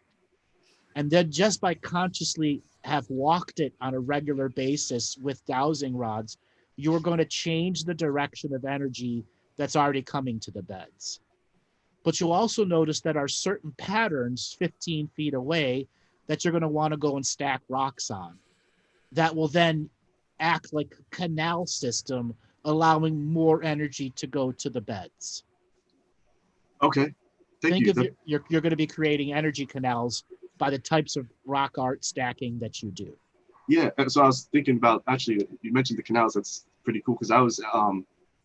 And then just by consciously have walked it on a regular basis with dowsing rods, you're going to change the direction of energy that's already coming to the beds. But you'll also notice that there are certain patterns 15 feet away that you're going to want to go and stack rocks on. That will then act like a canal system, allowing more energy to go to the beds. Okay. Think of you're going to be creating energy canals by the types of rock art stacking that you do. Yeah. So I was thinking about, actually, you mentioned the canals. That's pretty cool, because I was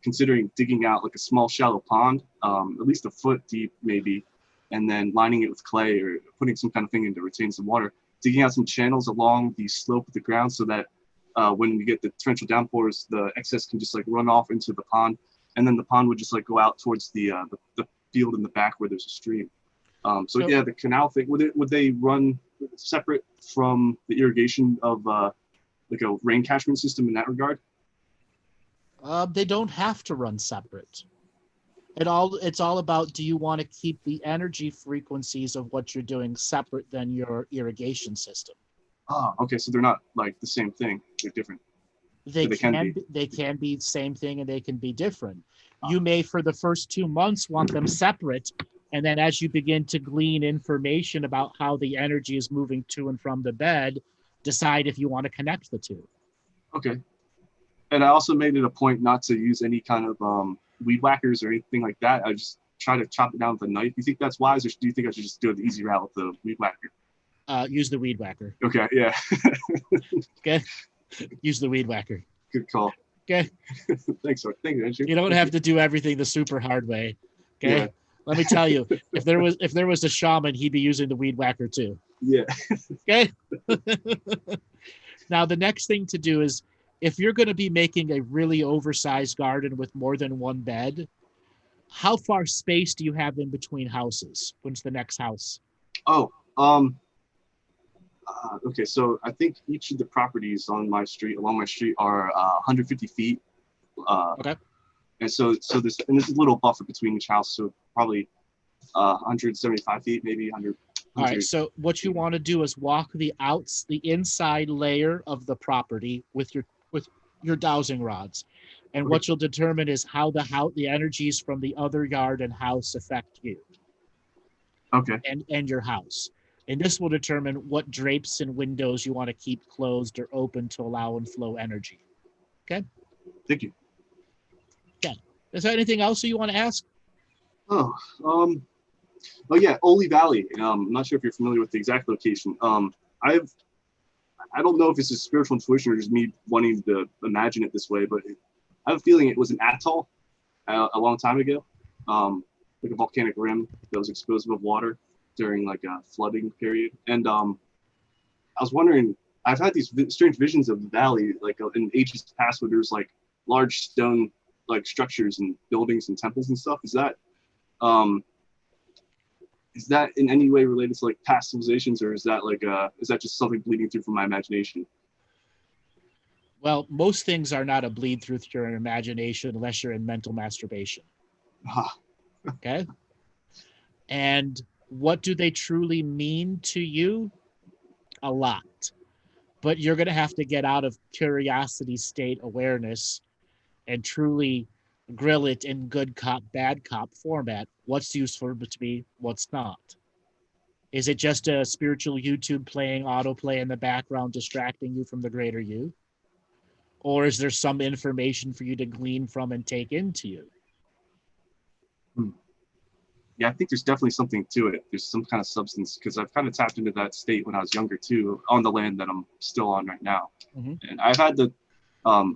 considering digging out like a small shallow pond, at least a foot deep maybe, and then lining it with clay or putting some kind of thing in to retain some water, digging out some channels along the slope of the ground so that when we get the torrential downpours, the excess can just like run off into the pond, and then the pond would just like go out towards the field in the back where there's a stream. So yeah, the canal thing, would they run separate from the irrigation of like a rain catchment system in that regard? They don't have to run separate. It's all about, do you want to keep the energy frequencies of what you're doing separate than your irrigation system? Oh, okay. So they're not like the same thing. They're different. They can be the same thing, and they can be different. You may, for the first 2 months, want them separate, and then as you begin to glean information about how the energy is moving to and from the bed, decide if you want to connect the two. Okay. And I also made it a point not to use any kind of weed whackers or anything like that. I just try to chop it down with a knife. You think that's wise, or do you think I should just do the easy route with the weed whacker? Use the weed whacker. Okay, yeah. Okay. Use the weed whacker. Good call. Okay. Thanks, Andrew. You don't have to do everything the super hard way. Okay. Yeah. Let me tell you, if there was a shaman, he'd be using the weed whacker too. Yeah. Okay. Now the next thing to do is, if you're going to be making a really oversized garden with more than one bed, how far space do you have in between houses? When's the next house? Oh, okay. So I think each of the properties along my street are 150 feet. Okay. And so there's a little buffer between each house. So probably 175 feet, maybe 100. All right. So what you want to do is walk the inside layer of the property with your dowsing rods. And Okay. what you'll determine is how the energies from the other yard and house affect you. Okay. And your house. And this will determine what drapes and windows you want to keep closed or open to allow and flow energy. Okay? Thank you. Yeah. Is there anything else you want to ask? Oh yeah, Ole Valley. I'm not sure if you're familiar with the exact location. I don't know if it's a spiritual intuition or just me wanting to imagine it this way, but I have a feeling it was an atoll a long time ago, like a volcanic rim that was exposed above water during like a flooding period. And I was wondering, I've had these strange visions of the valley, like in ages past, where there's like large stone like structures and buildings and temples and stuff. Is that in any way related to like past civilizations, or is that just something bleeding through from my imagination? Well, most things are not a bleed through your imagination unless you're in mental masturbation. Okay. And what do they truly mean to you? A lot. But you're going to have to get out of curiosity state awareness and truly grill it in good cop, bad cop format. What's useful to me? What's not? Is it just a spiritual YouTube playing autoplay in the background, distracting you from the greater you? Or is there some information for you to glean from and take into you? Yeah, I think there's definitely something to it. There's some kind of substance, because I've kind of tapped into that state when I was younger too, on the land that I'm still on right now. Mm-hmm. And I've had the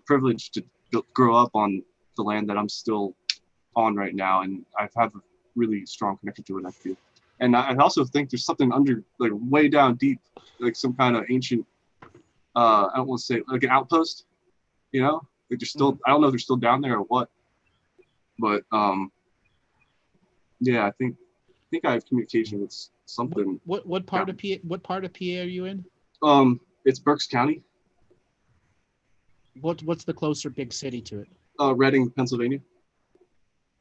privilege to grow up on the land that I'm still on right now, and I've had a really strong connection to it, I feel. And I also think there's something under, like way down deep, like some kind of ancient, I don't want to say like an outpost, you know? Like they're still, I don't know if they're still down there or what, but yeah, I think I have communication with something. What part of PA? What part of PA are you in? It's Berks County. What's the closer big city to it? Reading, Pennsylvania.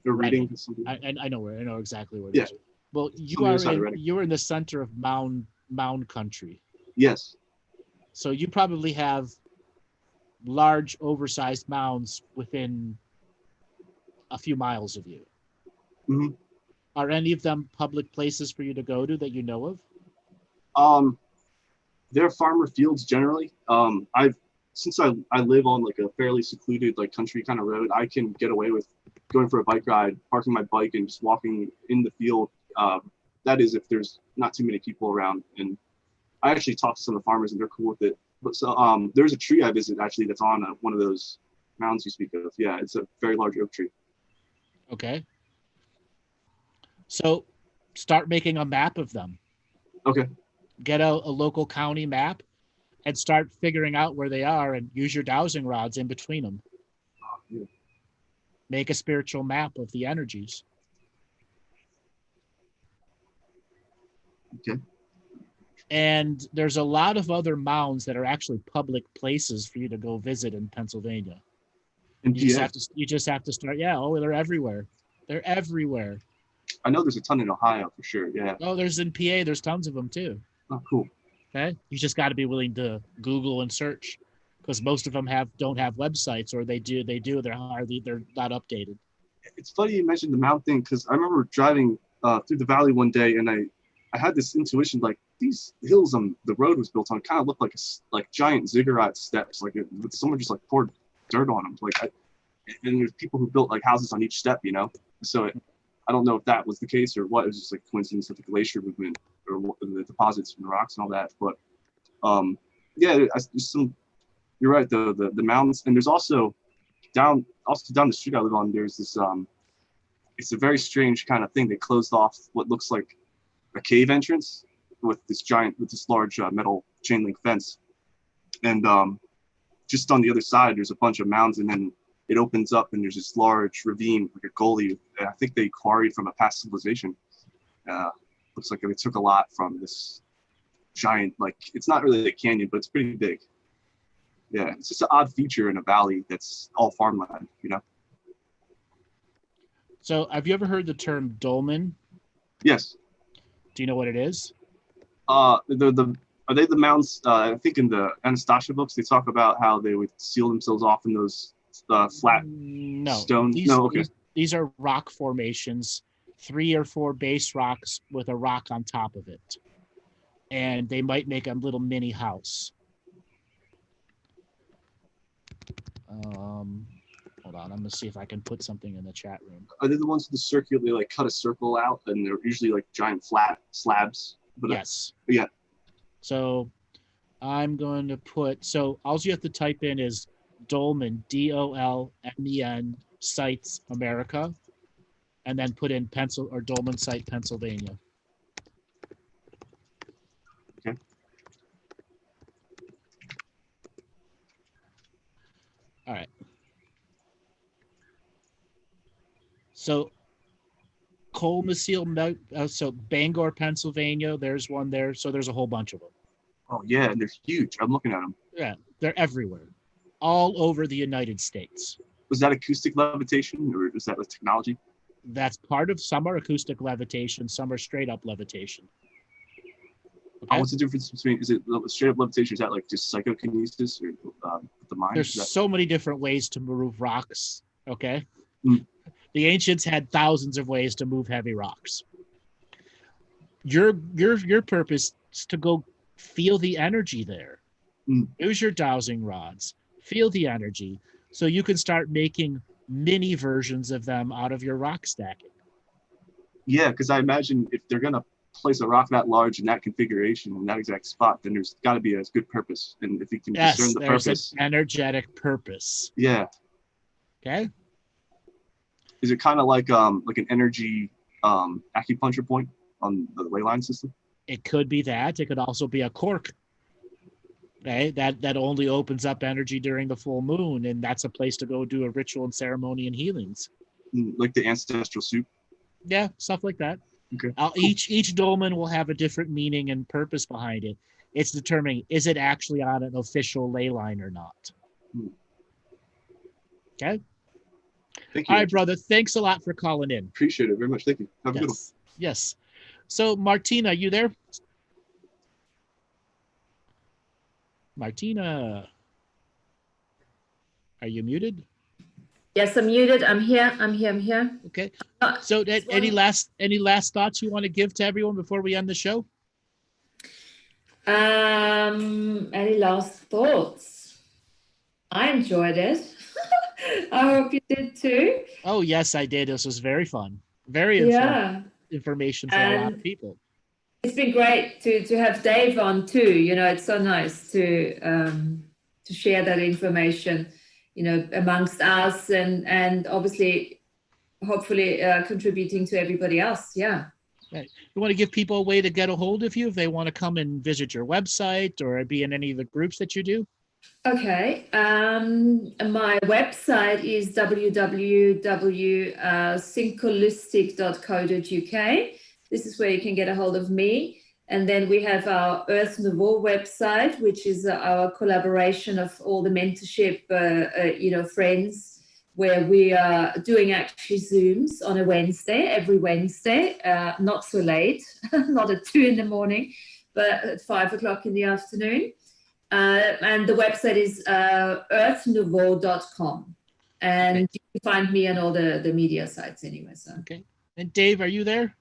Or Reading. I know exactly where it is. Well, you're in the center of mound country. Yes. So you probably have large, oversized mounds within a few miles of you. Mm-hmm. Are any of them public places for you to go to that you know of? They're farmer fields generally. Since I live on like a fairly secluded like country kind of road, I can get away with going for a bike ride, parking my bike, and just walking in the field. That is if there's not too many people around. And I actually talked to some of the farmers, and they're cool with it. But so there's a tree I visit actually that's on one of those mounds you speak of. Yeah, it's a very large oak tree. Okay. So start making a map of them. Okay. Get a local county map and start figuring out where they are and use your dowsing rods in between them. Yeah. Make a spiritual map of the energies. Okay. And there's a lot of other mounds that are actually public places for you to go visit in Pennsylvania. And You just have to start. Yeah. Oh, they're everywhere. They're everywhere. I know there's a ton in Ohio for sure. Yeah. Oh, there's in PA. There's tons of them too. Oh, cool. Okay. You just got to be willing to Google and search, because most of them don't have websites, or they do. They're not updated. It's funny you mentioned the mound thing, because I remember driving through the valley one day, and I had this intuition, like these hills the road was built on kind of look like giant ziggurat steps, like someone just like poured dirt on them. And there's people who built like houses on each step, you know. So I don't know if that was the case or what. It was just like coincidence of the glacier movement or the deposits from the rocks and all that. But yeah, there's some. You're right. The mountains, and there's also down the street I live on. There's this it's a very strange kind of thing. They closed off what looks like a cave entrance with this large metal chain link fence, and just on the other side there's a bunch of mounds, and then it opens up and there's this large ravine, like a gully. I think they quarried from a past civilization. Looks like they took a lot from this giant, like it's not really a canyon, but it's pretty big. Yeah, it's just an odd feature in a valley that's all farmland, you know. So have you ever heard the term dolmen? Yes. Do you know what it is? Are they the mounds? I think in the Anastasia books they talk about how they would seal themselves off in those flat stone. These are rock formations, 3 or 4 base rocks with a rock on top of it, and they might make a little mini house. Hold on, I'm gonna see if I can put something in the chat room. Are they the ones with the circular? They like cut a circle out, and they're usually like giant flat slabs. But yes. Yeah. So I'm going to put. So all you have to type in is dolmen, DOLMEN sites America, and then put in dolmen site Pennsylvania. Okay. All right. So so Bangor, Pennsylvania, there's one there. So there's a whole bunch of them. Oh yeah, and they're huge. I'm looking at them. Yeah, they're everywhere, all over the United States. Was that acoustic levitation, or is that with technology? That's part of. Some are acoustic levitation, some are straight up levitation. Okay? What's the difference between, is it straight up levitation? Is that like just psychokinesis or the mind? There's so many different ways to move rocks. Okay. Mm. The ancients had thousands of ways to move heavy rocks. Your purpose is to go feel the energy there. Mm. Use your dowsing rods. Feel the energy, so you can start making mini versions of them out of your rock stacking. Yeah, because I imagine if they're gonna place a rock that large in that configuration in that exact spot, then there's got to be a good purpose, and if you can discern the purpose, an energetic purpose. Yeah. Okay. Is it kind of like an energy acupuncture point on the ley line system? It could be that. It could also be a cork. Okay, that only opens up energy during the full moon, and that's a place to go do a ritual and ceremony and healings. Like the ancestral soup. Yeah, stuff like that. Okay. Cool. Each dolmen will have a different meaning and purpose behind it. It's determining, is it actually on an official ley line or not? Okay. Thank you. All right, brother. Thanks a lot for calling in. Appreciate it very much. Thank you. Have a good one. Yes. So, Martina, you there? Martina, are you muted? Yes, I'm muted. I'm here. Okay. So, any last thoughts you want to give to everyone before we end the show? Any last thoughts? I enjoyed it. I hope you did too. Oh yes, I did. This was very fun. Very information for a lot of people. It's been great to have Dave on too. You know, it's so nice to share that information. amongst us, and obviously, hopefully contributing to everybody else. Yeah. Right. You want to give people a way to get a hold of you if they want to come and visit your website or be in any of the groups that you do? Okay. My website is www.syncholistic.co.uk. This is where you can get a hold of me. And then we have our Earth Nouveau website, which is our collaboration of all the mentorship, friends, where we are doing actually Zooms on a Wednesday, every Wednesday, not so late, not at 2 a.m, but at 5 o'clock in the afternoon. And the website is earthnouveau.com. And you can find me on all the media sites anyway. So. Okay. And Dave, are you there?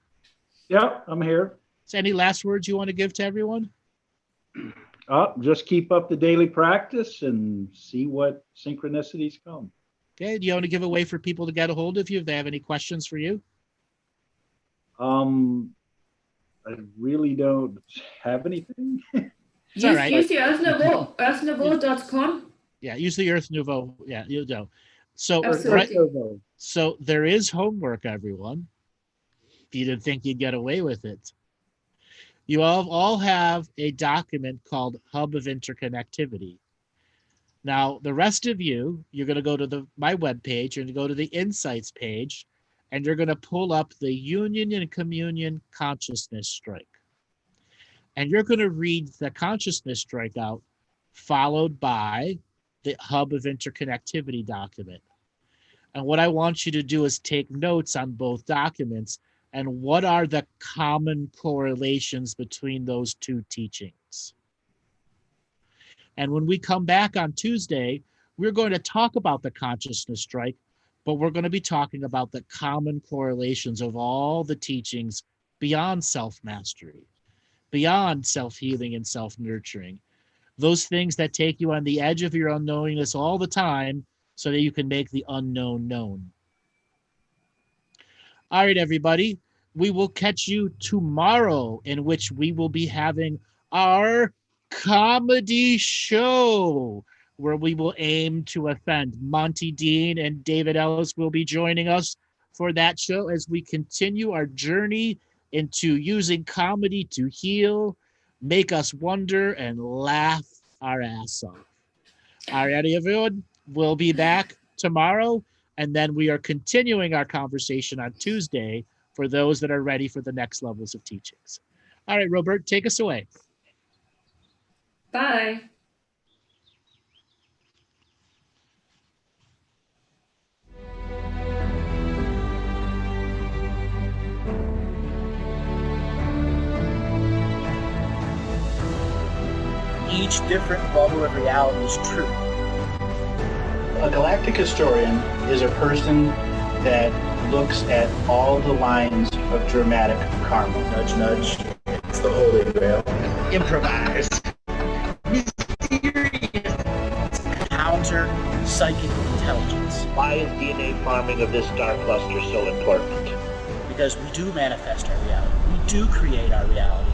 Yeah, I'm here. Is any last words you want to give to everyone? Just keep up the daily practice and see what synchronicities come. Okay. Do you want to give a way for people to get a hold of you if they have any questions for you? I really don't have anything. It's all right. Use the Earth Nouveau, earthnouveau.com. Yeah, use the Earth Nouveau. Yeah, you know. So, Absolutely. So there is homework, everyone. If you didn't think you'd get away with it. You all have a document called Hub of Interconnectivity. Now, the rest of you, you're going to go to my webpage, you're going to go to the Insights page, and you're going to pull up the Union and Communion Consciousness Strike. And you're going to read the Consciousness Strike out, followed by the Hub of Interconnectivity document. And what I want you to do is take notes on both documents and what are the common correlations between those two teachings. And when we come back on Tuesday, we're going to talk about the Consciousness Strike, but we're going to be talking about the common correlations of all the teachings beyond self-mastery, beyond self-healing and self-nurturing. Those things that take you on the edge of your unknowingness all the time so that you can make the unknown known. All right, everybody, we will catch you tomorrow, in which we will be having our comedy show, where we will aim to offend. Monty Dean and David Ellis will be joining us for that show as we continue our journey into using comedy to heal, make us wonder, and laugh our ass off. All right, everyone, we'll be back tomorrow, and then we are continuing our conversation on Tuesday for those that are ready for the next levels of teachings. All right, Robert, take us away. Bye. Each different bubble of reality is true. A galactic historian is a person that looks at all the lines of dramatic karma. Nudge, nudge. It's the Holy Grail. Improvise. Mysterious. Counter psychic intelligence. Why is DNA farming of this star cluster so important? Because we do manifest our reality. We do create our reality.